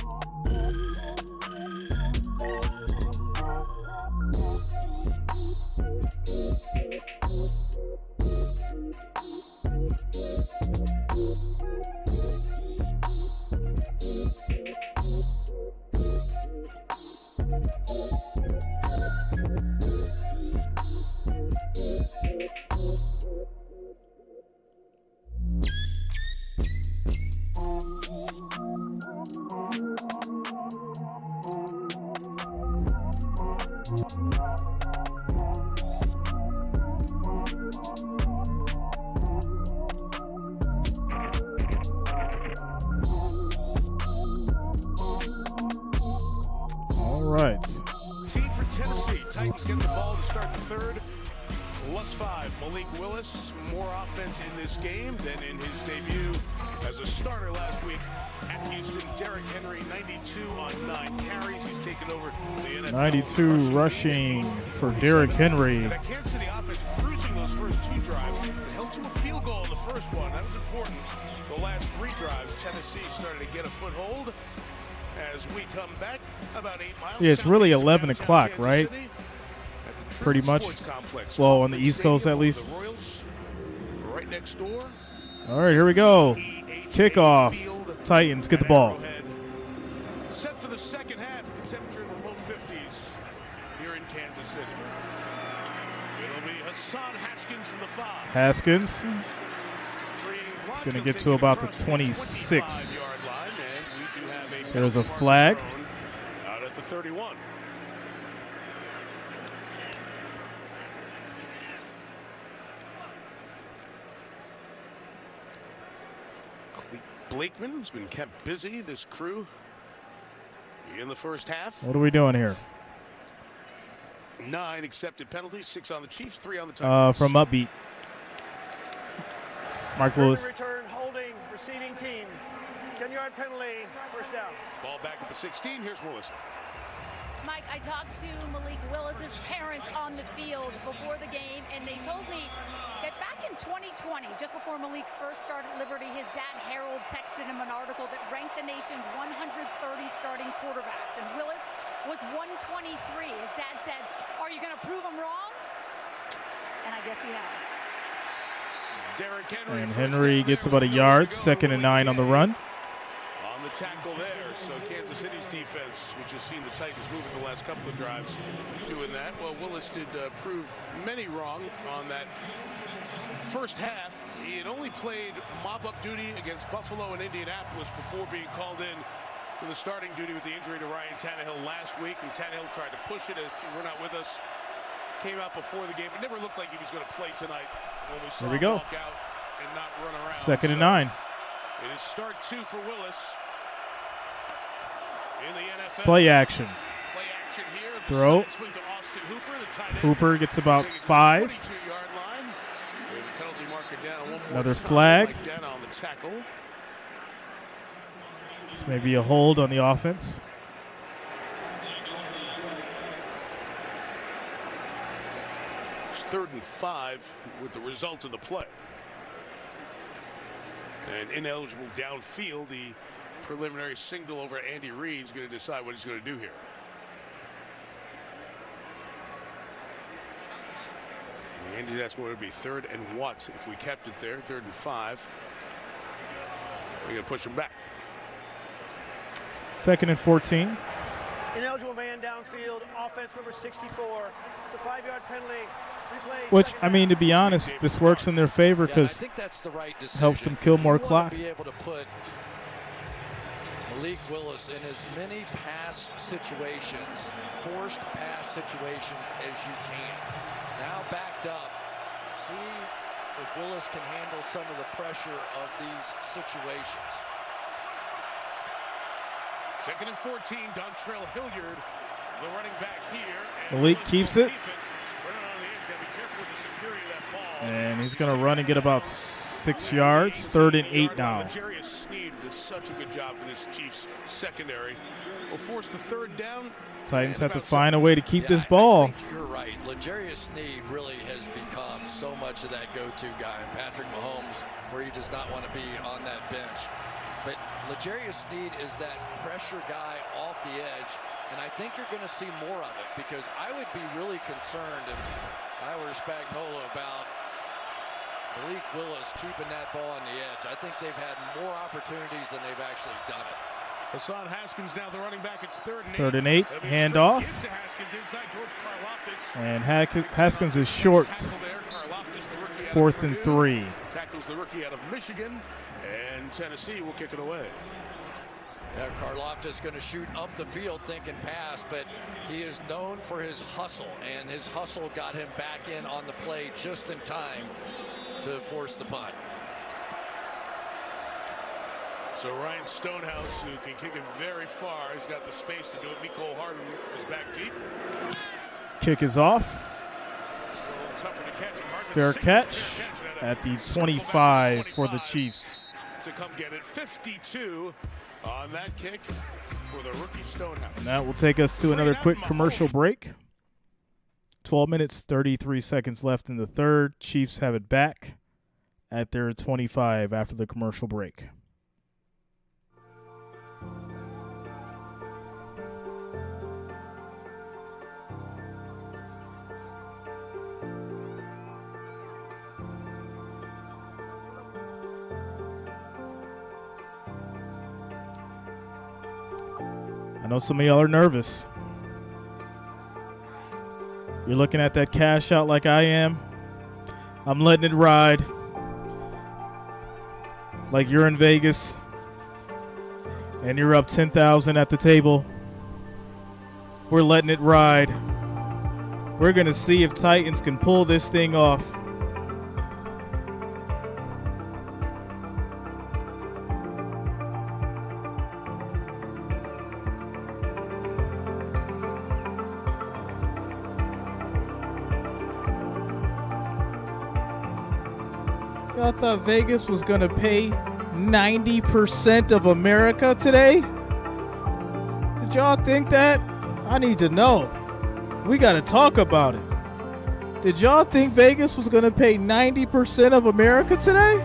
Rushing for Derrick Henry.
That Kansas City offense cruising those first two drives. It held to a field goal in the first one. That was important. The last three drives, Tennessee started to get a foothold. As we come back about 8 miles.
Yeah, it's really 11 o'clock, right? Pretty much. Well, on the East Coast at least.
Right next door.
All right, here we go. Kickoff. Titans get the ball.
Set for the second half at the temperature in the low 50s here in Kansas City. It'll be Hassan Haskins from the 5.
Haskins. It's going to get to about the 26. There's a flag.
Out at the 31. Blakeman's been kept busy, this crew, in the first half.
What are we doing here?
9 accepted penalties, 6 on the Chiefs, 3 on the Titans.
From Upbeat. Mark Lewis.
Return, holding, receiving team. 10-yard penalty, first down.
Ball back at the 16. Here's Willis.
Mike, I talked to Malik Willis's parents on the field before the game, and they told me that back in 2020, just before Malik's first start at Liberty, his dad Harold texted him an article that ranked the nation's 130 starting quarterbacks, and Willis was 123. His dad said, "Are you going to prove him wrong?" And I guess he has.
Derrick Henry.
And Henry gets about a yard, 2nd and 9 on the run.
On the tackle there, so Kansas City's defense, which has seen the Titans move it the last couple of drives, doing that. Well, Willis did prove many wrong on that first half. He had only played mop-up duty against Buffalo and Indianapolis before being called in to the starting duty with the injury to Ryan Tannehill last week, and Tannehill tried to push it as we're not with us. Came out before the game. It never looked like he was going to play tonight when we saw him walk out and not run around.
2nd and 9.
It is start 2 for Willis. In the NFL.
Play action.
Play action here.
Throw.
Swing to Austin Hooper, the tight end.
Hooper gets about 5.
22-yard line. With the penalty marker down. One more
Another
time.
flag.
Mike Dana on the tackle.
This may be a hold on the offense.
It's 3rd and 5 with the result of the play. And ineligible downfield, the preliminary signal over Andy Reid is going to decide what he's going to do here. Andy's asking what it would be 3rd and what if we kept it there. 3rd and 5. We're going to push him back.
2nd and 14.
Ineligible man downfield, offense number 64. It's a 5-yard penalty. Replay,
Which, I mean, to be honest, this works in their favor because
I think that's the right decision.
helps them kill more clock.
Be able to put Malik Willis in as many pass situations, forced pass situations as you can. Now backed up. See if Willis can handle some of the pressure of these situations.
2nd and 14, Dontrell Hilliard, the running back here.
Malik keeps it. And he's going to run and get about 6 yards. 3rd and 8 now.
Legarius Sneed does such a good job for this Chiefs secondary. Will force the 3rd down.
Titans have to find a way to keep this ball.
I think you're right. Legarius Sneed really has become so much of that go-to guy. And Patrick Mahomes, where he does not want to be on that bench. But Legarius Sneed is that pressure guy off the edge. And I think you're going to see more of it because I would be really concerned if I were Spagnuolo about Malik Willis keeping that ball on the edge. I think they've had more opportunities than they've actually done it.
Hassan Haskins now the running back. It's 3rd and 8.
3rd and 8. Handoff. And Haskins is short. 4th and 3.
Tackles the rookie out of Michigan. And Tennessee will kick it away.
Yeah, Karlaftis going to shoot up the field thinking pass, but he is known for his hustle, and his hustle got him back in on the play just in time to force the punt.
So Ryan Stonehouse, who can kick it very far, has got the space to do it. Mecole Hardman is back deep.
Kick is off.
It's a little tougher to catch.
Fair catch at the 25 for the Chiefs.
To come get it. 52 on that kick for the rookie Stonehouse.
And that will take us to another quick commercial break. 12 minutes, 33 seconds left in the third. Chiefs have it back at their 25 after the commercial break. I know some of y'all are nervous. You're looking at that cash out like I am. I'm letting it ride. Like you're in Vegas and you're up 10,000 at the table. We're letting it ride. We're going to see if Titans can pull this thing off. – Y'all thought Vegas was going to pay 90% of America today? Did y'all think that? I need to know. We got to talk about it. Did y'all think Vegas was going to pay 90% of America today?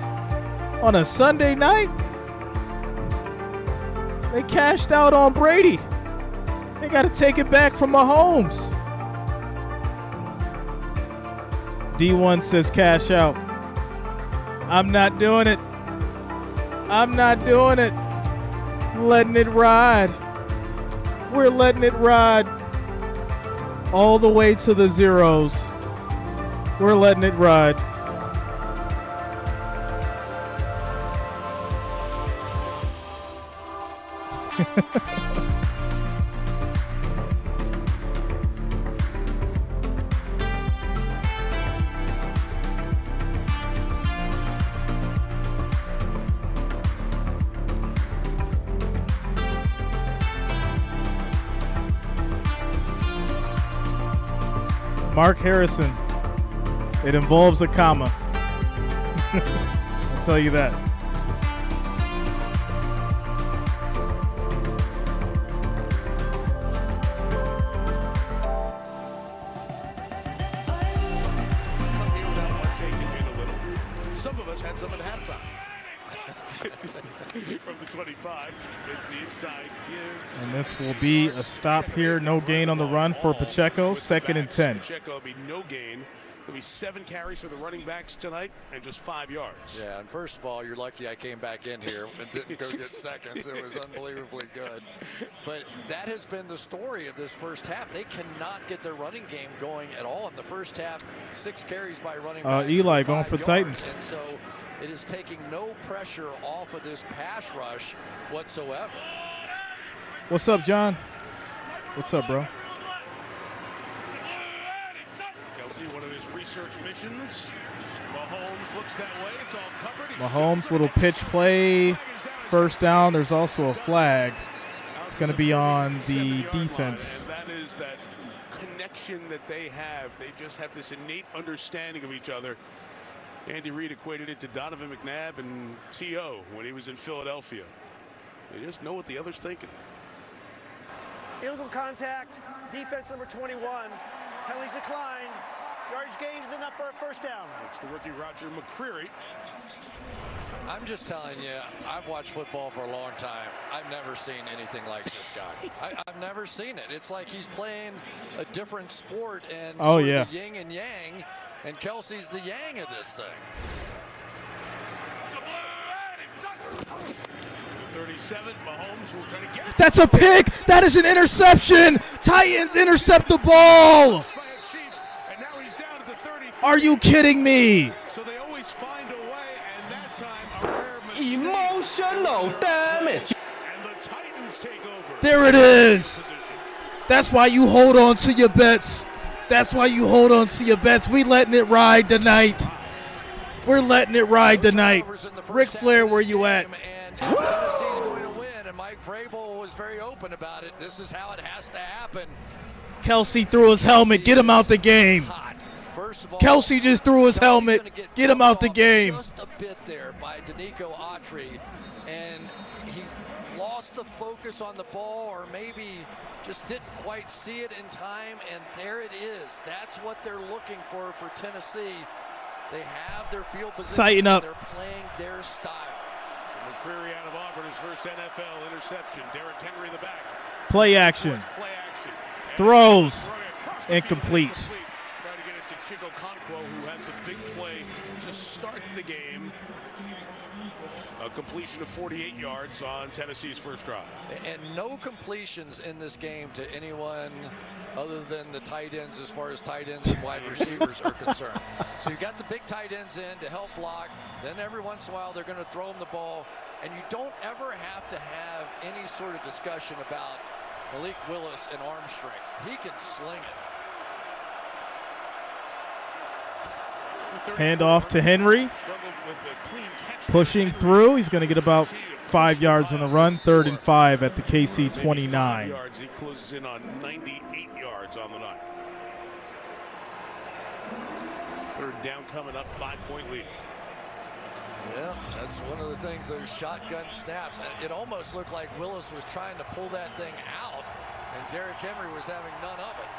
On a Sunday night? They cashed out on Brady. They got to take it back from Mahomes. D1 says cash out. I'm not doing it. I'm not doing it. Letting it ride. We're letting it ride. All the way to the zeros. We're letting it ride. Mark Harrison. It involves a comma. I'll tell you that.
Some of us had some at halftime. From the 25, it's the inside give.
And this will be a stop here. No gain on the run for Pacheco. 2nd and 10.
Pacheco will be no gain. There'll be 7 carries for the running backs tonight and just 5 yards.
Yeah, and first of all, you're lucky I came back in here and didn't go get seconds. It was unbelievably good. But that has been the story of this first half. They cannot get their running game going at all in the first half. 6 carries by running backs.
Eli going for
yards.
Titans.
And so it is taking no pressure off of this pass rush whatsoever.
What's up, John? What's up, bro?
Kelsey, one of his research missions. Mahomes looks that way. It's all covered.
Mahomes, little pitch play. First down. There's also a flag. It's going to be on the defense.
And that is that connection that they have. They just have this innate understanding of each other. Andy Reid equated it to Donovan McNabb and T.O. when he was in Philadelphia. They just know what the other's thinking.
Illegal contact, defense number 21. Penalties declined. Yardage gain is enough for a first down.
It's the rookie Roger McCreary.
I'm just telling you, I've watched football for a long time. I've never seen anything like this guy. I've never seen it. It's like he's playing a different sport and
oh,
sort
yeah.
of the yin and yang, and Kelsey's the yang of this thing.
37, Mahomes will try to get it.
That's a pick. That is an interception. Titans intercept the ball.
And now he's down to the 30.
Are you kidding me?
So they always find a way, and that time a rare mistake.
Emotional damage.
And the Titans take over.
There it is. That's why you hold on to your bets. That's why you hold on to your bets. We letting it ride tonight. We're letting it ride tonight. Ric Flair, where you at?
Tennessee's going to win, and Mike Vrabel was very open about it. This is how it has to happen.
Kelsey threw his helmet. Get him out the game.
First of all,
Kelsey just threw his helmet. Get him out the game.
Just a bit there by Danico Autry, and he lost the focus on the ball, or maybe just didn't quite see it in time, and there it is. That's what they're looking for Tennessee. They have their field position.
Tighten up.
They're playing their style.
McCreary out of Auburn, his first NFL interception. Derrick Henry in the back.
Play action.
Play action.
Throws. Incomplete.
Trying to get it to Chico Conquo, who had the big play to start the game. A completion of 48 yards on Tennessee's first drive.
And no completions in this game to anyone other than the tight ends as far as tight ends and wide receivers are concerned. So you got the big tight ends in to help block. Then every once in a while they're going to throw them the ball. And you don't ever have to have any sort of discussion about Malik Willis and arm strength. He can sling it.
Hand off to Henry. Pushing through. He's going to get about 5 yards on the run. 3rd and 5 at the KC 29.
He closes in on 98 yards on the night. 3rd down coming up, 5-point lead.
Yeah, that's one of the things, those shotgun snaps. It almost looked like Willis was trying to pull that thing out, and Derrick Henry was having none of it.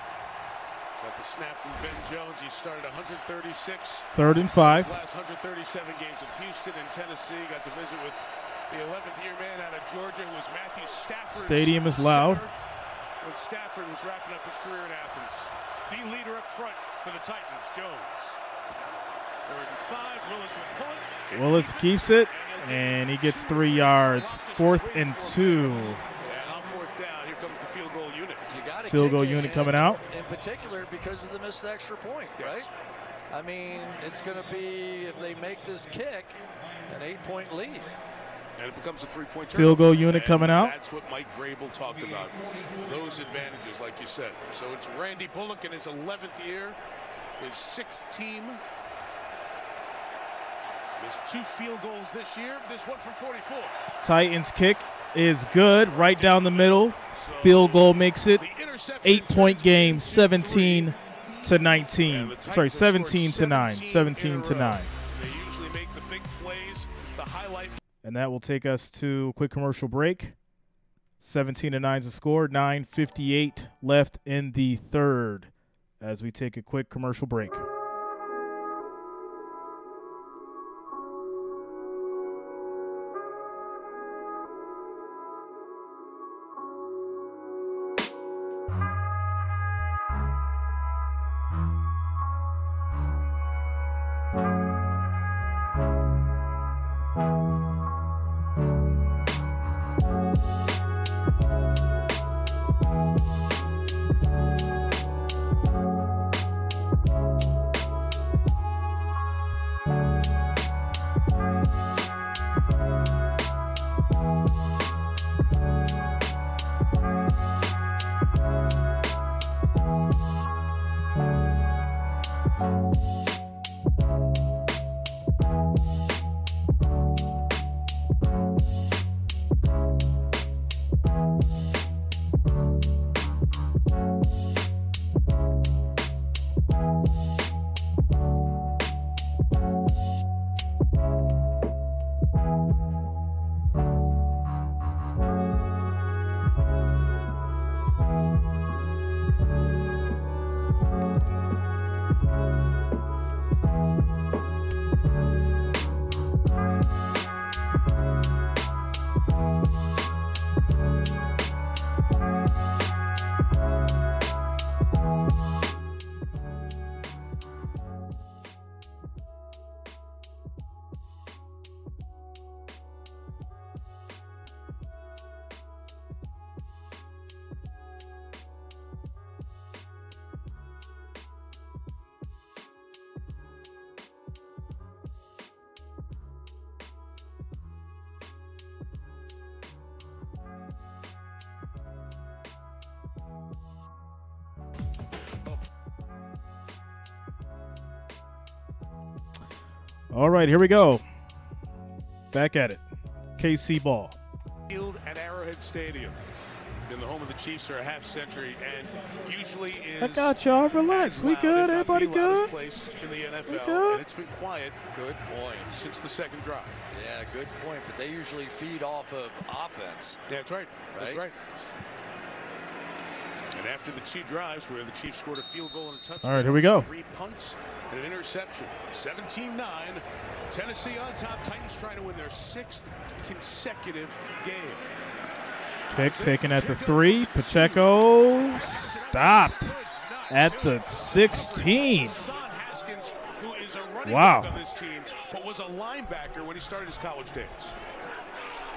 Got the snap from Ben Jones. He started 136.
3rd and 5.
Last 137 games with Houston and Tennessee. Got to visit with the 11th year man out of Georgia, who was Matthew Stafford.
Stadium is loud.
When Stafford was wrapping up his career in Athens. The leader up front for the Titans, Jones. 3rd and 5. Willis will pull it.
Willis keeps it, and he gets 3 yards. 4th and 2.
And on 4th down, here comes the field goal unit.
Field goal unit coming out.
In particular because of the missed extra point, right? I mean, it's going to be, if they make this kick, an 8-point lead.
And it becomes a 3-point
field goal unit coming out.
That's what Mike Vrabel talked about. Those advantages, like you said. So it's Randy Bullock in his 11th year, his 6th team. There's 2 field goals this year. This one from 44.
Titans kick is good, right down the middle. Field goal makes it 8-point game, 17 to 19. Sorry, 17 to 9. 17 to 9.
They usually make the big plays, the highlight.
And that will take us to a quick commercial break. 17 to 9 is the score. 9:58 left in the third as we take a quick commercial break. All right, here we go. Back at it. KC ball.
Field at Arrowhead Stadium. Been the home of the Chiefs for a half century, and usually is.
I got y'all. Relax. We good. Everybody good.
Place in the NFL, and it's been quiet.
Good point.
Since the second drive.
Yeah, good point. But they usually feed off of offense.
Yeah, that's right. That's right. And after the 2 drives where the Chiefs scored a field goal and a touchdown.
All right, here we go.
3 punts and an interception. 17-9. Tennessee on top. Titans trying to win their 6th consecutive game.
Kick taken at the 3. Pacheco stopped at the 16. Wow.
On this team, but was a linebacker when he started his college days.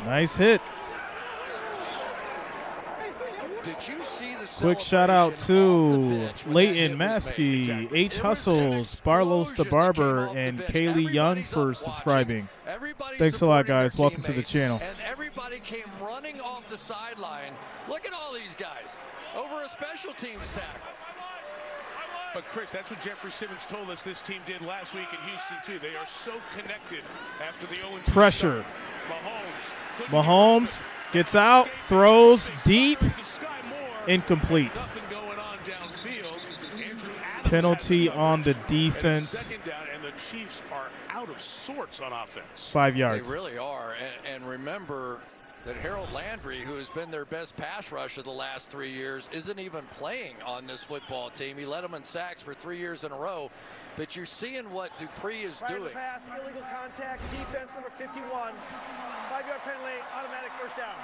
Nice hit.
Did you see the
quick shout out to Leighton Maskey, H. Hustles, Barlos the Barber, and Kaylee Young for subscribing. Thanks a lot, guys. Welcome to the channel.
And everybody came running off the sideline. Look at all these guys over a special teams tackle.
But, Chris, that's what Jeffrey Simmons told us this team did last week in Houston, too. They are so connected after the 0-2
pressure.
Mahomes.
Mahomes gets out, throws deep, incomplete. Penalty on the defense.
Second down, and the Chiefs are out of sorts on offense.
5 yards.
They really are. And remember that Harold Landry, who has been their best pass rusher the last 3 years, isn't even playing on this football team. He led them in sacks for 3 years in a row. But you're seeing what Dupree is doing.
Pass, illegal contact, defense number 51. 5-yard penalty, automatic first down.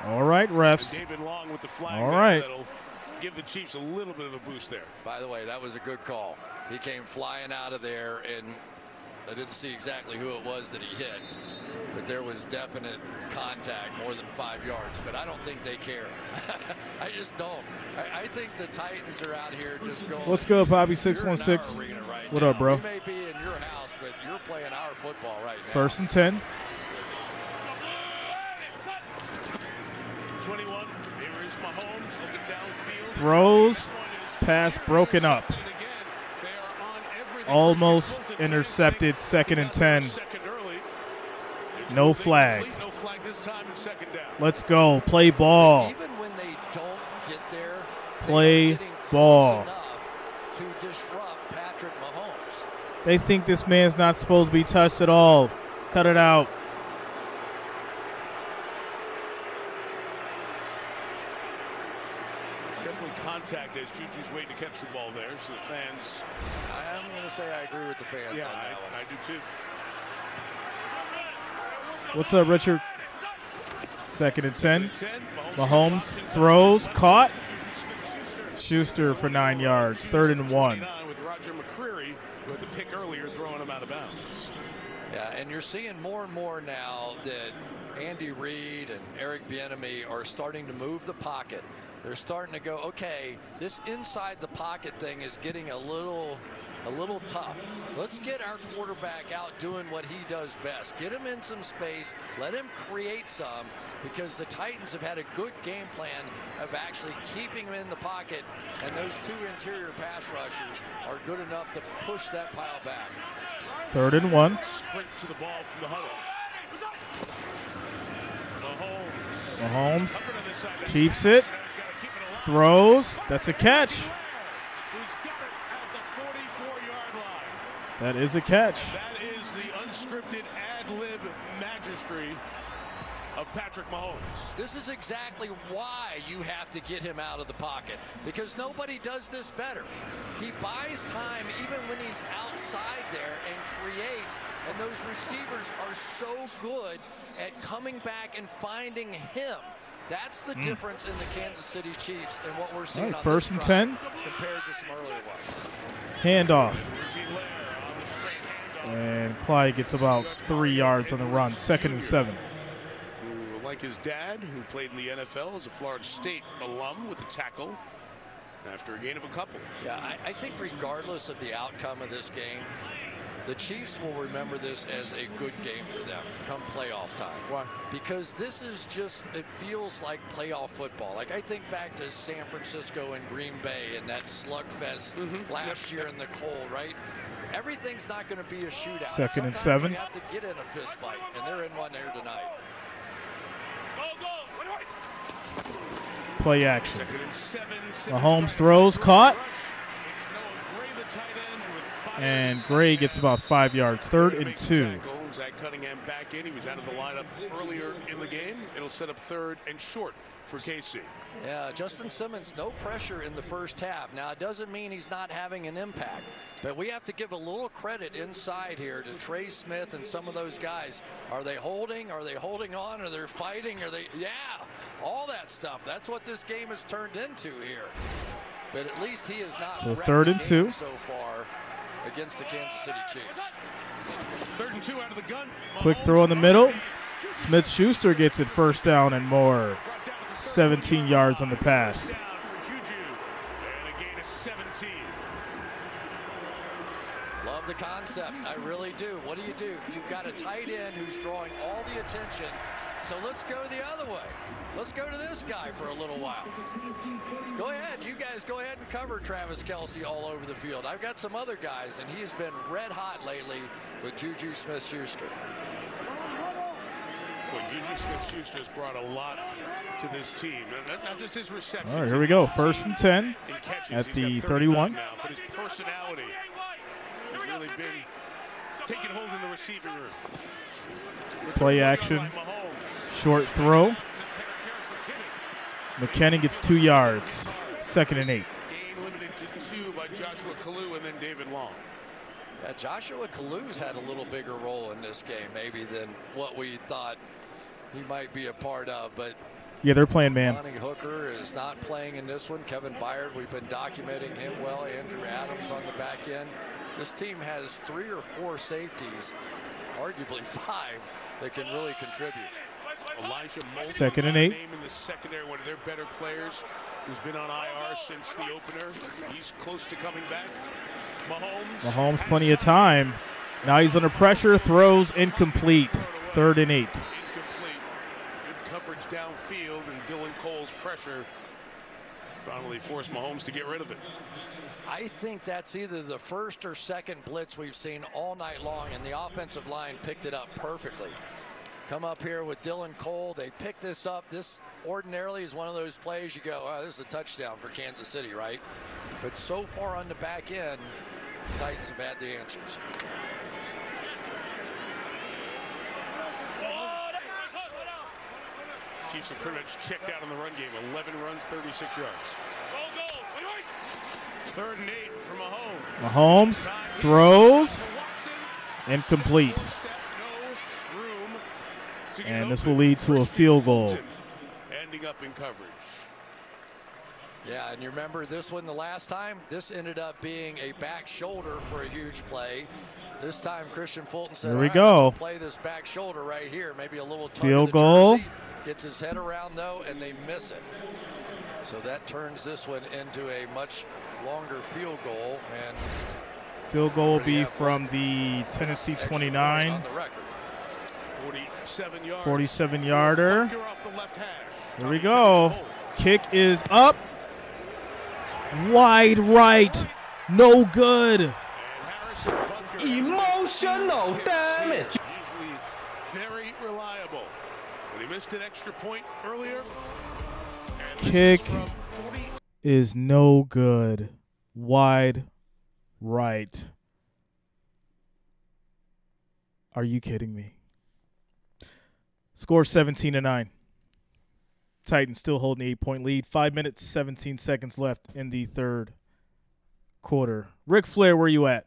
All right, refs.
And David Long with the flag.
All right.
That'll give the Chiefs a little bit of a boost there.
By the way, that was a good call. He came flying out of there, and I didn't see exactly who it was that he hit. But there was definite contact, more than 5 yards. But I don't think they care. I just don't. I think the Titans are out here just going.
What's good, Bobby 616?
Right
what
now.
up, bro?
You may be in your house, but you're playing our football right now.
1st and 10.
21. Here is Mahomes looking downfield.
Throws. Pass broken up. Almost intercepted. 2nd and 10. No flag.
No flag this time in second down.
Let's go. Play ball.
Even when they don't get there,
Play ball.
To disrupt Patrick Mahomes.
They think this man's not supposed to be touched at all. Cut it out.
Definitely contact as Juju's waiting to catch the ball there. So the fans.
I'm going to say I agree with the fans.
Yeah,
on that one.
I do too.
What's up, Richard? 2nd and 10. Mahomes throws, caught. Schuster for 9 yards. 3rd and 1.
With Roger McCreary, who had the pick earlier, throwing him out of bounds.
Yeah, and you're seeing more and more now that Andy Reid and Eric Bieniemy are starting to move the pocket. They're starting to go, okay, this inside the pocket thing is getting a little tough. Let's get our quarterback out doing what he does best. Get him in some space. Let him create some, because the Titans have had a good game plan of actually keeping him in the pocket, and those two interior pass rushers are good enough to push that pile back.
3rd and 1.
Sprint to the ball from the huddle.
Mahomes keeps it. Throws. That's a catch. That is a catch.
That is the unscripted ad-lib magistry of Patrick Mahomes.
This is exactly why you have to get him out of the pocket, because nobody does this better. He buys time even when he's outside there and creates, and those receivers are so good at coming back and finding him. That's the difference in the Kansas City Chiefs and what we're seeing on
1st and 10.
compared to some earlier ones.
Handoff. And Clyde gets about 3 yards on the run. 2nd and 7.
Who, like his dad, who played in the NFL as a Florida State alum with the tackle after a gain of a couple.
Yeah, I think regardless of the outcome of this game, the Chiefs will remember this as a good game for them come playoff time.
Why?
Because this is just, it feels like playoff football. Like I think back to San Francisco and Green Bay and that slugfest last year in the cold, right? Everything's not going to be a shootout.
2nd and
Sometimes
7.
you have to get in a fist fight, and they're in one there tonight.
Play action.
2nd and 7.
Mahomes throws, caught. And Gray gets about 5 yards. 3rd and 2.
Zach Cunningham back in. He was out of the lineup earlier in the game. It'll set up 3rd and short for KC.
Yeah, Justin Simmons, no pressure in the first half. Now, it doesn't mean he's not having an impact, but we have to give a little credit inside here to Trey Smith and some of those guys. Are they holding? Are they holding on? Are they fighting? Are they? Yeah, all that stuff. That's what this game has turned into here. But at least he is not.
So 3rd and 2
so far against the Kansas City Chiefs.
3rd and 2 out of the gun.
Quick throw in the middle. Smith-Schuster gets it 1st down and more. 17 yards on the pass.
And a gain of 17.
Love the concept. I really do. What do? You've got a tight end who's drawing all the attention. So let's go the other way. Let's go to this guy for a little while. Go ahead. You guys go ahead and cover Travis Kelce all over the field. I've got some other guys, and he's been red hot lately with Juju Smith-Schuster.
Well, Juju Smith-Schuster has brought a lot to this team. Not just his receptions.
All right, here we go. 1st and 10 at the 31.
Now, but his personality has really been taking hold in the receiving room.
Play action. Short throw. McKinnon gets 2 yards. 2nd and 8.
Gain limited to 2 by Joshua Kalu and then David Long.
Yeah, Joshua Kalu's had a little bigger role in this game maybe than what we thought he might be a part of, but
Yeah, they're playing man.
Lonnie Hooker is not playing in this one. Kevin Byard, we've been documenting him well. Andrew Adams on the back end. This team has 3 or 4 safeties, arguably 5, that can really contribute.
Elijah Molden,
2nd and 8.
name in the secondary, one of their better players, who's been on IR since the opener. He's close to coming back.
Mahomes, plenty of time. Now he's under pressure. Throws incomplete. 3rd and 8.
Incomplete. Good coverage downfield, and Dylan Cole's pressure finally forced Mahomes to get rid of it.
I think that's either the first or second blitz we've seen all night long, and the offensive line picked it up perfectly. Come up here with Dylan Cole. They pick this up. This ordinarily is one of those plays you go, oh, this is a touchdown for Kansas City, right? But so far on the back end, the Titans have had the answers.
Chiefs have pretty much checked out in the run game. 11 runs, 36 yards. 3rd and 8 for Mahomes.
Mahomes throws incomplete. And this will lead to a field goal.
Ending up in coverage.
Yeah, and you remember this one the last time? This ended up being a back shoulder for a huge play. This time Christian Fulton said,
here we go.
Play this back shoulder right here. Maybe a little
field goal.
Jersey. Gets his head around, though, and they miss it. So that turns this one into a much longer field goal. And
field goal will be from the Tennessee 29.
On the record.
47
yarder. Here we go. Kick is up. Wide right. No good.
Emotional damage.
Usually very reliable. But he missed an extra point earlier.
Kick is no good. Wide right. Are you kidding me? Score 17-9. Titans still holding an 8-point lead. 5 minutes, 17 seconds left in the 3rd quarter. Ric Flair, where you at?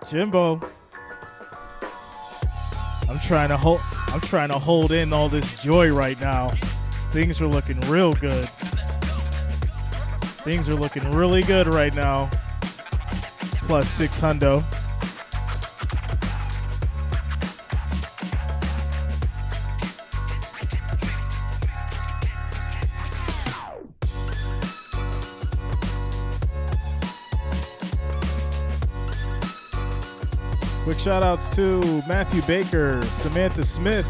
Jimbo, I'm trying to hold in all this joy right now. Things are looking real good. Things are looking really good right now. Plus 600. Quick shout outs to Matthew Baker, Samantha Smith,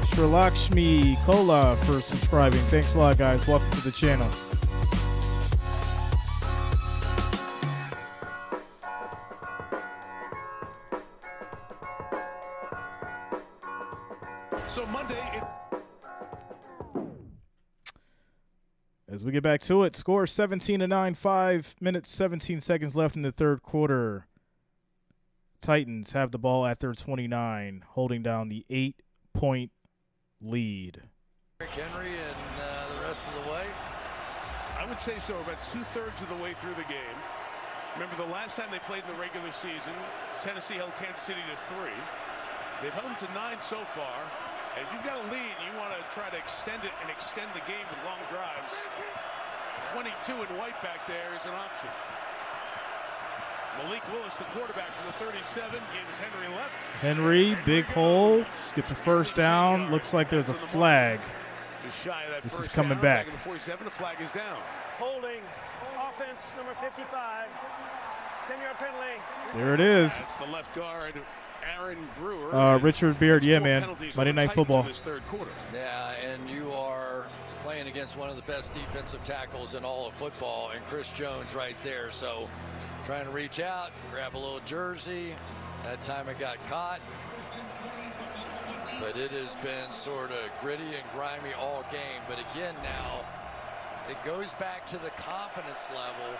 Srilakshmi Kola for subscribing. Thanks a lot, guys. Welcome to the channel.
So Monday.
As we get back to it, score 17-9, 5 minutes, 17 seconds left in the 3rd quarter. Titans have the ball at their 29, holding down the 8-point lead.
Derrick Henry and the rest of the way.
I would say so. About 2/3 of the way through the game. Remember the last time they played in the regular season, Tennessee held Kansas City to 3. They've held them to 9 so far. And if you've got a lead, you want to try to extend it and extend the game with long drives. 22 in white back there is an option. Malik Willis, the quarterback from the 37, gives Henry left.
Henry, big hole, gets a first down. Looks like there's a flag.
Just shy of that
This
first
is coming
down.
back.
In the 47, the flag is down.
Holding, offense, number 55. 10-yard penalty.
There it is.
That's the left guard, Aaron Brewer.
Richard Beard, yeah, man. Monday Night Football.
Yeah, and you are playing against one of the best defensive tackles in all of football, and Chris Jones right there. So trying to reach out, grab a little jersey. That time it got caught. But it has been sort of gritty and grimy all game. But again now, it goes back to the confidence level.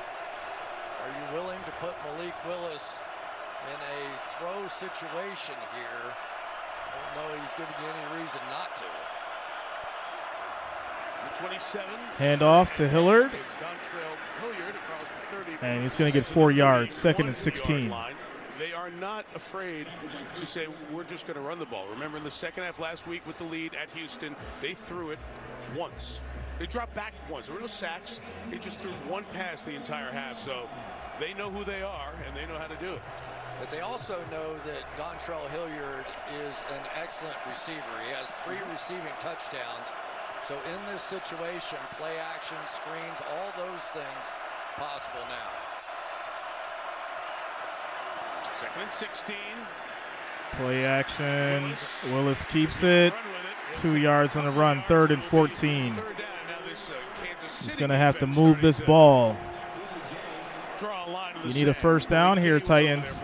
Are you willing to put Malik Willis in a throw situation here? I don't know he's giving you any reason not to.
27.
Hand off to Hillard.
It's Dontrell Hilliard across the 30.
And he's going to get 4 yards, 2nd and 16.
They are not afraid to say, we're just going to run the ball. Remember in the second half last week with the lead at Houston, they threw it once. They dropped back once. There were no sacks. They just threw one pass the entire half. So they know who they are, and they know how to do it.
But they also know that Dontrell Hilliard is an excellent receiver. He has 3 receiving touchdowns. So in this situation, play action, screens, all those things possible now.
2nd and 16.
Play action. Willis keeps it. 2 yards on the run. 3rd and 14. He's going to have to move this ball. You need a first down here, Titans.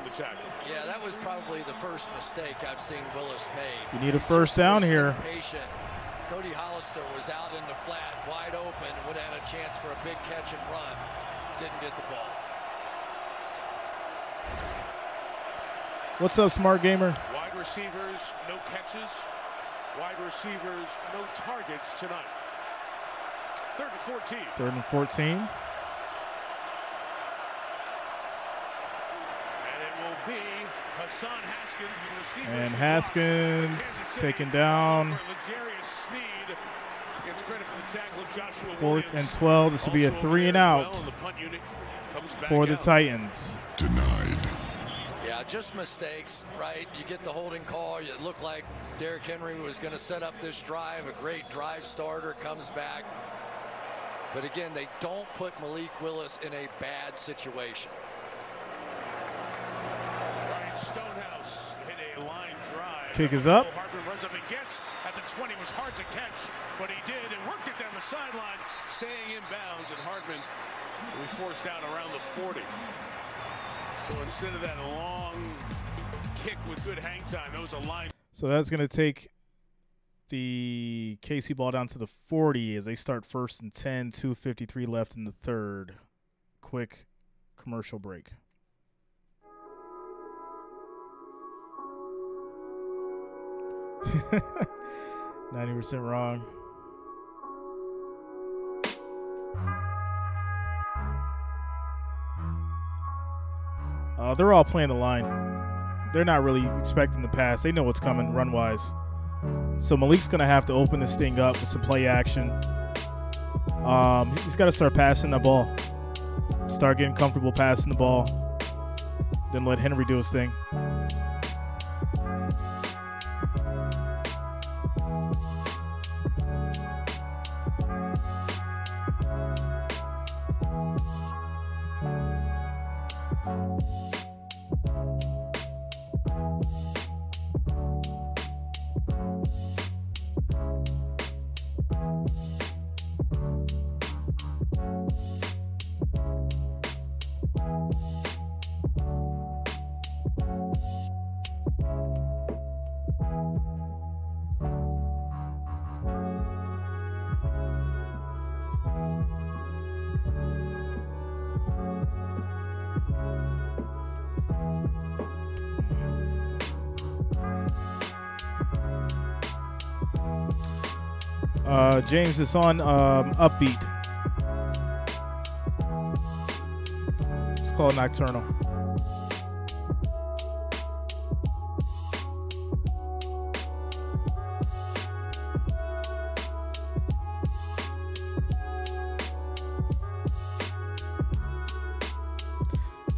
Yeah, that was probably the first mistake I've seen Willis make.
You need a first down here.
Patient. Cody Hollister was out in the flat, wide open, would have had a chance for a big catch and run. Didn't get the ball.
What's up, smart gamer?
Wide receivers, no catches. Wide receivers, no targets tonight. 3rd and 14.
3rd and 14.
And it will be Hassan Haskins, the receiver.
And Haskins taken down.
L'Jarius Sneed gets credit for the tackle. Joshua
4th and 12. This will be a 3 and out for the Titans.
Denied.
Yeah, just mistakes, right? You get the holding call. It looked like Derrick Henry was going to set up this drive. A great drive starter comes back. But again, they don't put Malik Willis in a bad situation.
Ryan Stonehouse hit a line drive.
Kick is up.
Hardman runs up and gets at the 20. It was hard to catch, but he did and worked it down the sideline, staying in bounds. And Hardman will be forced down around the 40. So instead of that long kick with good hang time, that was a line.
So that's going to take the KC ball down to the 40 as they start 1st and 10, 2:53 left in the 3rd. Quick commercial break. %90 wrong. They're all playing the line. They're not really expecting the pass. They know what's coming run-wise. So Malik's going to have to open this thing up with some play action. He's got to start passing the ball. Start getting comfortable passing the ball. Then let Henry do his thing. James is on upbeat. call nocturnal.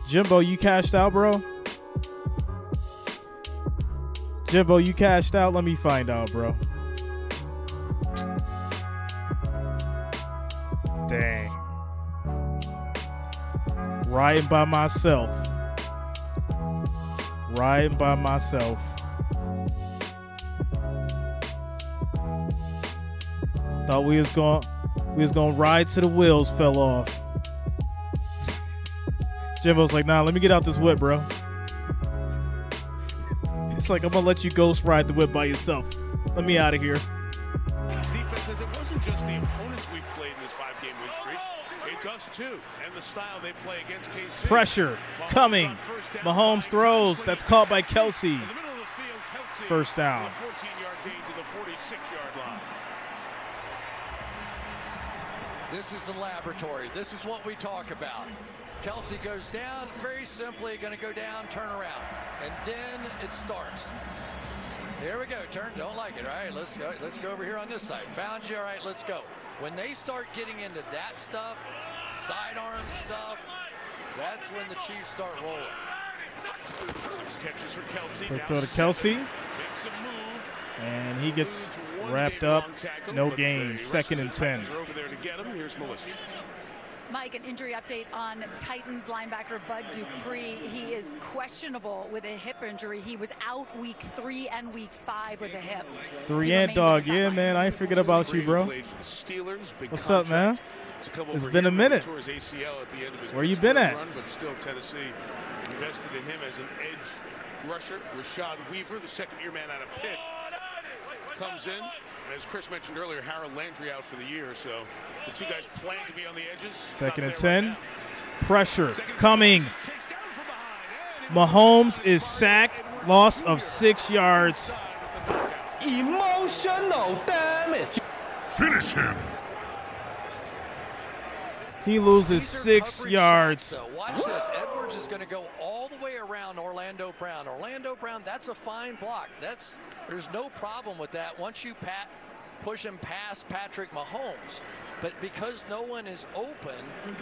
Jimbo, you cashed out, bro? Jimbo, you cashed out? Let me find out, bro. Dang. Riding by myself. Riding by myself. Thought we was going to ride till the wheels fell off. Jimbo's like, nah, let me get out this whip, bro. It's like, I'm going to let you ghost ride the whip by yourself. Let me out of here.
Defense says it wasn't just the opponents we've played in this 5-game win streak. It's us, too, and the style they play against KC.
Pressure coming. Mahomes throws. That's caught by Kelsey. First down.
14-yard gain to the 46-yard line.
This is the laboratory. This is what we talk about. Kelsey goes down, very simply going to go down, turn around, and then it starts. Here we go, turn, don't like it, all right, let's go over here on this side. Found you, all right, let's go. When they start getting into that stuff, sidearm stuff, that's when the Chiefs start rolling.
6 catches for Kelsey.
Quick throw to Kelsey.
Makes a move.
And he gets wrapped up. No gain. 2nd and 10.
Over there to get him. Here's Melissa.
Mike, an injury update on Titans linebacker Bud Dupree. He is questionable with a hip injury. He was out week 3 and week 5 with a hip.
3 and dog. Yeah, man. I ain't forget about you, bro. What's up, man? It's been a minute. Where you been at?
But still, Tennessee invested in him as an edge rusher. Rashad Weaver, the second-year man out of Pitt, comes in. As Chris mentioned earlier, Harold Landry out for the year, so the two guys plan to be on the edges.
2nd and 10. Pressure coming. Mahomes is sacked. Loss of 6 yards.
Emotional damage.
Finish him.
He loses 6 yards.
Watch this. Edwards is going to go all the way around Orlando Brown. Orlando Brown, that's a fine block. There's no problem with that once you push him past Patrick Mahomes. But because no one is open,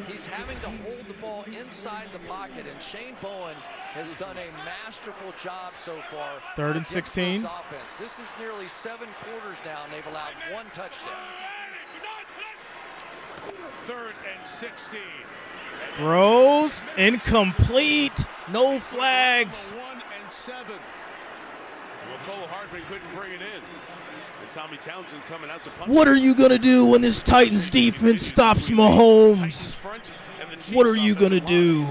he's having to hold the ball inside the pocket. And Shane Bowen has done a masterful job so far.
3rd and 16.
This is nearly 7 quarters now, and they've allowed 1 touchdown.
3rd and 16.
Throws incomplete. No flags.
1 and 7. Mecole Hardman couldn't bring it in. And Tommy Townsend coming out to punch.
What are you going to do when this Titans defense stops Mahomes? What are you going to do?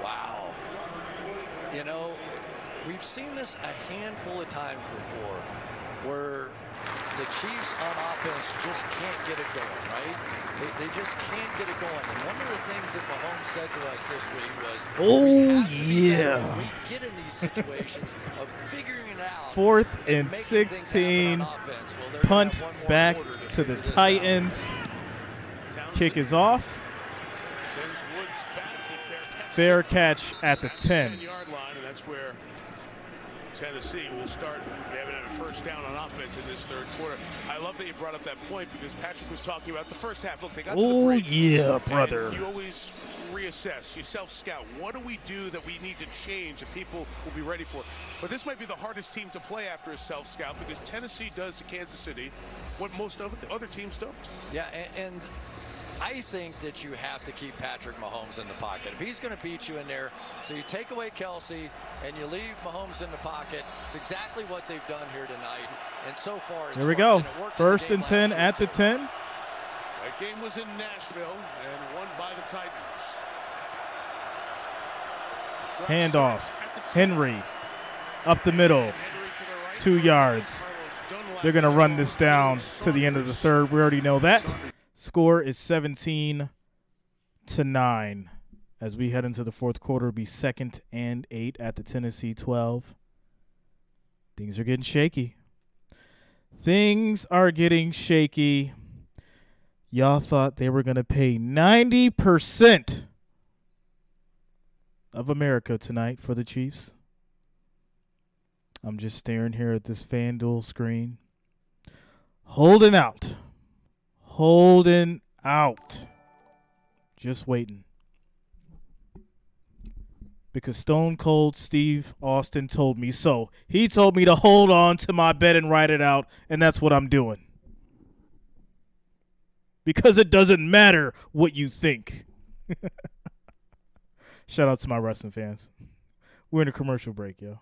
Wow. You know, we've seen this a handful of times before where the Chiefs on offense just can't get it going, right? They just can't get it going. And one of the things that Mahomes said to us this week was,
oh, yeah.
We get in these situations of figuring it out.
4th and 16. Punt back to the Titans. Kick is off. Fair catch at the 10.
That's where Tennessee will start. They haven't had a first down on offense in this 3rd quarter. I love that you brought up that point because Patrick was talking about the first half. Look, they got to the break.
Yeah, brother.
You always reassess, you self-scout. What do we do that we need to change that people will be ready for? But this might be the hardest team to play after a self-scout because Tennessee does to Kansas City what most of the other teams don't.
Yeah, and I think that you have to keep Patrick Mahomes in the pocket. If he's going to beat you in there, so you take away Kelsey and you leave Mahomes in the pocket, it's exactly what they've done here tonight. And so far, it's
here we go. 1st and 10 at the 10.
That game was in Nashville and won by the Titans.
Handoff. Henry up the middle. 2 yards. They're going to run this down to the end of the 3rd. We already know that. Score is 17-9. As we head into the 4th quarter, it'll be 2nd and 8 at the Tennessee 12. Things are getting shaky. Things are getting shaky. Y'all thought they were going to pay 90% of America tonight for the Chiefs. I'm just staring here at this FanDuel screen. Holding out. Holding out. Just waiting. Because Stone Cold Steve Austin told me so. He told me to hold on to my bet and ride it out, and that's what I'm doing. Because it doesn't matter what you think. Shout out to my wrestling fans. We're in a commercial break, yo.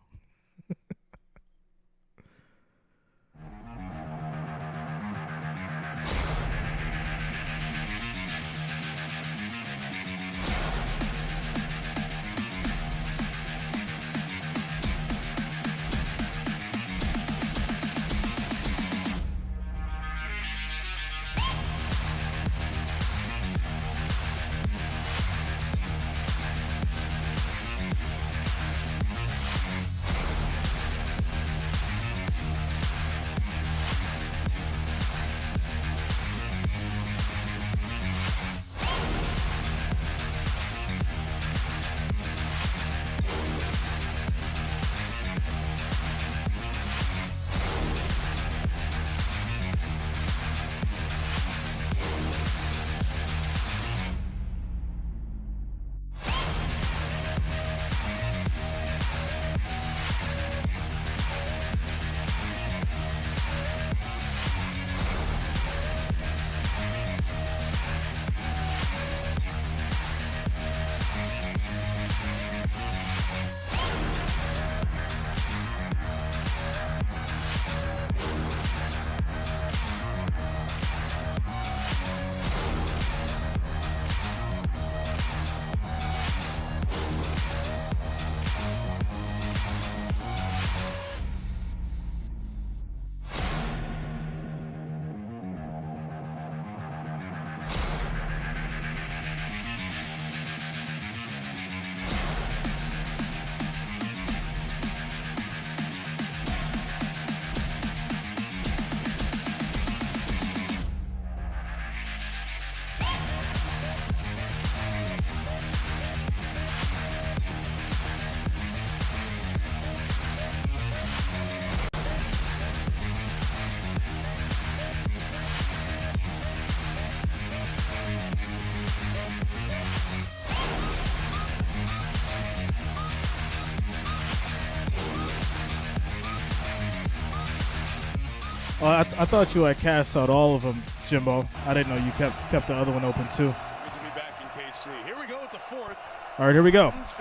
I thought you had cast out all of them, Jimbo. I didn't know you kept the other one open too.
Good to be back in KC. Here we go with the fourth.
All right, here we go.
58%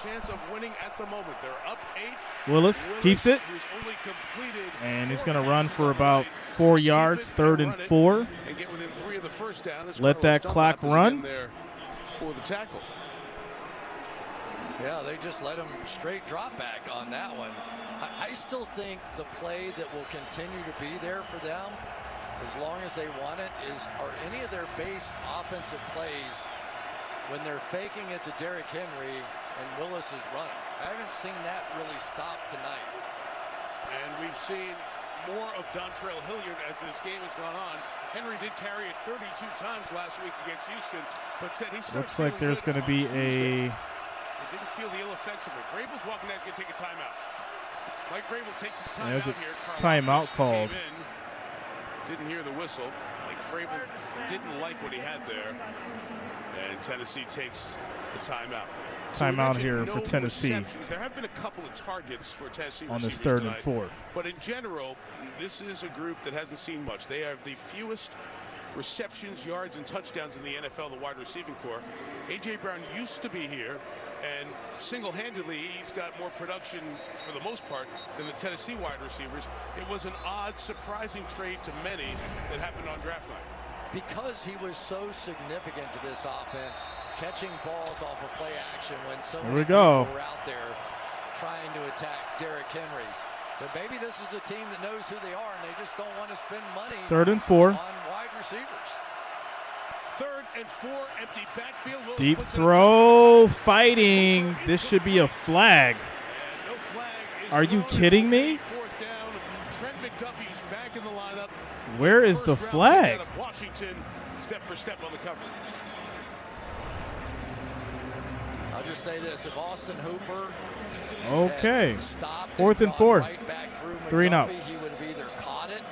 chance of winning at the moment. They're up 8.
Willis keeps it, and he's going to run for about 4 yards, 3rd and 4.
And get within 3 of the first down.
Let that clock run.
There for the tackle.
Yeah, they just let him straight drop back on that one. I still think the play that will continue to be there for them, as long as they want it, are any of their base offensive plays when they're faking it to Derrick Henry and Willis is running. I haven't seen that really stop tonight.
And we've seen more of Dontrell Hilliard as this game has gone on. Henry did carry it 32 times last week against Houston, but said he
looks like there's going to be a...
He didn't feel the ill effects of it. Vrabel's walking out. He's going to take a timeout. Mike Vrabel takes a timeout here.
Timeout called.
Didn't hear the whistle. Mike Vrabel didn't like what he had there. And Tennessee takes the timeout.
Timeout here for Tennessee.
There have been a couple of targets for Tennessee
on this 3rd and 4.
But in general, this is a group that hasn't seen much. They have the fewest receptions, yards, and touchdowns in the NFL, the wide receiving core. A.J. Brown used to be here, and single-handedly, he's got more production for the most part than the Tennessee wide receivers. It was an odd, surprising trade to many that happened on draft night.
Because he was so significant to this offense, catching balls off of play action when so many people were out there trying to attack Derrick Henry. But maybe this is a team that knows who they are, and they just don't want to spend money
3rd and 4
on wide receivers.
3rd and 4, empty backfield.
Deep throw, fighting. This should be a flag.
No flag.
Are you kidding me?
4th down. Trent McDuffie's back in the lineup.
Where is the flag?
Washington, step for step on the coverage.
I'll just say this: if Austin Hooper
Okay.
stopped
4th and 4.
right back through
3 and out.
McDuffie, he would have either caught it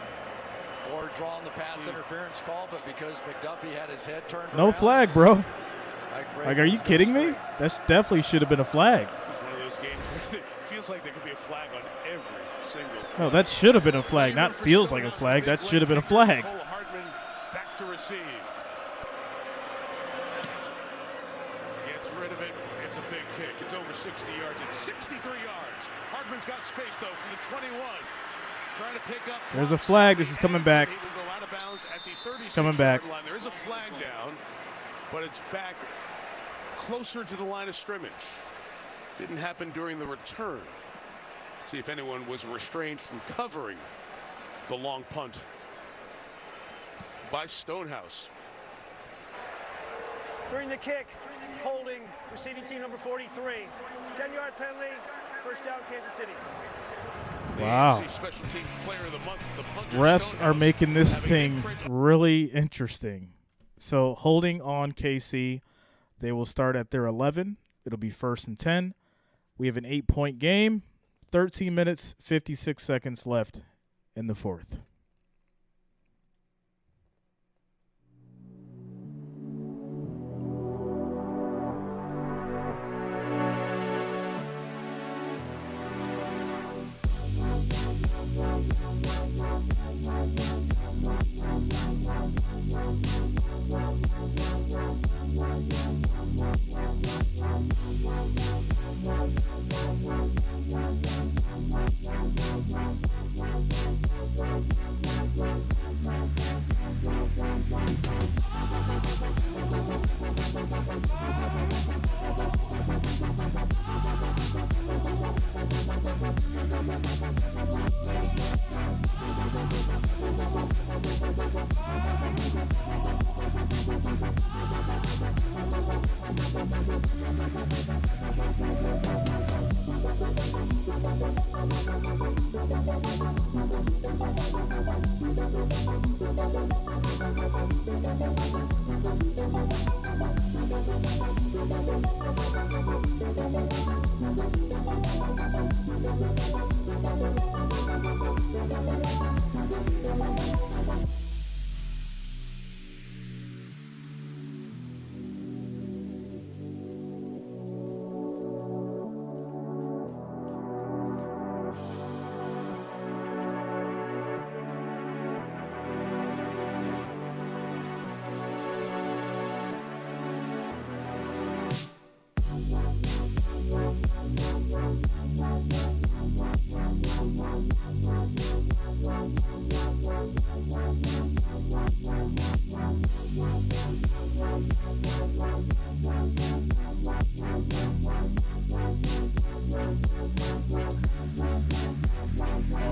or drawn the pass interference call. But because McDuffie had his head turned
No
around,
flag, bro.
Mike
Like, are you kidding me? That definitely should have been a flag.
This is one of those games where it feels like there could be a flag on every single.
No, that should have been a flag. Not feels like a flag. That should have been a flag.
Mecole Hardman back to receive. Gets rid of it. It's a big kick. It's over 60 yards. It's 63 yards. Hardman's got space, though, from the 21. Trying to pick up.
There's a flag. This is coming back.
He will go out of bounds at the 36
Coming back.
yard line. There is a flag down, but it's back closer to the line of scrimmage. Didn't happen during the return. See if anyone was restrained from covering the long punt by Stonehouse.
During the kick, holding, receiving team number 43. 10-yard penalty, first down, Kansas City.
Wow.
The Special Teams Player of the Month, the punter
Refs
Stonehouse,
are making this
having a
thing
great-
really interesting. So holding on KC, they will start at their 11. It'll be 1st and 10. We have an 8-point game. 13 minutes, 56 seconds left in the 4th.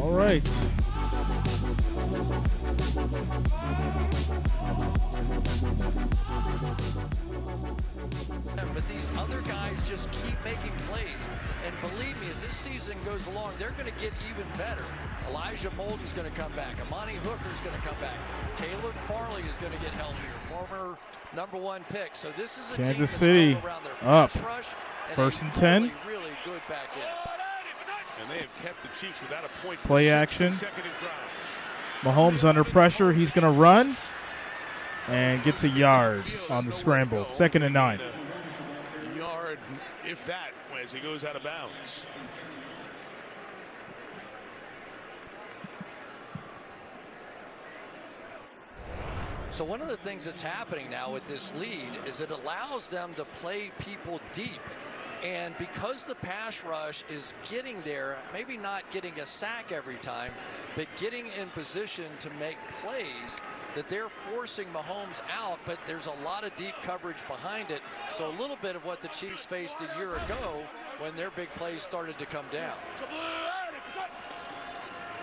All right.
But these other guys just keep making plays. And believe me, as this season goes along, they're going to get even better. Elijah Molden's going to come back. Amani Hooker's going to come back. Caleb Farley is going to get healthier. Former #1 pick. So this is a team
Kansas
that's
City
built around their
up.
pass rush and
1st
a
and 10.
Really, really good back end.
And they have kept the Chiefs without a point for
Play
6
action.
consecutive drives.
Mahomes under pressure. He's going to run and gets a yard on the scramble. 2nd and 9.
A yard, if that, as he goes out of bounds.
So one of the things that's happening now with this lead is it allows them to play people deep. And because the pass rush is getting there, maybe not getting a sack every time, but getting in position to make plays, that they're forcing Mahomes out, but there's a lot of deep coverage behind it. So a little bit of what the Chiefs faced a year ago when their big plays started to come down.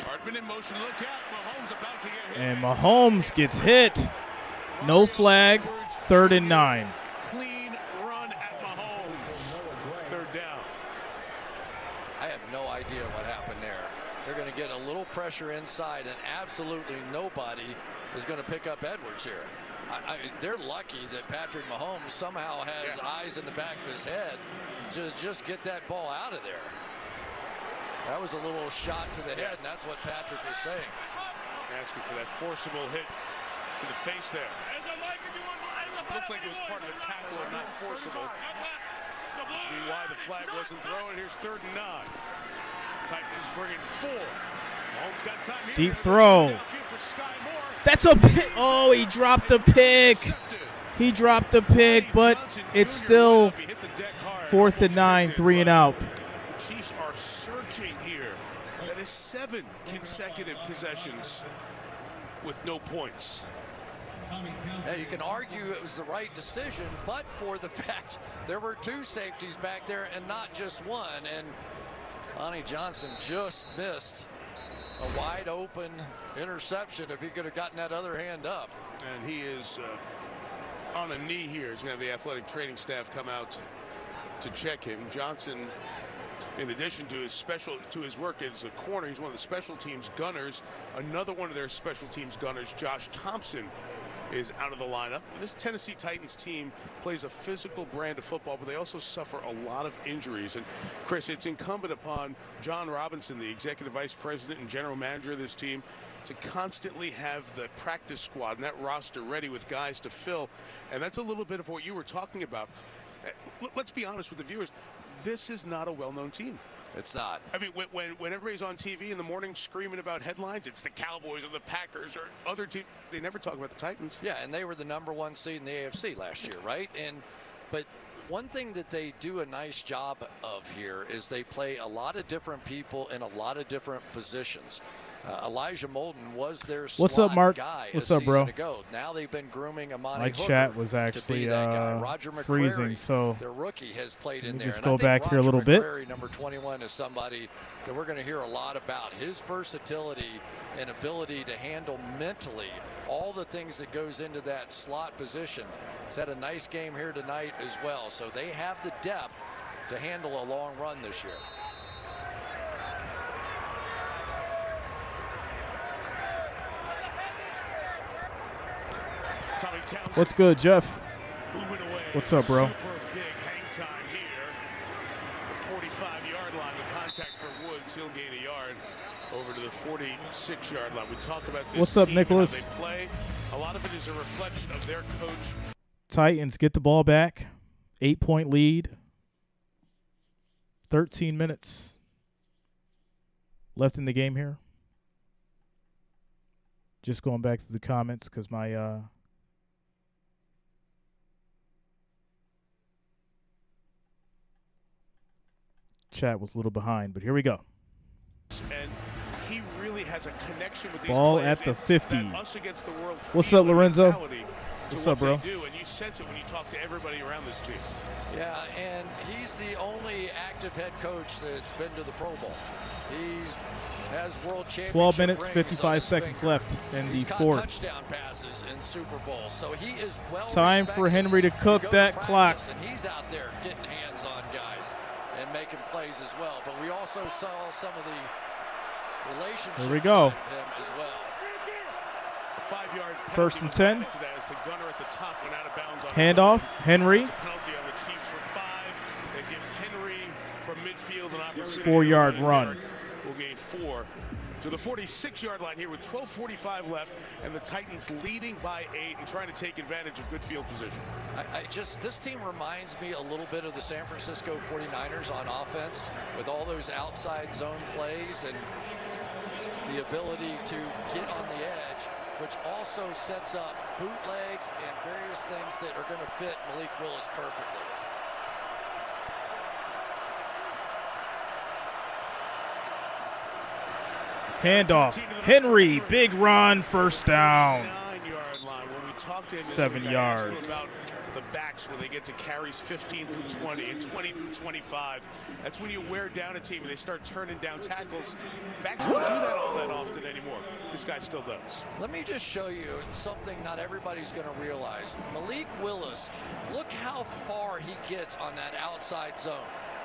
Hardman in motion, look out, Mahomes about to get hit.
And Mahomes gets hit. No flag. 3rd and 9.
Clean run at Mahomes. 3rd down.
I have no idea what happened there. They're going to get a little pressure inside, and absolutely nobody is going to pick up Edwards here. They're lucky that Patrick Mahomes somehow has eyes in the back of his head to just get that ball out of there. That was a little shot to the head, and that's what Patrick was saying.
Asking for that forcible hit to the face there. It looked like it was part of the tackle and not forcible. Which means why the flag wasn't thrown. Here's 3rd and 9. Titans bring it 4. Mahomes got time here.
Deep throw. That's a pick. Oh, he dropped the pick. He dropped the pick, but it's still 4th and 9, 3 and out.
The Chiefs are searching here. That is 7 consecutive possessions with no points.
Yeah, you can argue it was the right decision, but for the fact there were 2 safeties back there and not just one, and Lonnie Johnson just missed a wide open interception if he could have gotten that other hand up.
And he is on a knee here. He's going to have the athletic training staff come out to check him. Johnson, in addition to his work as a corner, he's one of the special teams gunners. Another one of their special teams gunners, Josh Thompson, is out of the lineup. This Tennessee Titans team plays a physical brand of football, but they also suffer a lot of injuries. And Chris, it's incumbent upon John Robinson, the executive vice president and general manager of this team, to constantly have the practice squad and that roster ready with guys to fill. And that's a little bit of what you were talking about. Let's be honest with the viewers. This is not a well-known team.
It's not.
I mean, when everybody's on TV in the morning screaming about headlines, it's the Cowboys or the Packers or other teams. They never talk about the Titans.
Yeah, and they were the #1 seed in the AFC last year, right? But one thing that they do a nice job of here is they play a lot of different people in a lot of different positions. Elijah Molden was their slot guy a season ago. Now they've been grooming Amani
My
Hooker
chat was actually freezing, so
their rookie has played in there.
Just go back here a little bit.
Number 21 is somebody that we're going to hear a lot about. His versatility and ability to handle mentally all the things that goes into that slot position. He's had a nice game here tonight as well. So they have the depth to handle a long run this year.
What's good, Jeff? What's up, bro?
Super big hang time here. The 45-yard line, the contact for Woods. He'll gain a yard over to the 46-yard line. We talk about this.
What's up,
team
Nicholas?
And how they play. A lot of it is a reflection of their coach.
Titans get the ball back. 8-point lead. 13 minutes left in the game here. Just going back to the comments because my chat was a little behind, but here we go.
And he really has a connection with these
ball
players.
At the 50.
Us against the world.
What's up, Lorenzo?
What's
up, bro?
Do, and you sense it when you talk to everybody around this team.
Yeah, and he's the only active head coach that's been to the Pro Bowl. He's has world championship
12 minutes,
rings
55 seconds left in the fourth.
Touchdown passes in Super Bowl, so he is well.
Time for Henry to cook that clock.
And he's out there getting hands on guys and making plays as well. But we also saw some of the relationships.
Here we go.
Him as well.
5-yard
1st and 10.
As the gunner at the top went out of bounds on
handoff. Henry.
It's a penalty on the Chiefs for 5. That gives Henry from midfield an opportunity.
4-yard run.
Will gain 4 to the 46-yard line here with 12:45 left, and the Titans leading by 8 and trying to take advantage of good field position.
This team reminds me a little bit of the San Francisco 49ers on offense with all those outside zone plays and the ability to get on the edge, which also sets up bootlegs and various things that are going to fit Malik Willis perfectly.
Handoff. Henry, big run, first down.
9-yard line. When we talk to him,
7 yards.
About the backs when they get to carries 15 through 20 and 20 through 25. That's when you wear down a team and they start turning down tackles. Backs don't do that all that often anymore. This guy still does.
Let me just show you something not everybody's going to realize. Malik Willis, look how far he gets on that outside zone.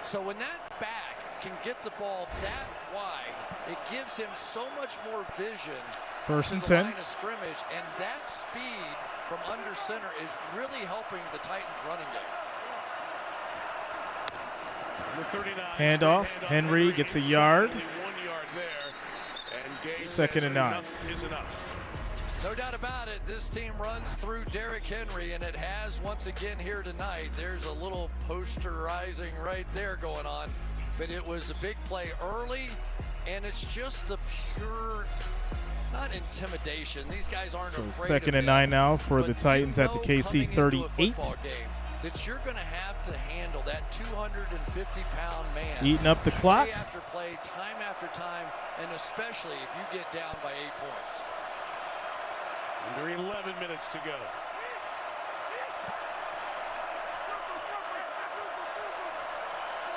So when that back can get the ball that wide, it gives him so much more vision.
First and
to the
10.
line of scrimmage, and that speed from under center is really helping the Titans running game.
Handoff. Henry gets a yard.
1 yard there. And Gage
Second and 9.
Enough is enough.
No doubt about it, this team runs through Derrick Henry, and it has once again here tonight. There's a little posterizing right there going on, but it was a big play early, and it's just the pure, not intimidation. These guys aren't afraid of
Second and
him,
9 now for the Titans at the
coming
KC
into a
38.
football game that you're going to have to handle that 250-pound man.
Eating up the clock.
Play after play, time after time, and especially if you get down by 8 points.
Under 11 minutes to go.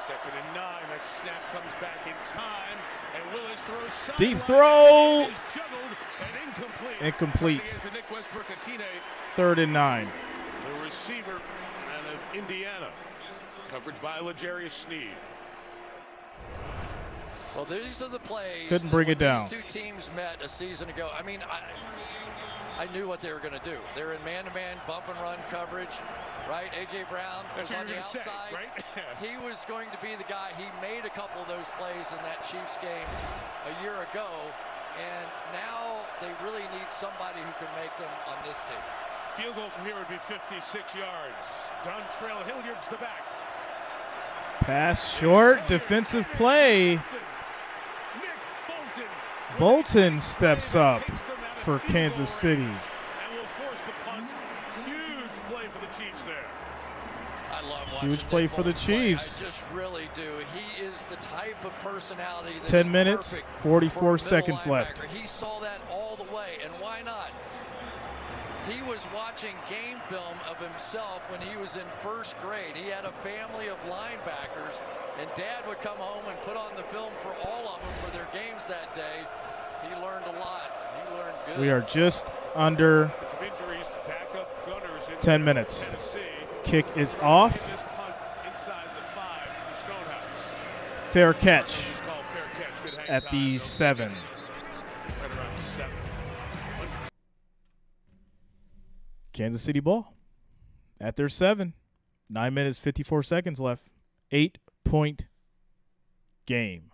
Second and 9. That snap comes back in time, and Willis throws sideline.
Deep throw.
It is juggled and incomplete.
Incomplete.
Into Nick Westbrook-Akine,
Third and 9.
the receiver out of Indiana. Coverage by L'Jarius Sneed.
Well, these are the plays.
Couldn't bring it down.
These two teams met a season ago. I mean, I knew what they were going to do. They're in man-to-man bump and run coverage, right? A.J. Brown was on the outside.
Say, right?
He was going to be the guy. He made a couple of those plays in that Chiefs game a year ago, and now they really need somebody who can make them on this team.
Field goal from here would be 56 yards. Dontrell Hilliard's the back.
Pass short. Defensive play. Bolton steps up for Kansas City.
And will force the punt. Huge play for the Chiefs there.
I love watching
Huge play
Nick
for the
Bolton play.
Chiefs.
I just really do. He is the type of personality that
10
is
minutes,
perfect
44
for a
seconds
middle
left.
linebacker. He saw that all the way, and why not? He was watching game film of himself when he was in first grade. He had a family of linebackers, and Dad would come home and put on the film for all of them for their games that day. He learned a lot. He learned good.
We are just under 10 minutes. Kick is off. Fair catch at the 7. Kansas City ball at their 7. 9 minutes, 54 seconds left. 8-point game.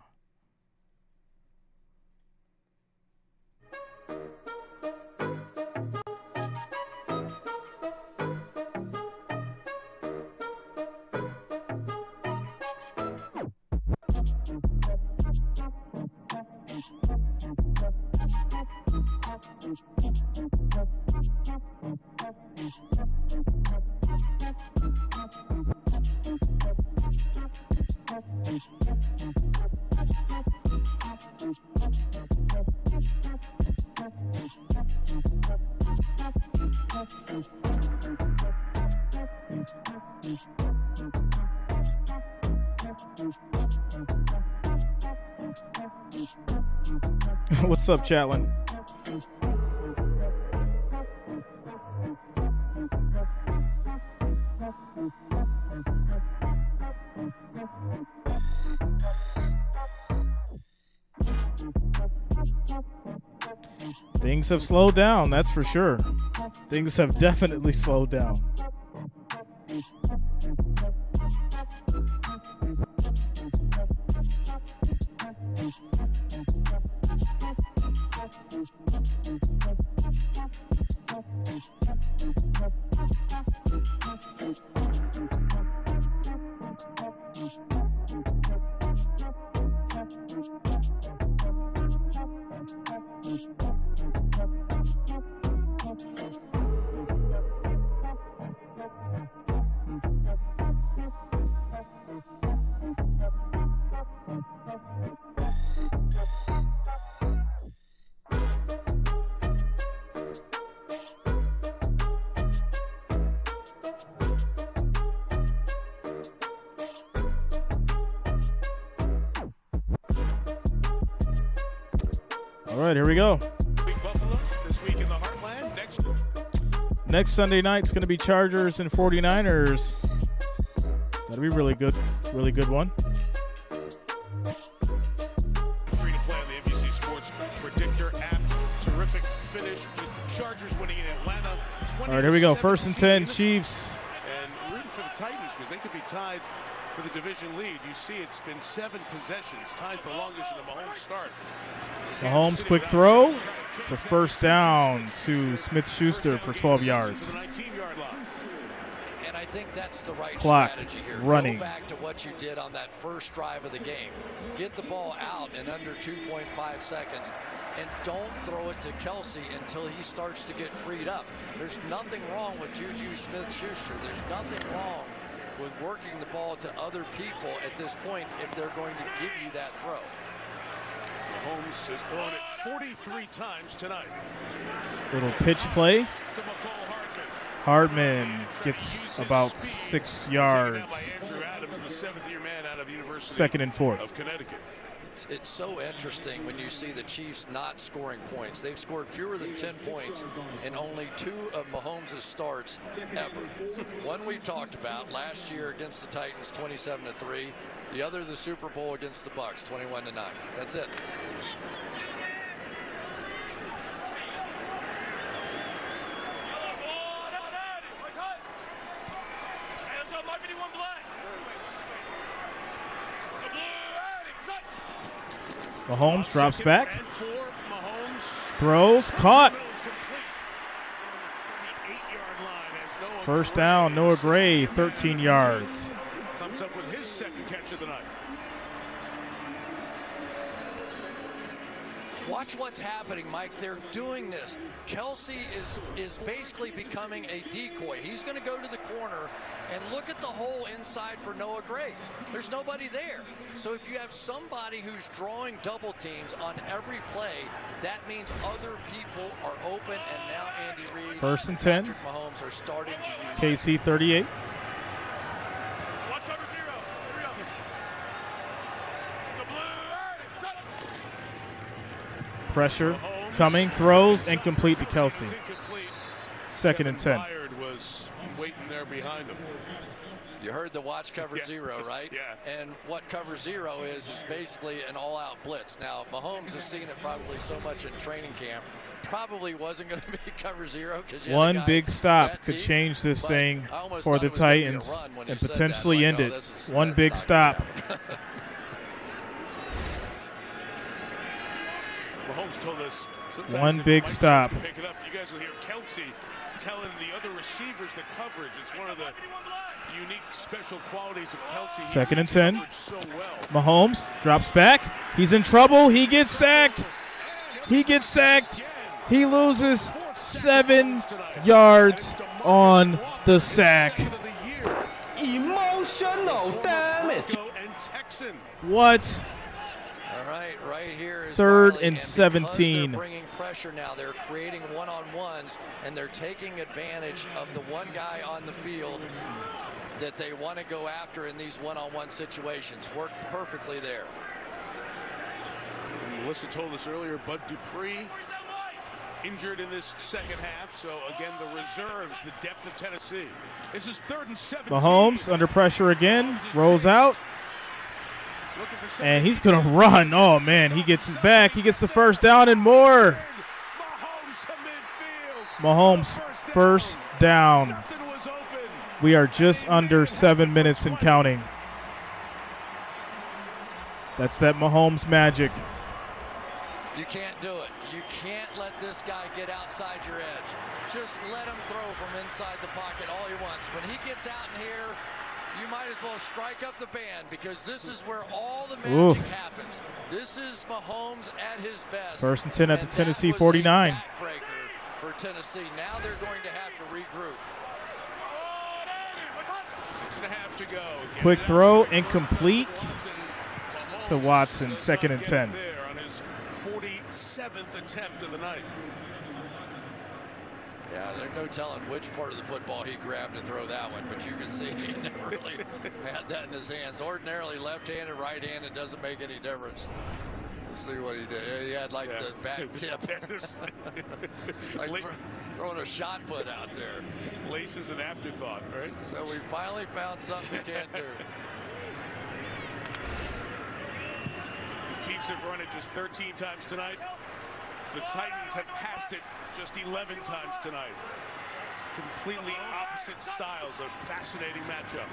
What's up, Chatlin? Things have slowed down, that's for sure. Things have definitely slowed down. All right, here we go.
Buffalo this week in the Heartland.
Next Sunday night is going to be Chargers and 49ers. That'll be really good one. All right, here we go. 1st and 10, Chiefs.
And rooting for the Titans because they could be tied for the division lead. You see it's been 7 possessions. Ties the longest in the Mahomes start.
Mahomes quick throw. It's a 1st down to Smith-Schuster for 12 yards.
And I think that's the right
Clock
strategy here.
running.
Go back to what you did on that first drive of the game. Get the ball out in under 2.5 seconds. And don't throw it to Kelsey until he starts to get freed up. There's nothing wrong with Juju Smith-Schuster. There's nothing wrong with working the ball to other people at this point if they're going to give you that throw.
Mahomes has thrown it 43 times tonight.
Little pitch play.
To Mecole
Hardman gets about 6 yards.
By Andrew Adams, the 7th-year man out of University
2nd and 4.
of Connecticut.
It's so interesting when you see the Chiefs not scoring points. They've scored fewer than 10 points in only 2 of Mahomes' starts ever. One we talked about last year against the Titans, 27-3. The other, the Super Bowl against the Bucs, 21-9. That's it.
Mahomes drops back. Throws. Caught. 1st down. Noah Gray, 13 yards.
Comes up with his 2nd catch of the night.
Watch what's happening, Mike. They're doing this. Kelsey is basically becoming a decoy. He's going to go to the corner and look at the hole inside for Noah Gray. There's nobody there. So if you have somebody who's drawing double teams on every play, that means other people are open, and now Andy Reid
1st and 10.
Patrick Mahomes are starting to use
KC 38. Pressure coming, throws, incomplete to Kelsey. 2nd and 10.
Was waiting there behind him.
You heard the watch cover zero, right?
Yeah.
And what cover zero is basically an all-out blitz. Now, Mahomes has seen it probably so much in training camp. Probably wasn't going to be cover zero.
One big stop could change this thing for the Titans and potentially end it. One big stop.
Mahomes told us
one big stop.
Pick it up. You guys will hear Kelsey telling the other receivers the coverage. It's one of the unique special qualities of Kelsey.
2nd and 10.
So well.
Mahomes drops back. He's in trouble. He gets sacked. He gets sacked. He loses 7 yards on the sack.
Emotional damage.
What?
All right here is
3rd and
and
17.
They're bringing pressure now. They're creating one-on-ones, and they're taking advantage of the one guy on the field that they want to go after in these one-on-one situations. Work perfectly there.
And Melissa told us earlier, Bud Dupree injured in this 2nd half. So again, the reserves, the depth of Tennessee. This is 3rd and 17.
Mahomes under pressure again, rolls out. And he's going to run. Oh, man, he gets his back. He gets the 1st down and more. Mahomes, 1st down. We are just under 7 minutes and counting. That's that Mahomes magic.
You can't do it. You can't let this guy get outside your edge. Just let him throw from inside the pocket all he wants. When he gets out in here, you might as well strike up the band, because this is where all the magic happens. This is Mahomes at his best.
1st and 10 at the Tennessee 49.
Backbreaker for Tennessee. Now they're going to have to regroup.
6.5 to go.
Quick throw, incomplete to Watson, 2nd and 10.
There on his 47th attempt of the night.
Yeah, there's no telling which part of the football he grabbed to throw that one, but you can see he never really had that in his hands. Ordinarily left-handed, right-handed, doesn't make any difference. Let's see what he did. He had like the back tip. Like throwing a shot put out there.
Lace is an afterthought, right?
So we finally found something we can't do.
The Chiefs have run it just 13 times tonight. The Titans have passed it just 11 times tonight. completely opposite styles. A fascinating matchup.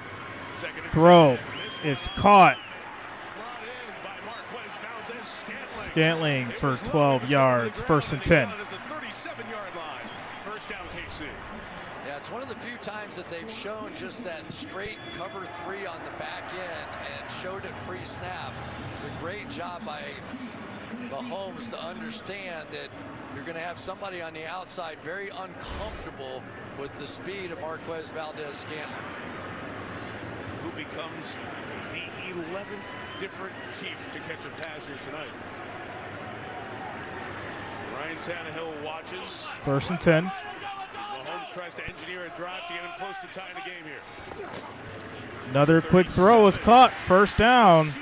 Second and
Throw
10.
is caught.
Brought in by Marquez Valdez-Scantling.
Scantling for 12 yards, 1st and 10.
At the 37-yard line. First down, KC.
Yeah, it's one of the few times that they've shown just that straight cover 3 on the back end and showed it pre-snap. It's a great job by Mahomes to understand that you're going to have somebody on the outside very uncomfortable with the speed of Marquez Valdez-Scantling.
Who becomes the 11th different chief to catch a pass here tonight. Ryan Tannehill watches.
1st and 10.
Mahomes tries to engineer a drive to get him close to tying the game here.
Another quick throw is caught. 1st down.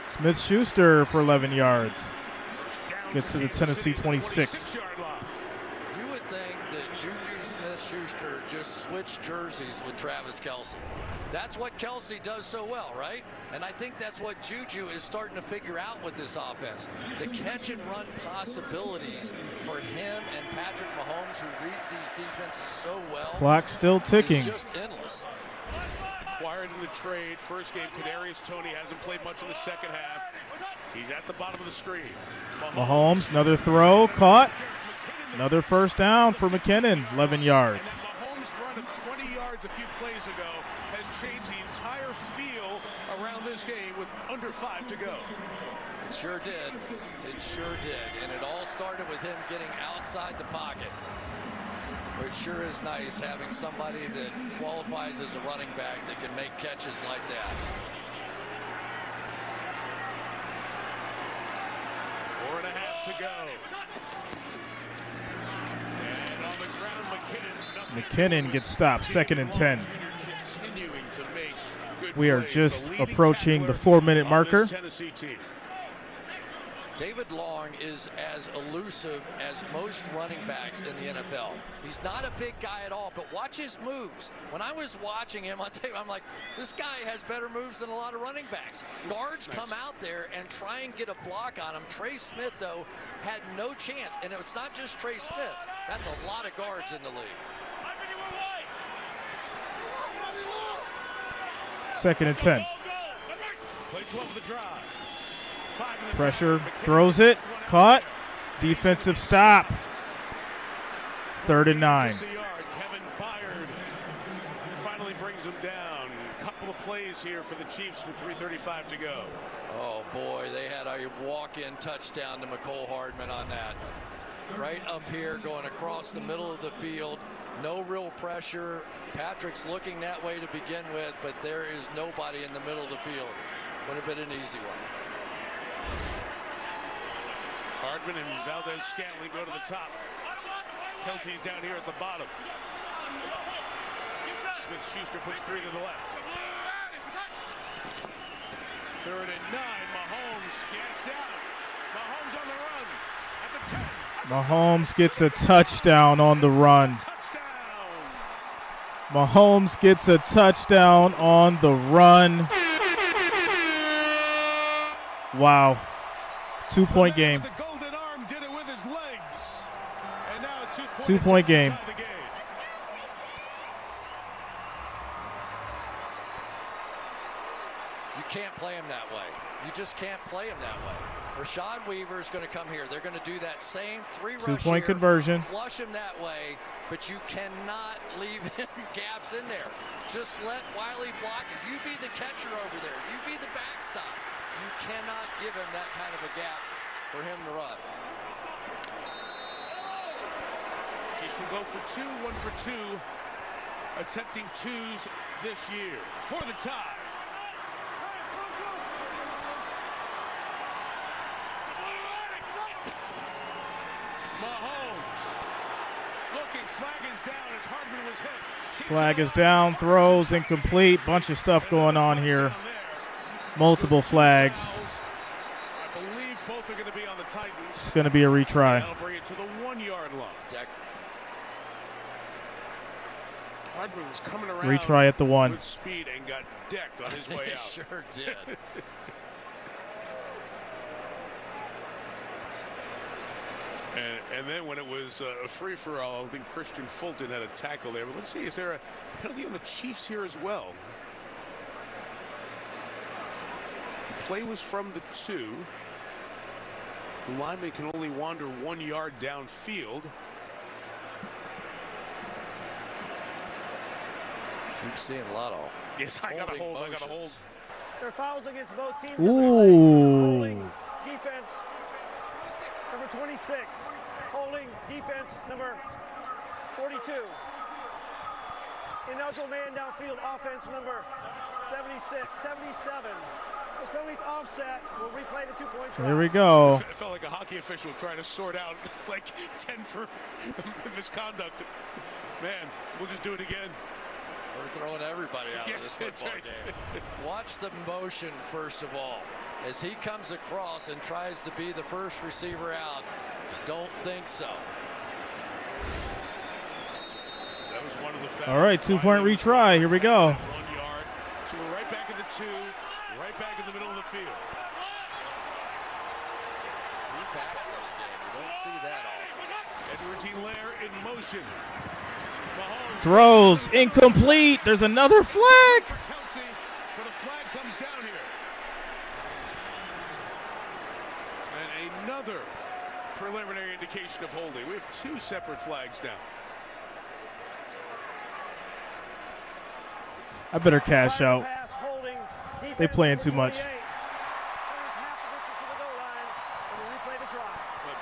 Smith-Schuster for 11 yards. Gets to the Tennessee 26.
You would think that Juju Smith-Schuster just switched jerseys with Travis Kelce. That's what Kelce does so well, right? And I think that's what Juju is starting to figure out with this offense. The catch and run possibilities for him and Patrick Mahomes, who reads these defenses so well.
Clock still ticking.
It's just endless.
Acquired in the trade. First game, Kadarius Toney hasn't played much in the second half. He's at the bottom of the screen.
Mahomes, another throw, caught. Another 1st down for McKinnon, 11 yards.
Mahomes' run of 20 yards a few plays ago has changed the entire feel around this game with under 5 to go.
It sure did. It sure did. And it all started with him getting outside the pocket. It sure is nice having somebody that qualifies as a running back that can make catches like that.
4.5 to go. And on the ground,
McKinnon gets stopped, 2nd and 10.
Continuing to make good
We are
plays.
just
The leading
approaching the
tackler
4-minute
on
marker.
this Tennessee team.
David Long is as elusive as most running backs in the NFL. He's not a big guy at all, but watch his moves. When I was watching him on tape, I'm like, this guy has better moves than a lot of running backs. Guards come out there and try and get a block on him. Trey Smith, though, had no chance. And it's not just Trey Smith. That's a lot of guards in the league.
2nd and 10.
Play 12 of the drive.
Pressure, throws it, caught. Defensive stop. 3rd and 9.
Kevin Byard finally brings him down. A couple of plays here for the Chiefs with 3:35 to go.
Oh, boy, they had a walk-in touchdown to Mecole Hardman on that. Right up here, going across the middle of the field. No real pressure. Patrick's looking that way to begin with, but there is nobody in the middle of the field. Would have been an easy one.
Hardman and Valdez-Scantling go to the top. Kelce's down here at the bottom. Smith-Schuster puts 3 to the left. 3rd and 9. Mahomes gets out. Mahomes on the run at the 10.
Mahomes gets a touchdown on the run. Mahomes gets a touchdown on the run. Wow. 2-point game.
The golden arm did it with his legs. And now a
2-point game.
You can't play him that way. You just can't play him that way. Rashad Weaver is going to come here. They're going to do that same 3-rush
2-point conversion.
Flush him that way, but you cannot leave him gaps in there. Just let Wiley block it. You be the catcher over there. You be the backstop. You cannot give him that kind of a gap for him to run.
Chiefs will go for 2, 1 for 2, attempting 2s this year for the tie. Mahomes looking, flag is down as Hardman was hit.
Flag is down, throws incomplete. Bunch of stuff going on here. Multiple flags.
I believe both are going to be on the Titans.
It's going to be a retry.
That'll bring it to the 1-yard line. Hardman was coming around
retry at the 1.
with speed and got decked on his way out.
Sure did.
And then when it was a free-for-all, I think Christian Fulton had a tackle there. But let's see, is there a penalty on the Chiefs here as well? The play was from the 2. The lineman can only wander 1 yard downfield.
Keep seeing a lot of.
Yes, I got a hold. I got a hold.
There are fouls against both teams.
Ooh.
Defense number 26. Holding defense number 42. Ineligible man downfield. Offense number 77. This penalty's offset. We'll replay the 2-point try.
Here we go.
It felt like a hockey official trying to sort out like 10 for misconduct. Man, we'll just do it again.
We're throwing everybody out of this football game. Watch the motion, first of all. As he comes across and tries to be the first receiver out, don't think so.
That was one of the fouls.
All right, 2-point retry. Here we go.
1 yard. So we're right back in the 2, right back in the middle of the field.
3 backs in the game. We don't see that often.
Edwards-Helaire in motion. Mahomes
Throws incomplete. There's another flag.
for Kelsey, but a flag comes down here. And another preliminary indication of holding. We have 2 separate flags down.
I better cash out. They playing too much.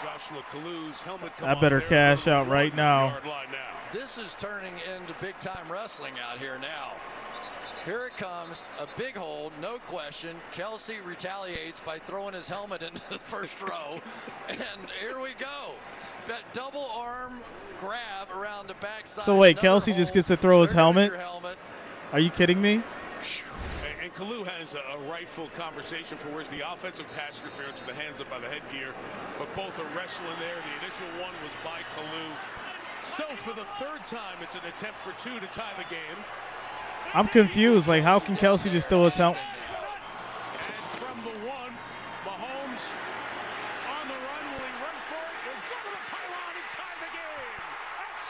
Joshua Kalu's helmet
I better cash out right now.
This is turning into big-time wrestling out here now. Here it comes, a big hold, no question. Kelsey retaliates by throwing his helmet into the first row. And here we go. That double arm grab around the backside.
So wait,
Another
Kelsey
hold.
just gets to throw his
There's
helmet?
your helmet.
Are you kidding me?
And Kalu has a rightful conversation for where's the offensive pass interference with the hands up by the headgear. But both are wrestling there. The initial one was by Kalu. So for the 3rd time, it's an attempt for 2 to tie the game.
I'm confused. Like, how can Kelsey just throw his helmet?
And from the 1, Mahomes on the run. Will he run for it? He'll go to the pylon and tie the game at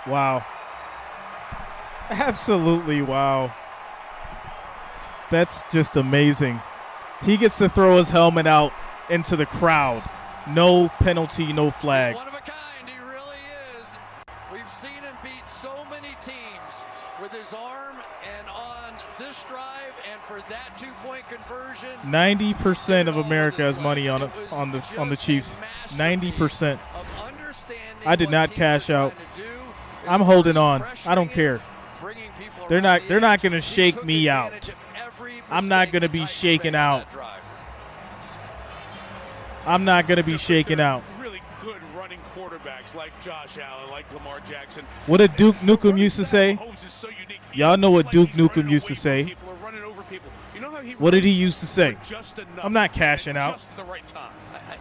17.
Wow. Absolutely wow. That's just amazing. He gets to throw his helmet out into the crowd. No penalty, no flag.
He's one of a kind, he really is. We've seen him beat so many teams with his arm and on this drive, and for that 2-point conversion.
90% of America has money on the Chiefs. 90%. I did not cash out. I'm holding on. I don't care. They're not going to shake me out. I'm not going to be shaken out. I'm not going to be shaken out.
Really good running quarterbacks like Josh Allen, like Lamar Jackson.
What did Duke Nukem used to say? Y'all know what Duke Nukem used to say. What did he used to say? I'm not cashing out.
Just at the right time.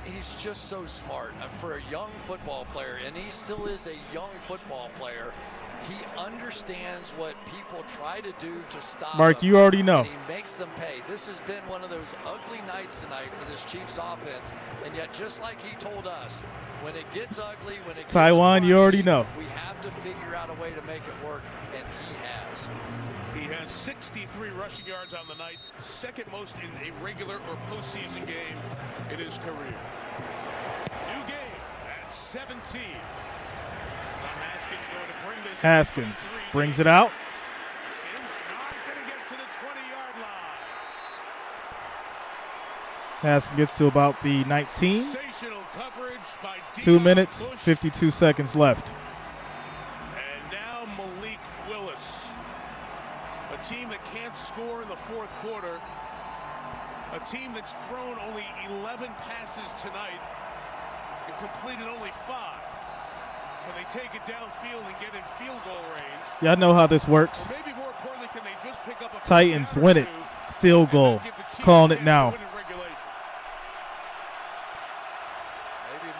He's just so smart for a young football player, and he still is a young football player. He understands what people try to do to stop
Mark,
him,
you already know.
and he makes them pay. This has been one of those ugly nights tonight for this Chiefs offense, and yet just like he told us, when it gets ugly, when it gets
Taiwan, you already know.
we have to figure out a way to make it work, and he has.
He has 63 rushing yards on the night, 2nd most in a regular or postseason game in his career. New game at 17. Haskins going to bring this.
Haskins brings it out.
Haskins not going to get to the 20-yard line.
Haskins gets to about the 19.
Sensational coverage by
2 minutes, 52 seconds left.
And now Malik Willis. A team that can't score in the 4th quarter. A team that's thrown only 11 passes tonight and completed only 5. Can they take it downfield and get in field goal range?
Y'all know how this works.
Or maybe more importantly, can they just pick up a
Titans win it. Field goal. Calling it now.
Maybe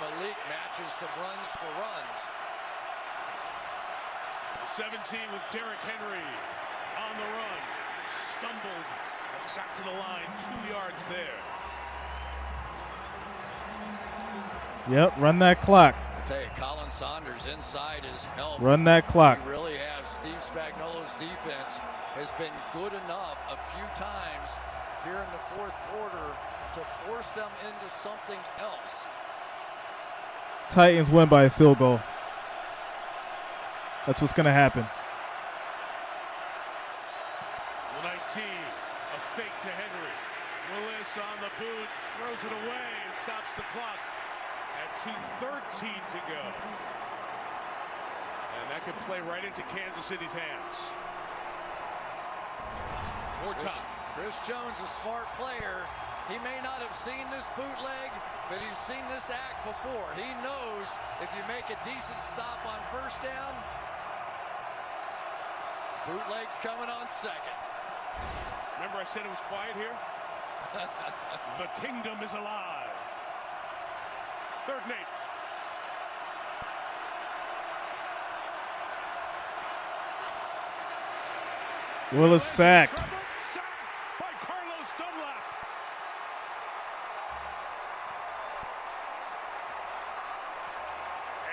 Malik matches some runs for runs.
17 with Derrick Henry on the run. Stumbled. Got to the line. 2 yards there.
Yep, run that clock.
I tell you, Colin Saunders inside his help.
Run that clock.
We really have. Steve Spagnuolo's defense has been good enough a few times here in the fourth quarter to force them into something else.
Titans win by a field goal. That's what's going to happen.
19, a fake to Henry. Willis on the boot, throws it away and stops the clock at 2:13 to go. And that could play right into Kansas City's hands. More time.
Chris Jones, a smart player. He may not have seen this bootleg, but he's seen this act before. He knows if you make a decent stop on first down, bootleg's coming on second.
Remember I said it was quiet here? The kingdom is alive. 3rd and 8.
Willis sacked.
Sacked by Carlos Dunlap.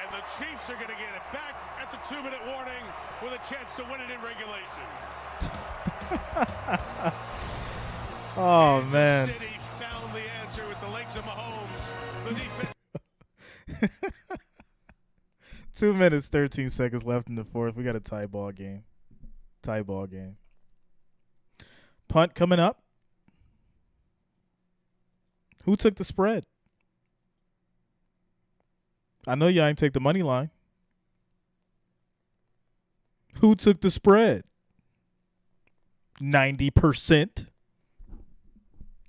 And the Chiefs are going to get it back at the 2-minute warning with a chance to win it in regulation.
Oh, man.
Kansas City found the answer with the legs of Mahomes. The defense.
2 minutes, 13 seconds left in the fourth. We got a tie ball game. Punt coming up. Who took the spread? I know y'all ain't take the money line. Who took the spread? 90%.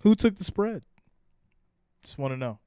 Who took the spread? Just want to know.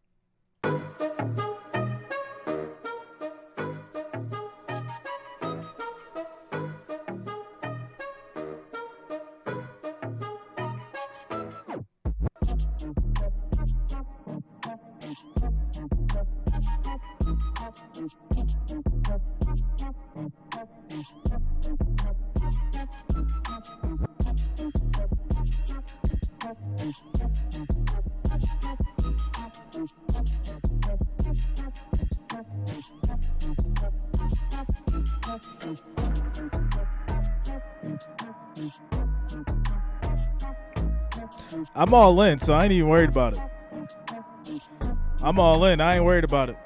I'm all in, so I ain't even worried about it. I'm all in. I ain't worried about it.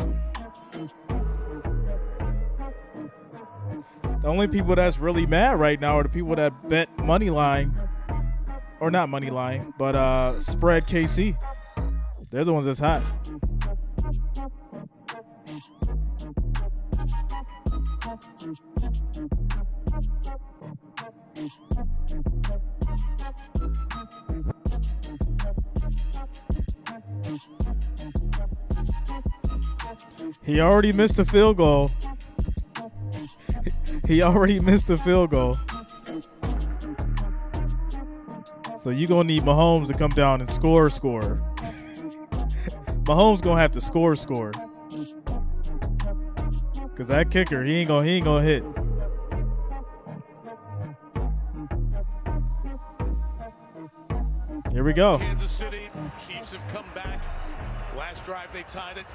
The only people that's really mad right now are the people that bet money line, or not money line, but spread KC. They're the ones that's hot. He already missed the field goal. He already missed the field goal. So you're going to need Mahomes to come down and score. Mahomes going to have to score. Because that kicker, he ain't going to hit. Here we go.
Kansas City Chiefs have come back. Last drive they tied it.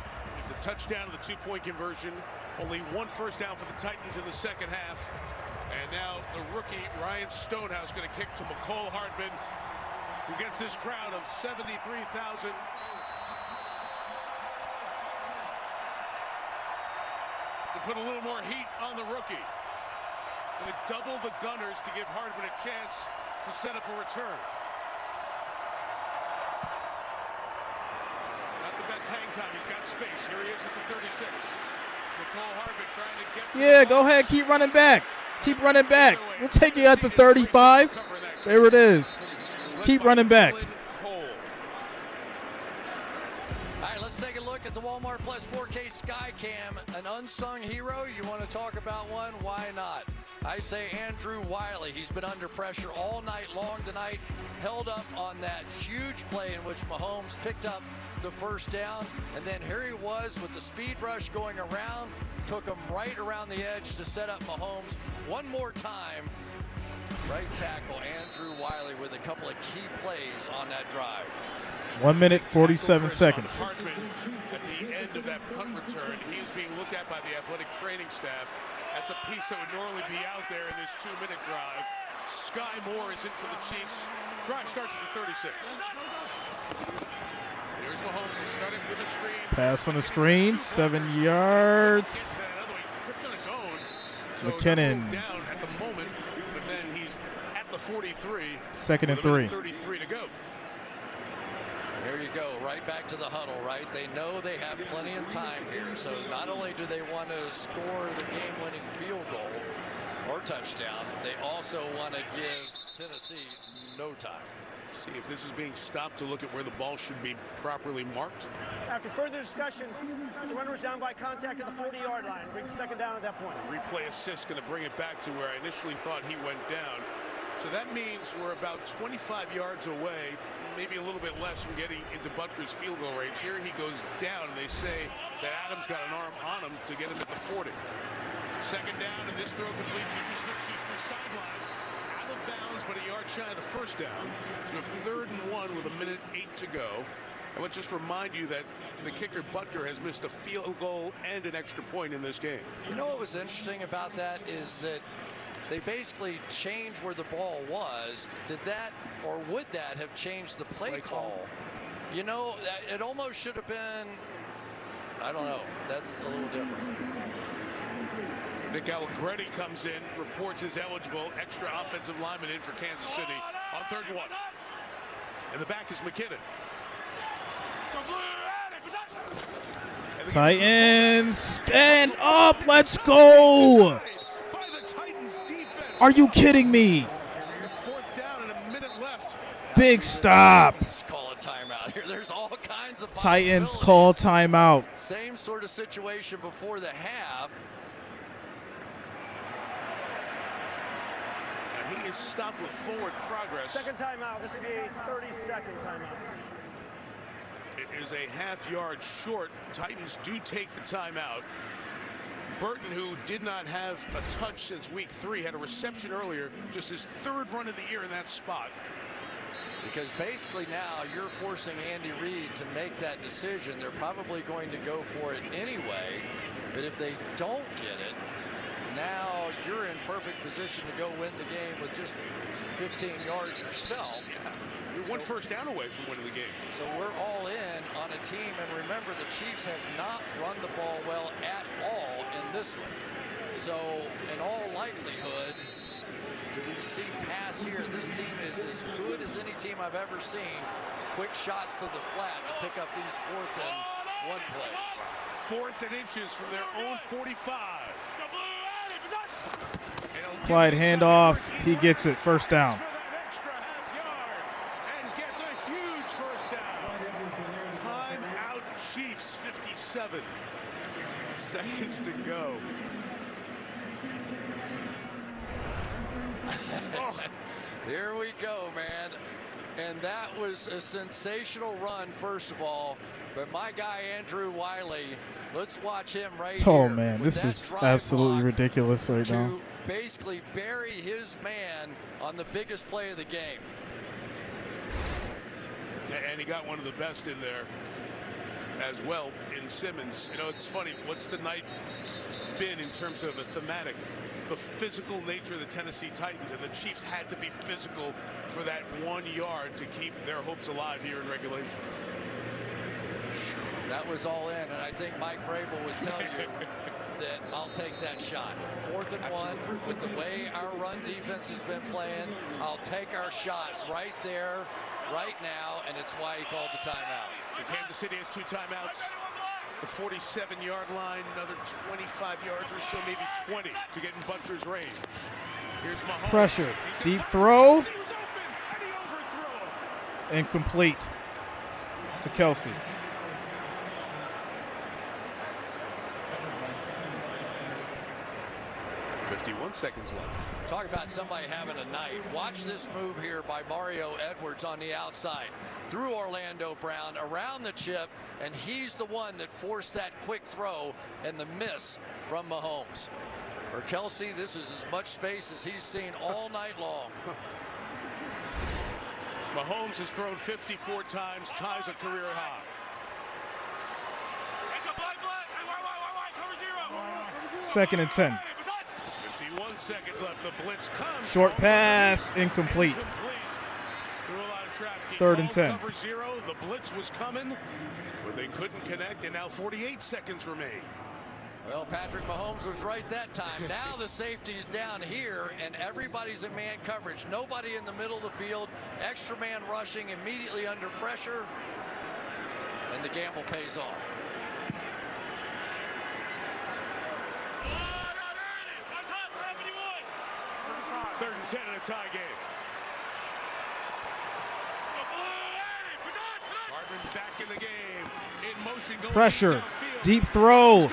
The touchdown of the 2-point conversion. Only one first down for the Titans in the second half. And now the rookie Ryan Stonehouse going to kick to Mecole Hardman, who gets this crowd of 73,000. To put a little more heat on the rookie. Going to double the Gunners to give Hardman a chance to set up a return. Not the best hang time. He's got space. Here he is at the 36. Mecole Hardman trying to get.
Yeah, go ahead. Keep running back. We'll take you at the 35. There it is. Keep running back.
All right, let's take a look at the Walmart Plus 4K Skycam. An unsung hero. You want to talk about one? Why not? I say Andrew Wiley. He's been under pressure all night long tonight. Held up on that huge play in which Mahomes picked up the first down. And then here he was with the speed rush going around. Took him right around the edge to set up Mahomes one more time. Right tackle Andrew Wiley with a couple of key plays on that drive.
1 minute, 47 seconds.
Hardman at the end of that punt return, he is being looked at by the athletic training staff. That's a piece that would normally be out there in this 2-minute drive. Sky Moore is in for the Chiefs. Drive starts at the 36. Here's Mahomes. He'll start it with a screen.
Pass on the screen, 7 yards.
Tripped on his own. So
McKinnon.
Down at the moment, but then he's at the 43.
Second and 3.
33 to go.
Here you go, right back to the huddle, right? They know they have plenty of time here. So not only do they want to score the game-winning field goal or touchdown, they also want to give Tennessee no time.
See if this is being stopped to look at where the ball should be properly marked.
After further discussion, the runner was down by contact at the 40-yard line. Brings second down at that point.
Replay assist going to bring it back to where I initially thought he went down. So that means we're about 25 yards away, maybe a little bit less from getting into Butker's field goal range. Here he goes down, and they say that Adams got an arm on him to get him at the 40. Second down, and this throw complete. Juju Smith-Schuster's sideline. Out of bounds, but a yard shy of the first down. So 3rd and 1 with 1:08 to go. I would just remind you that the kicker Butker has missed a field goal and an extra point in this game.
You know what was interesting about that is that they basically changed where the ball was. Did that, or would that have changed the play call? You know, it almost should have been, I don't know. That's a little different.
Nick Allegretti comes in, reports is eligible. Extra offensive lineman in for Kansas City on 3rd and 1. And the back is McKinnon.
Titans, stand up. Let's go. Are you kidding me?
4th down and a minute left.
Big stop.
Call a timeout here. There's all kinds of
Titans call timeout.
Same sort of situation before the half.
And he is stopped with forward progress.
Second timeout. This will be a 30-second timeout.
It is a half-yard short. Titans do take the timeout. Burton, who did not have a touch since week 3, had a reception earlier, just his 3rd run of the year in that spot.
Because basically now you're forcing Andy Reid to make that decision. They're probably going to go for it anyway, but if they don't get it, now you're in perfect position to go win the game with just 15 yards yourself.
Yeah. You're one first down away from winning the game.
So we're all in on a team, and remember the Chiefs have not run the ball well at all in this one. So in all likelihood, do we see pass here? This team is as good as any team I've ever seen. Quick shots to the flat to pick up these 4th and 1 plays.
4th and inches from their own 45.
Clyde handoff. He gets it. First down.
Chiefs 57 seconds to go.
Here we go, man. And that was a sensational run, first of all. But my guy, Andrew Wiley, let's watch him right here.
Oh, man, this is absolutely ridiculous right now.
To basically bury his man on the biggest play of the game.
And he got one of the best in there as well in Simmons. You know, it's funny. What's the night been in terms of a thematic? The physical nature of the Tennessee Titans, and the Chiefs had to be physical for that 1 yard to keep their hopes alive here in regulation.
That was all in, and I think Mike Vrabel was telling you that I'll take that shot. 4th and 1, with the way our run defense has been playing, I'll take our shot right there, right now, and it's why he called the timeout.
So Kansas City has 2 timeouts. The 47-yard line, another 25 yards or so, maybe 20 to get in Butker's range. Here's Mahomes.
Pressure. Deep throw. Incomplete to Kelsey.
51 seconds left.
Talk about somebody having a night. Watch this move here by Mario Edwards on the outside. Through Orlando Brown, around the chip, and he's the one that forced that quick throw and the miss from Mahomes. For Kelsey, this is as much space as he's seen all night long.
Mahomes has thrown 54 times, ties a career high.
2nd and 10.
51 seconds left. The blitz comes.
Short pass, incomplete.
Through a lot of traffic.
3rd and 10.
Cover 0. The blitz was coming, but they couldn't connect, and now 48 seconds remain.
Well, Patrick Mahomes was right that time. Now the safety's down here, and everybody's in man coverage. Nobody in the middle of the field. Extra man rushing immediately under pressure, and the gamble pays off.
Third and 10 in a tie game. Hardman back in the game. In motion, going
Pressure. Deep throw.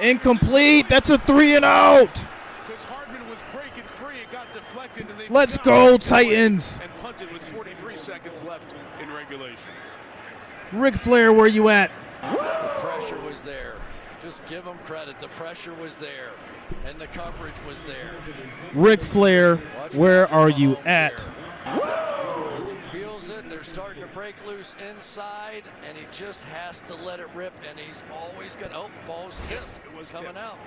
Incomplete. That's a 3 and out.
Because Hardman was breaking free. It got deflected. And they
Let's go, Titans.
And punted with 43 seconds left in regulation.
Ric Flair, where you at?
The pressure was there. Just give them credit. The pressure was there. And the coverage was there.
Ric Flair, where are you at?
He feels it. They're starting to break loose inside, and he just has to let it rip, and he's always going to... Oh, ball's tipped. It was coming out.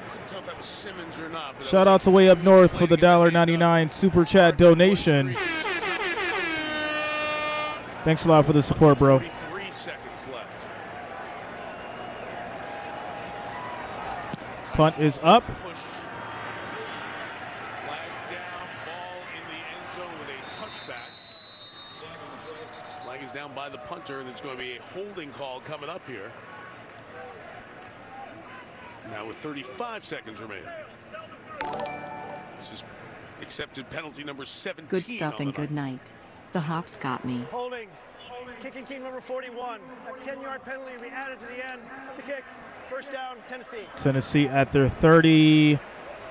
I couldn't tell if that was Simmons or not. But
Shout out to Way Up North for the $1.99 Super Chat donation. Thanks a lot for the support, bro.
3 seconds left.
Punt is up.
Push. Flag down, ball in the end zone with a touchback. Flag is down by the punter, and there's going to be a holding call coming up here. Now with 35 seconds remaining. This is accepted penalty number 17.
Good stuff and good night. The hops got me.
Holding. Kicking team number 41. A 10-yard penalty will be added to the end of the kick. First down, Tennessee.
Tennessee at their 30.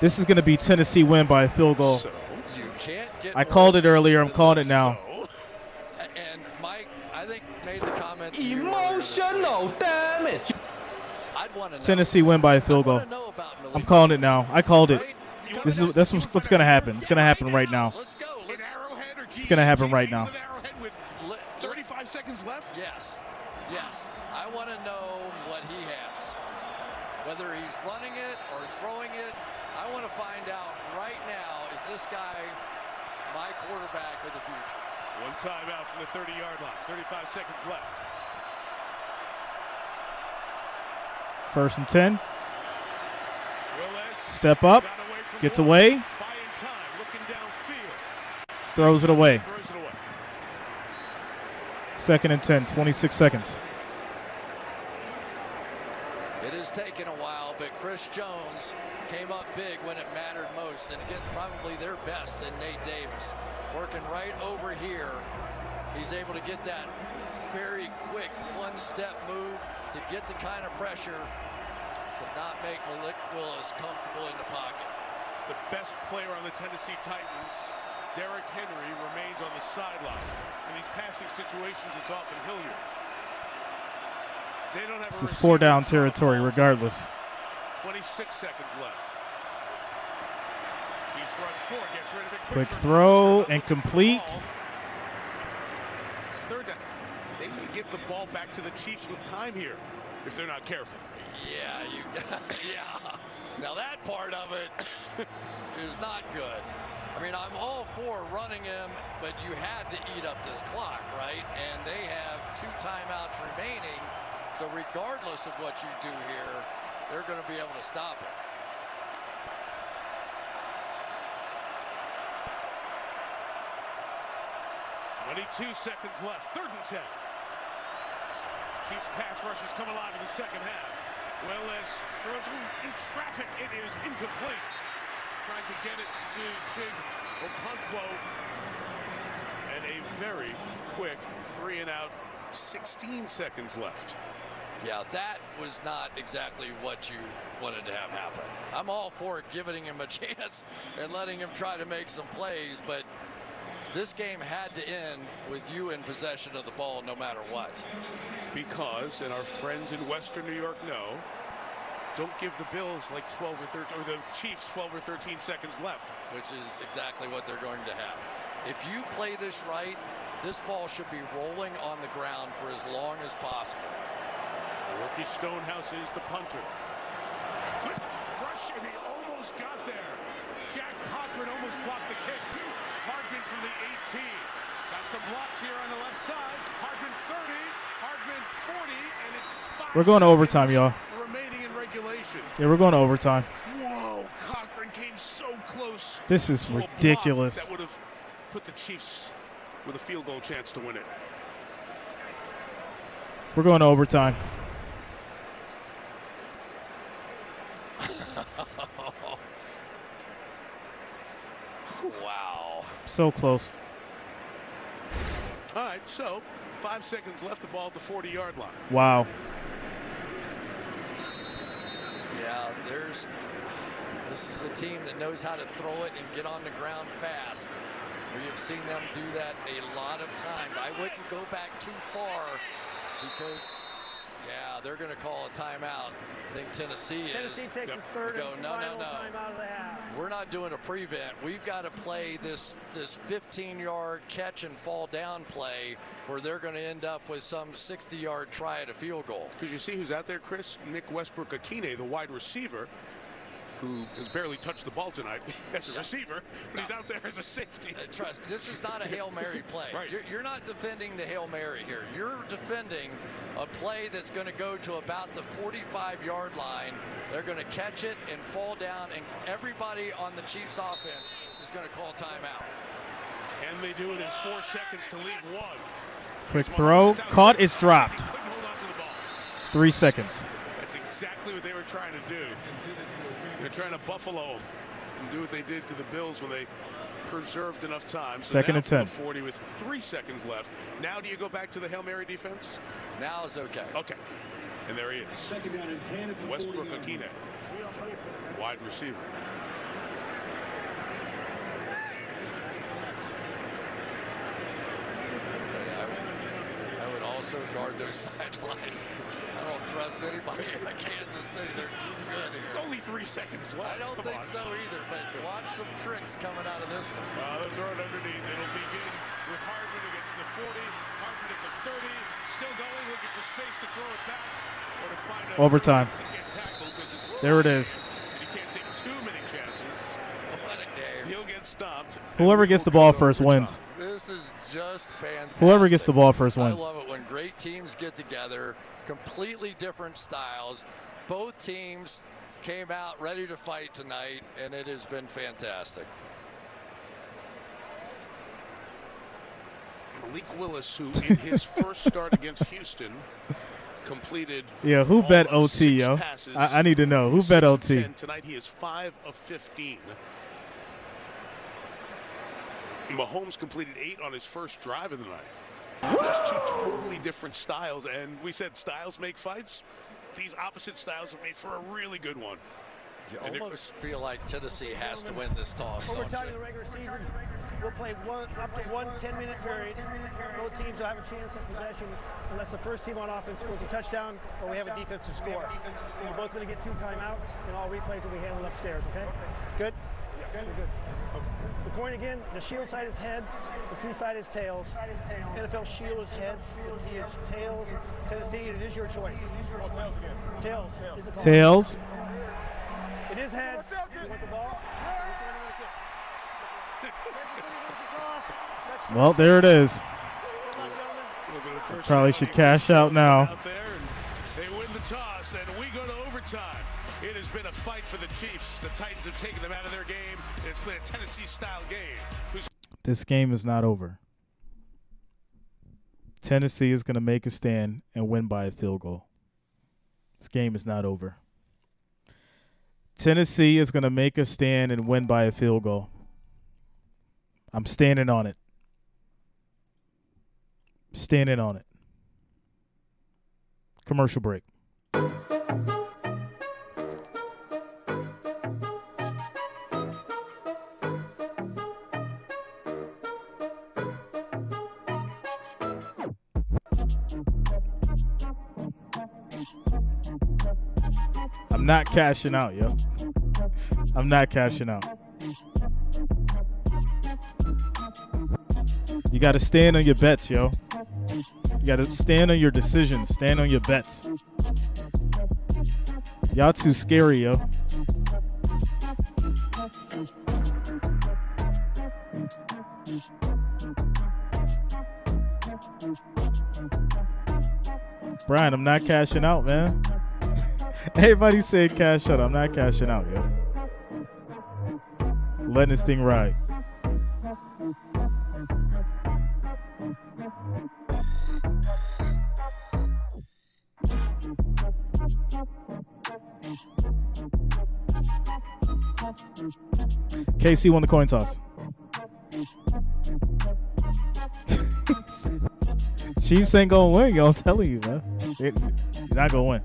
This is going to be Tennessee win by a field goal.
So you can't get
I called it earlier. I'm calling it now.
And Mike, I think, made the comment.
Emotional damage.
I'd want to know.
Tennessee win by a field goal. I'm calling it now. I called it. That's what's going to happen. It's going to happen right now.
Let's go.
It's going to happen right now.
35 seconds left?
Yes. Yes. I want to know what he has. Whether he's running it or throwing it, I want to find out right now, is this guy my quarterback of the future?
One timeout from the 30-yard line. 35 seconds left.
1st and 10.
Willis
Step up. Gets away.
buying time, looking downfield.
Throws it away.
Throws it away.
2nd and 10. 26 seconds.
It has taken a while, but Chris Jones came up big when it mattered most, and against probably their best in Nate Davis. Working right over here, he's able to get that very quick one-step move to get the kind of pressure to not make Malik Willis comfortable in the pocket.
The best player on the Tennessee Titans, Derrick Henry, remains on the sideline. In these passing situations, it's often Hilliard. They don't have
This is 4-down territory regardless.
26 seconds left. Chiefs run 4, gets rid of it.
Quick throw, incomplete.
It's 3rd down. They may give the ball back to the Chiefs with time here if they're not careful.
Yeah, yeah. Now that part of it is not good. I mean, I'm all for running him, but you had to eat up this clock, right? And they have 2 timeouts remaining. So regardless of what you do here, they're going to be able to stop it.
.22 seconds left. 3rd and 10. Chiefs pass rushers come alive in the second half. Willis throws in traffic. It is incomplete. Trying to get it to Chig Okonkwo. And a very quick 3-and-out. 16 seconds left.
Yeah, that was not exactly what you wanted to have happen. I'm all for giving him a chance and letting him try to make some plays, but this game had to end with you in possession of the ball no matter what.
Because, and our friends in Western New York know, don't give the Bills like 12 or 13, or the Chiefs 12 or 13 seconds left.
Which is exactly what they're going to have. If you play this right, This ball should be rolling on the ground for as long as possible.
The rookie Stonehouse is the punter. Good rush, and he almost got there. Jack Cochran almost blocked the kick. Hardman from the 18. Got some blocks here on the left side. Hardman 30, Hardman 40, and it's 5
We're going to overtime, y'all.
remaining in regulation.
Yeah, we're going to overtime.
Whoa, Cochran came so close.
This is
to a block
ridiculous.
That would have put the Chiefs with a field goal chance to win it.
We're going to overtime.
Wow.
So close.
All right, so 5 seconds left, the ball at the 40-yard line.
Wow.
Yeah, this is a team that knows how to throw it and get on the ground fast. We have seen them do that a lot of times. I wouldn't go back too far because, yeah, they're going to call a timeout. I think Tennessee
takes its third and final timeout of the half.
We're not doing a prevent. We've got to play this 15-yard catch and fall down play where they're going to end up with some 60-yard try at a field goal.
Because you see who's out there, Chris? Nick Westbrook-Akine, the wide receiver, who has barely touched the ball tonight as a receiver, but he's out there as a safety.
Trust, this is not a Hail Mary play.
Right.
You're not defending the Hail Mary here. You're defending a play that's going to go to about the 45-yard line. They're going to catch it and fall down, and everybody on the Chiefs offense is going to call timeout.
Can they do it in 4 seconds to leave one?
Quick throw. Caught. It's dropped. 3 seconds.
That's exactly what they were trying to do. They're trying to buffalo them and do what they did to the Bills when they preserved enough time. So
Second
now
and 10.
40 with 3 seconds left. Now do you go back to the Hail Mary defense?
Now it's okay.
Okay. And there he is. Westbrook-Akine, wide receiver.
I would also guard those sidelines. I don't trust anybody in Kansas City. They're too good here.
It's only 3 seconds left.
I don't think so either, but watch some tricks coming out of this one.
They're throwing underneath. It'll begin with Hardman against the 40. Hardman at the 30. Still going, looking for space to throw it back. Or to find out
Overtime.
and get tackled because it's
There it is.
And you can't take too many chances.
What a game.
He'll get stopped.
Whoever gets the ball first wins.
This is just fantastic.
Whoever gets the ball first wins.
I love it when great teams get together, completely different styles. Both teams came out ready to fight tonight, and it has been fantastic.
Malik Willis, who in his first start against Houston completed
Yeah, who bet OT, yo? I need to know. Who bet OT?
Tonight he is 5 of 15. Mahomes completed 8 on his first drive of the night. Just two totally different styles, and we said styles make fights. These opposite styles have made for a really good one.
You almost feel like Tennessee has to win this toss.
Overtime in the regular season, we'll play up to one 10-minute period. Both teams will have a chance at possession unless the first team on offense scores a touchdown or we have a defensive score. We're both going to get 2 timeouts, and all replays will be handled upstairs, okay? Good? Yeah. Good. Okay. The point again, the shield side is heads, the T side is tails. NFL shield is heads, the T is tails. Tennessee, it is your choice. Tails again. Tails. Is the call.
Tails.
It is heads. You want the ball?
Well, there it is. Probably should cash out now.
They win the toss, and we go to overtime. It has been a fight for the Chiefs. The Titans have taken them out of their game, and it's been a Tennessee-style game.
This game is not over. Tennessee is going to make a stand and win by a field goal. This game is not over. Tennessee is going to make a stand and win by a field goal. I'm standing on it. Standing on it. Commercial break. I'm not cashing out, yo. I'm not cashing out. You got to stand on your bets, yo. You got to stand on your decisions. Stand on your bets. Y'all too scary, yo. Brian, I'm not cashing out, man. Everybody said cash out. I'm not cashing out, yo. Letting this thing ride. KC won the coin toss. Chiefs ain't gonna win, yo. I'm telling you, man. You're not gonna win.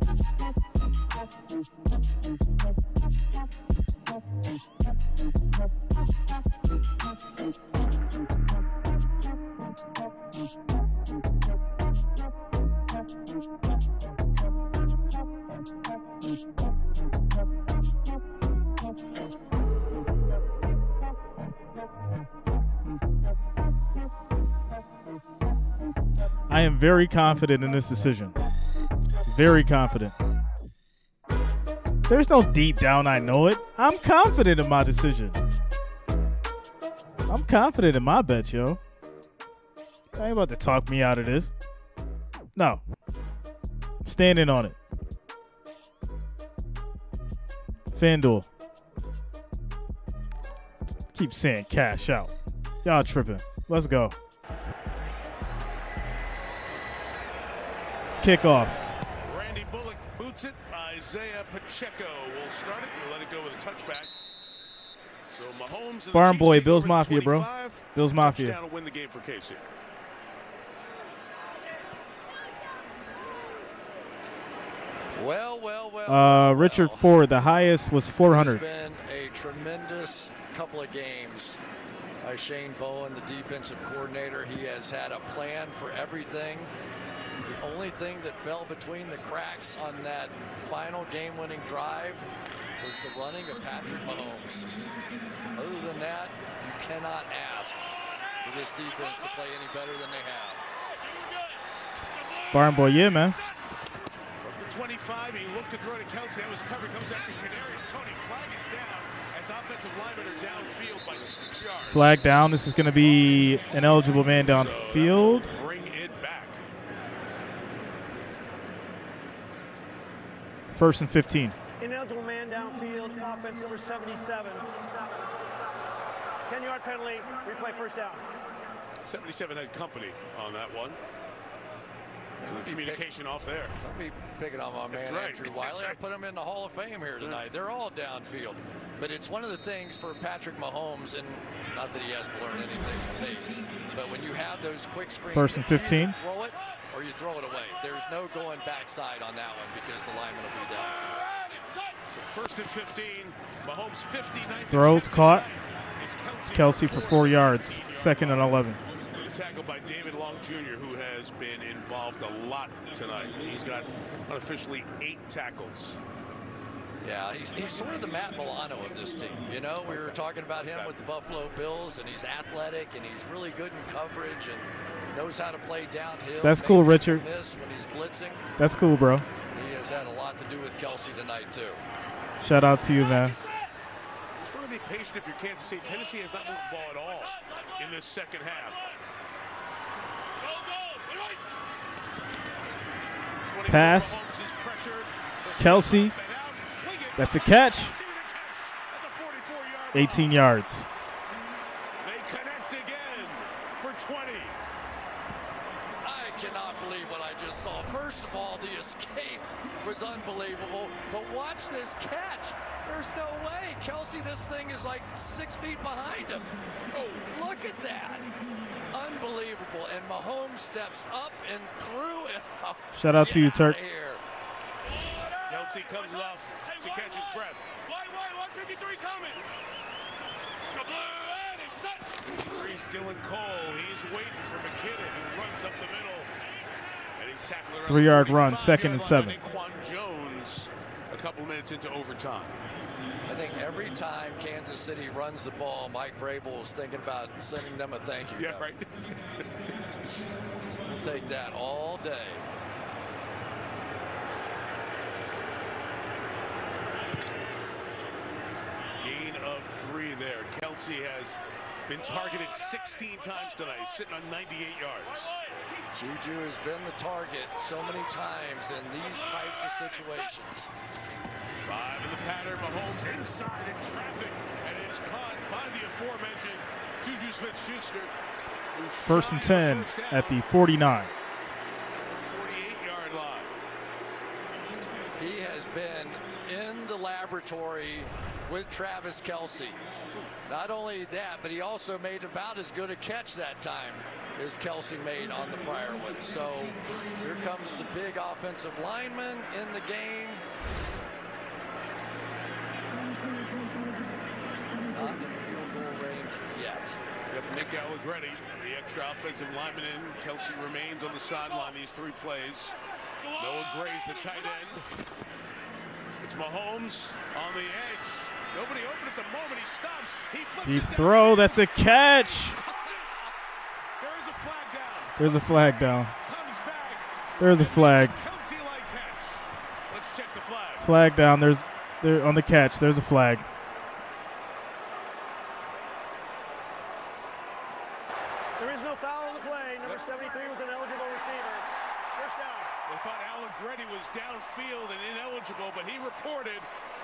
I am very confident in this decision. Very confident. There's no deep down I know it. I'm confident in my decision. I'm confident in my bet, yo. I ain't about to talk me out of this. No. I'm standing on it. FanDuel. Keep saying cash out. Y'all tripping. Let's go. Kickoff.
Randy Bullock boots it. Isaiah Pacheco will start it. We'll let it go with a touchback. So Mahomes.
Barn boy, Bills Mafia, bro. Bills Mafia.
Touchdown to win the game for KC.
Well.
Richard Ford, the highest was 400.
It's been a tremendous couple of games by Shane Bowen, the defensive coordinator. He has had a plan for everything. The only thing that fell between the cracks on that final game-winning drive was the running of Patrick Mahomes. Other than that, you cannot ask for this defense to play any better than they have.
Barn boy, yeah, man.
From the 25, he looked to throw to Kelsey. That was covered. Comes out to Kadarius Toney. Flag is down as offensive linemen are downfield by 6 yards.
Flag down. This is going to be an eligible man downfield.
So bring it back.
First and 15.
Ineligible man downfield, offense number 77. 10-yard penalty, replay first down.
77 had company on that one. So the communication off there.
Don't be picking on my man Andrew Wiley. I put him in the Hall of Fame here tonight. They're all downfield. But it's one of the things for Patrick Mahomes, and not that he has to learn anything from me, but when you have those quick screens,
first and 15.
Throw it or you throw it away. There's no going backside on that one because the lineman will be downfield.
So first and 15, Mahomes 59.
Throws caught. Kelsey for 4 yards. Second and 11.
A tackle by David Long Jr., who has been involved a lot tonight. He's got unofficially 8 tackles.
Yeah, he's sort of the Matt Milano of this team. You know, we were talking about him with the Buffalo Bills, and he's athletic, and he's really good in coverage, and knows how to play downhill.
That's cool, Richard.
Miss when he's blitzing.
That's cool, bro.
He has had a lot to do with Kelsey tonight, too.
Shout out to you, man.
Just want to be patient if you're Kansas City. Tennessee has not moved the ball at all in this second half.
Pass. Kelsey. That's a catch. 18 yards.
They connect again for 20.
I cannot believe what I just saw. First of all, the escape was unbelievable. But watch this catch. There's no way. Kelsey, this thing is like 6 feet behind him. Oh, look at that. Unbelievable. And Mahomes steps up and through. Oh,
shout out to you, Turk.
Kelsey comes off to catch his breath. 153 coming. Dylan Cole. He's waiting for McKinnon, who runs up the middle. And he's tackled around
3-yard run, second and 7.
Quan Jones a couple minutes into overtime.
I think every time Kansas City runs the ball, Mike Vrabel is thinking about sending them a thank you.
Yeah, right.
yards. We'll take that all day.
Gain of 3 there. Kelce has been targeted 16 times tonight, sitting on 98 yards.
Juju has been the target so many times in these types of situations.
5 in the pattern. Mahomes inside in traffic, and it's caught by the aforementioned Juju Smith-Schuster.
First and 10 at the 49.
48-yard line.
He has been in the laboratory with Travis Kelce. Not only that, but he also made about as good a catch that time as Kelce made on the prior one. So here comes the big offensive lineman in the game. Not in field goal range yet.
Yep, Nick Allegretti, the extra offensive lineman in. Kelce remains on the sideline these 3 plays. Noah Gray's the tight end. It's Mahomes on the edge. Nobody open at the moment. He stops. He flips.
Deep throw. That's a catch.
There is a flag down.
There's a flag down.
Comes back.
There's a flag.
Kelce-like catch. Let's check the flag.
Flag down. There on the catch. There's a flag.
There is no foul on the play. Number 73 was an eligible receiver. First down.
They thought Allegretti was downfield and ineligible, but he reported,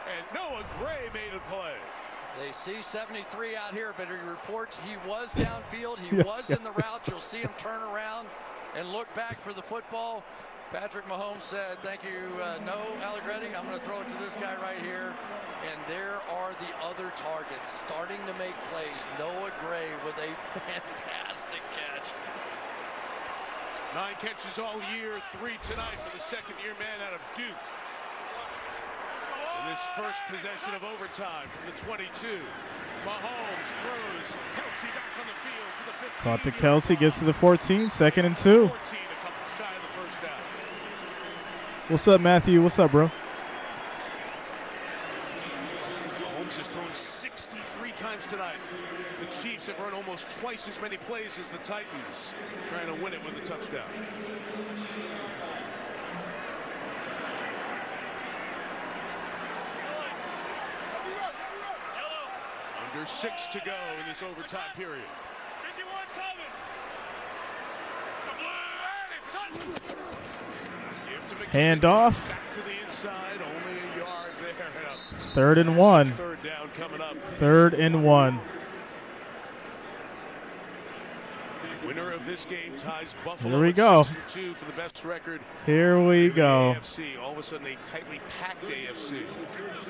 and Noah Gray made a play.
They see 73 out here, but he reports he was downfield. He was in the route. You'll see him turn around and look back for the football. Patrick Mahomes said, thank you, no, Allegretti. I'm going to throw it to this guy right here. And there are the other targets starting to make plays. Noah Gray with a fantastic catch.
9 catches all year, 3 tonight for the second-year man out of Duke. In this first possession of overtime from the 22, Mahomes throws Kelce back on the field to the 15.
Caught to Kelce, gets to the 14, 2nd and 2.
14, a couple shy of the first down.
What's up, Matthew? What's up, bro?
Mahomes has thrown 63 times tonight. The Chiefs have run almost twice as many plays as the Titans, trying to win it with a touchdown. Under 6 to go in this overtime period. 51's coming.
Hand off.
Back to the inside, only a yard there.
3rd and 1.
3rd down coming up.
3rd and 1.
Winner of this game ties Buffalo.
Here we go.
6-2 for the best record.
Here we go.
AFC. All of a sudden, a tightly packed AFC.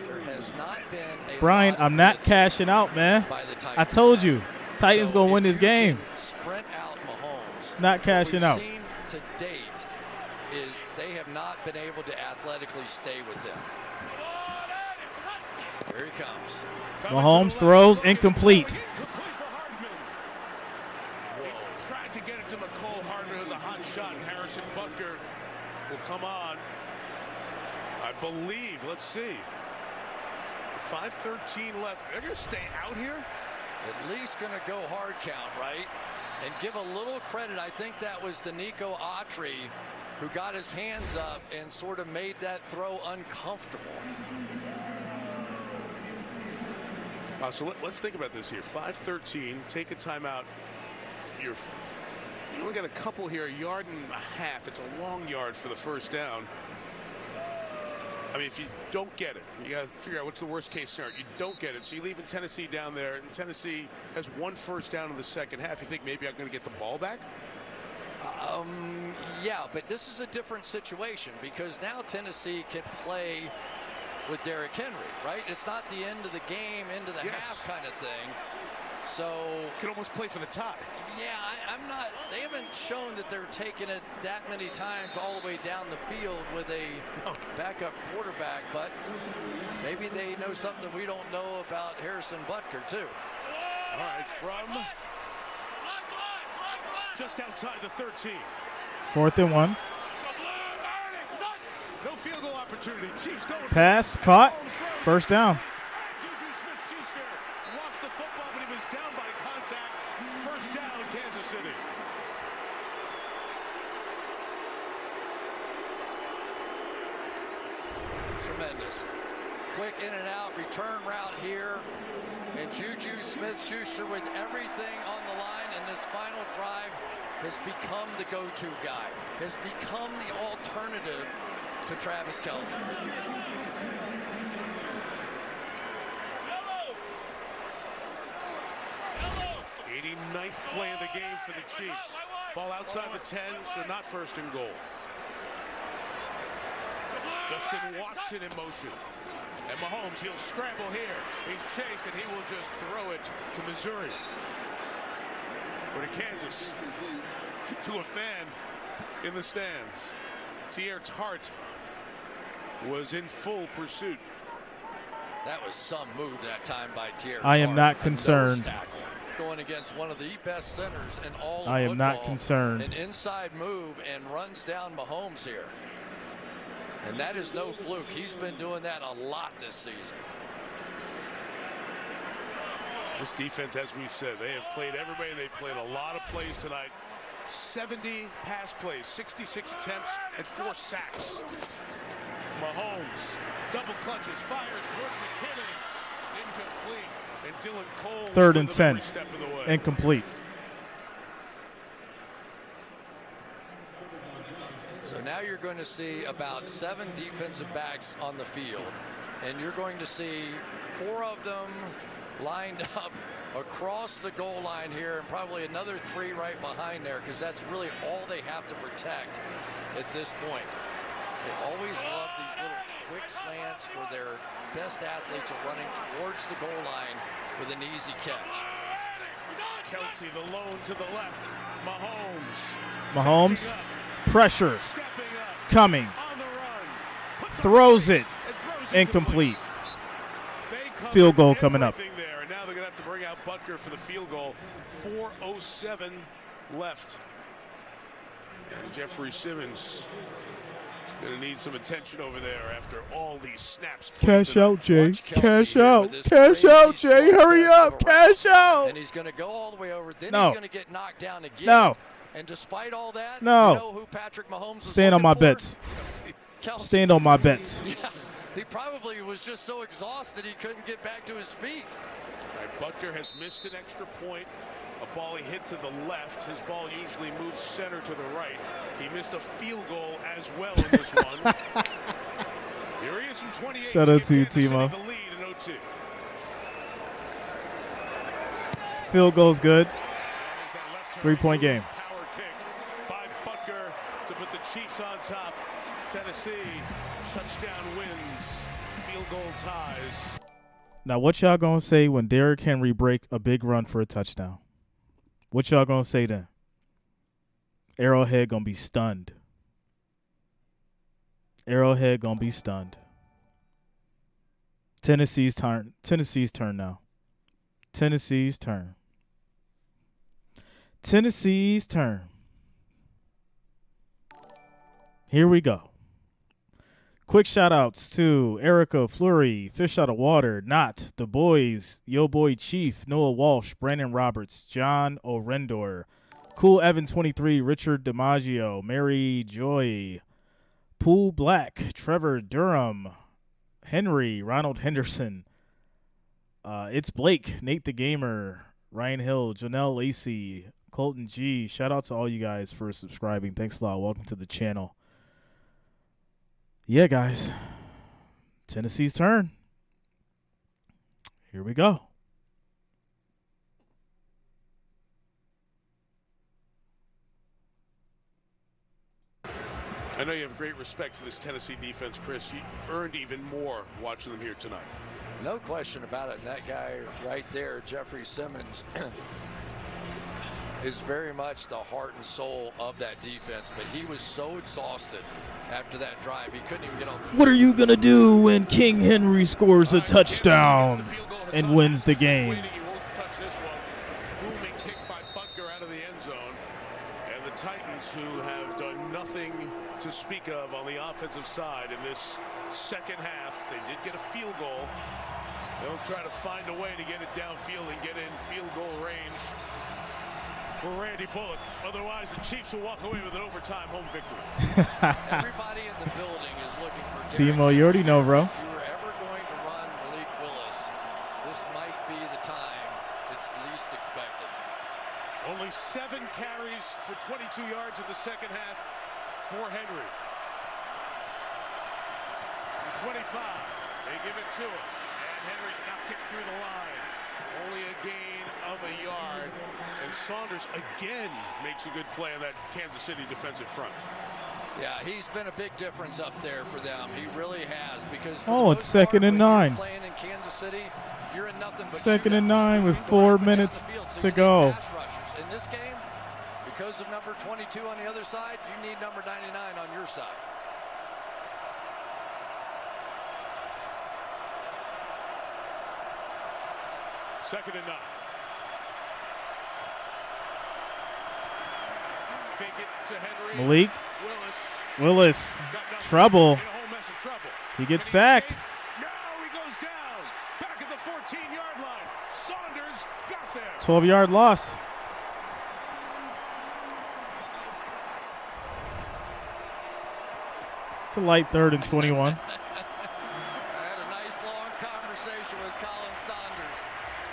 There has not been a
Brian, I'm not cashing out, man. I told you, Titans gonna win this game.
Sprint out Mahomes.
Not cashing out.
What we've seen to date is they have not been able to athletically stay with him. Here he comes.
Mahomes throws incomplete.
Tried to get it to Mecole Hardman. It was a hot shot, and Harrison Butker will come on. I believe. Let's see. 5:13 left. They're going to stay out here?
At least going to go hard count, right? And give a little credit. I think that was Danico Autry who got his hands up and sort of made that throw uncomfortable.
So let's think about this here. 5:13. Take a timeout. You only got a couple here, 1.5 yards. It's a long yard for the first down. I mean, if you don't get it, you got to figure out what's the worst case scenario. You don't get it, so you leave in Tennessee down there, and Tennessee has 1 first down in the second half. You think maybe I'm going to get the ball back?
Yeah, but this is a different situation because now Tennessee can play with Derrick Henry, right? It's not the end of the game, end of the half kind of thing. So
can almost play for the tie.
Yeah, I'm not. They haven't shown that they're taking it that many times all the way down the field with a backup quarterback, but maybe they know something we don't know about Harrison Butker too.
All right, from just outside the 13.
4th and 1.
No field goal opportunity. Chiefs going.
Pass caught. First down.
Juju Smith-Schuster lost the football, but he was down by contact. First down, Kansas City.
tremendous. Quick in and out, return route here. And Juju Smith-Schuster with everything on the line in this final drive has become the go-to guy, has become the alternative to Travis Kelce.
89th play of the game for the Chiefs. Ball outside the 10, so not first and goal. Justin Watson in motion. And Mahomes, he'll scramble here. He's chased, and he will just throw it to Missouri. Or to Kansas. To a fan in the stands. T.R. Tart was in full pursuit.
That was some move that time by T.R.
I am not concerned.
Going against one of the best centers in all of
I am
football.
not concerned.
An inside move and runs down Mahomes here. And that is no fluke. He's been doing that a lot this season.
This defense, as we've said, they have played everybody. They've played a lot of plays tonight. 70 pass plays, 66 attempts, and 4 sacks. Mahomes double clutches, fires towards McKinnon. Incomplete. And Dylan Cole.
3rd and 10. Incomplete.
So now you're going to see about 7 defensive backs on the field. And you're going to see 4 of them lined up across the goal line here, and probably another 3 right behind there, because that's really all they have to protect at this point. They always love these little quick slants where their best athletes are running towards the goal line with an easy catch.
Kelce, the lone to the left.
Mahomes, pressure, coming, throws it, incomplete. Field goal coming up.
There, and now they're going to have to bring out Butker for the field goal. 4:07 left. And Jeffrey Simmons going to need some attention over there after all these snaps.
Cash out, Jay. Cash out. Cash out, Jay. Hurry up. Cash out.
And he's going to go all the way over. Then
No.
he's going to get knocked down again.
No.
And despite all that,
No.
you know who Patrick Mahomes was
Stand on
looking
my
for?
bets.
Kelce.
Stand on my bets.
Yeah, he probably was just so exhausted he couldn't get back to his feet.
All right, Butker has missed an extra point. A ball he hit to the left. His ball usually moves center to the right. He missed a field goal as well in this one. Here he is from 28.
Shout out to you, Timo.
The lead in 0-2.
Field goal's good. 3-point game.
Power kick by Butker to put the Chiefs on top. Tennessee touchdown wins. Field goal ties.
Now, what y'all gonna say when Derrick Henry break a big run for a touchdown? What y'all gonna say then? Arrowhead gonna be stunned. Arrowhead gonna be stunned. Tennessee's turn. Tennessee's turn now. Tennessee's turn. Tennessee's turn. Here we go. Quick shout-outs to Erica Fleury, Fish Out of Water, Not, The Boys, Yo Boy Chief, Noah Walsh, Brandon Roberts, John Orendor, Cool Evan 23, Richard DiMaggio, Mary Joy, Pool Black, Trevor Durham, Henry, Ronald Henderson, It's Blake, Nate the Gamer, Ryan Hill, Janelle Lacey, Colton G. Shout out to all you guys for subscribing. Thanks a lot. Welcome to the channel. Yeah, guys. Tennessee's turn. Here we go.
I know you have great respect for this Tennessee defense, Chris. You earned even more watching them here tonight.
No question about it. And that guy right there, Jeffrey Simmons, is very much the heart and soul of that defense. But he was so exhausted after that drive, he couldn't even get on the
What are you going to do when King Henry scores a touchdown and wins the game?
He won't touch this one. Booming kick by Butker out of the end zone. And the Titans, who have done nothing to speak of on the offensive side in this second half. They did get a field goal. They'll try to find a way to get it downfield and get in field goal range. for Randy Bullock. Otherwise, the Chiefs will walk away with an overtime home victory.
Everybody in the building is looking for
Timo, you already know, bro.
If you were ever going to run Malik Willis, this might be the time it's least expected.
Only 7 carries for 22 yards in the second half for Henry. 25. They give it to him. And Henry's not getting through the line. Only a gain of a yard. And Saunders again makes a good play on that Kansas City defensive front.
Yeah, he's been a big difference up there for them. He really has. Because
it's 2nd and 9.
Playing in Kansas City, you're in nothing but
2nd and 9 with 4 minutes to go.
In this game, because of number 22 on the other side, you need number 99 on your side.
Second and 9. Fake it to Henry.
Malik Willis. Trouble. He gets sacked.
No, he goes down. Back at the 14-yard line. Saunders got there.
12-yard loss. It's a light 3rd and 21.
I had a nice long conversation with Colin Saunders,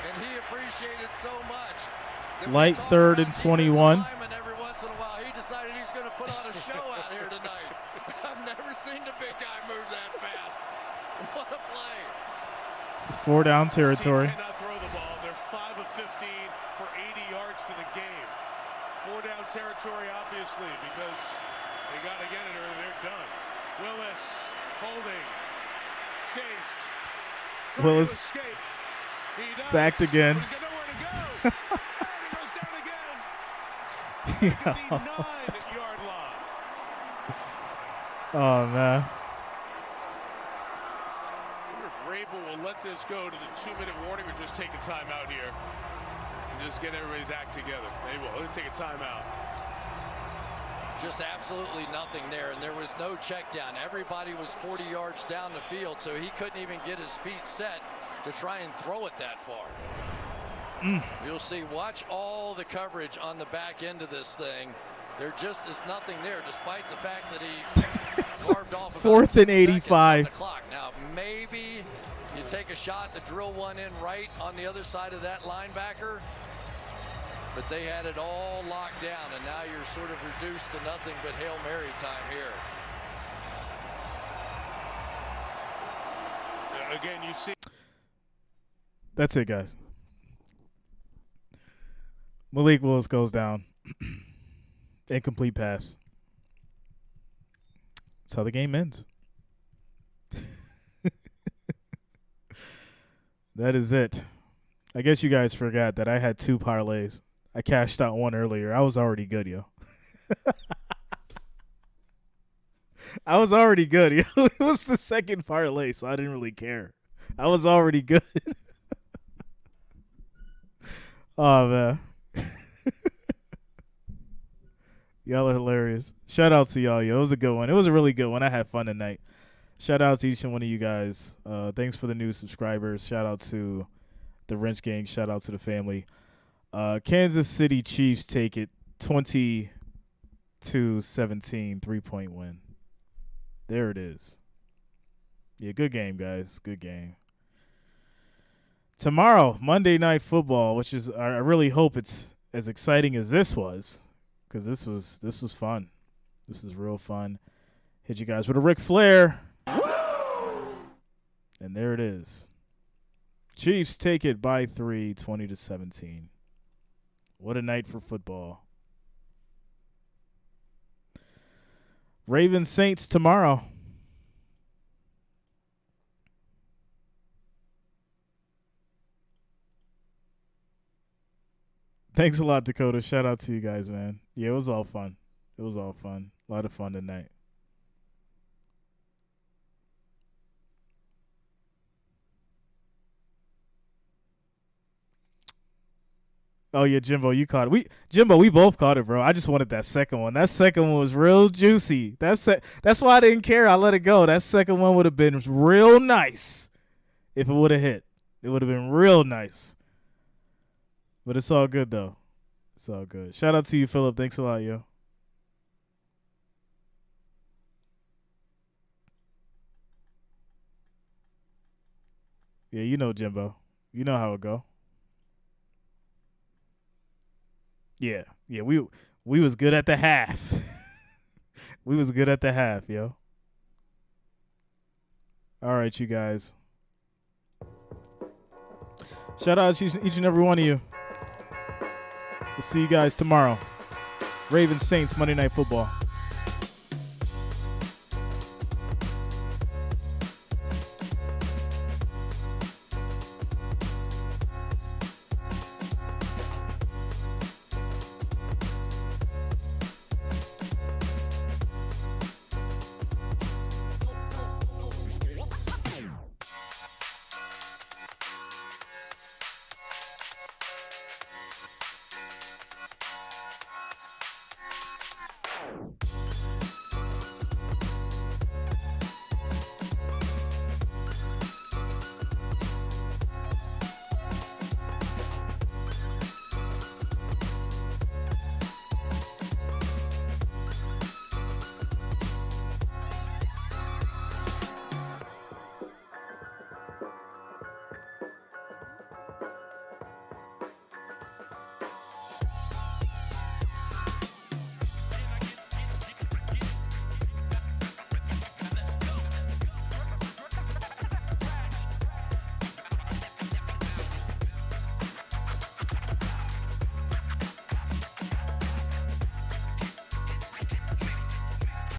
and he appreciated so much.
Light 3rd and 21.
And every once in a while, he decided he was going to put on a show out here tonight. I've never seen the big guy move that fast. What a play.
This is 4-down territory.
Team cannot throw the ball. They're 5 of 15 for 80 yards for the game. 4-down territory, obviously, because they got to get it or they're done. Willis holding, chased.
Willis sacked again.
He's got nowhere to go. And he goes down again. Back at the 9-yard line.
Oh, man.
I wonder if Rabel will let this go to the 2-minute warning or just take a timeout here and just get everybody's act together. They will. They'll take a timeout.
Just absolutely nothing there, and there was no check down. Everybody was 40 yards down the field, so he couldn't even get his feet set to try and throw it that far. You'll see, watch all the coverage on the back end of this thing. There just is nothing there, despite the fact that he carved off about
4th and 85.
on the clock. Now, maybe you take a shot to drill one in right on the other side of that linebacker, but they had it all locked down, and now you're sort of reduced to nothing but Hail Mary time here.
Again, you see.
That's it, guys. Malik Willis goes down. Incomplete pass. That's how the game ends. That is it. I guess you guys forgot that I had 2 parlays. I cashed out one earlier. I was already good, yo. I was already good, yo. It was the second parlay, so I didn't really care. I was already good. Oh, man. Y'all are hilarious. Shout out to y'all, yo. It was a good one. It was a really good one. I had fun tonight. Shout out to each and one of you guys. Thanks for the new subscribers. Shout out to the Wrench Gang. Shout out to the family. Kansas City Chiefs take it 20-17, 3-point win. There it is. Yeah, good game, guys. Good game. Tomorrow, Monday Night Football, which is I really hope it's as exciting as this was, because this was fun. This is real fun. Hit you guys with a Ric Flair. And there it is. Chiefs take it by 3, 20-17. What a night for football. Ravens Saints tomorrow. Thanks a lot, Dakota. Shout out to you guys, man. Yeah, it was all fun. It was all fun. A lot of fun tonight. Oh yeah, Jimbo, you caught it. We both caught it, bro. I just wanted that second one. That second one was real juicy. That's why I didn't care. I let it go. That second one would have been real nice if it would have hit. It would have been real nice. But it's all good though. It's all good. Shout out to you, Philip. Thanks a lot, yo. Yeah, you know Jimbo. You know how it go. Yeah, we was good at the half. We was good at the half, yo. All right, you guys. Shout out to each and every one of you. We'll see you guys tomorrow. Ravens Saints Monday Night Football.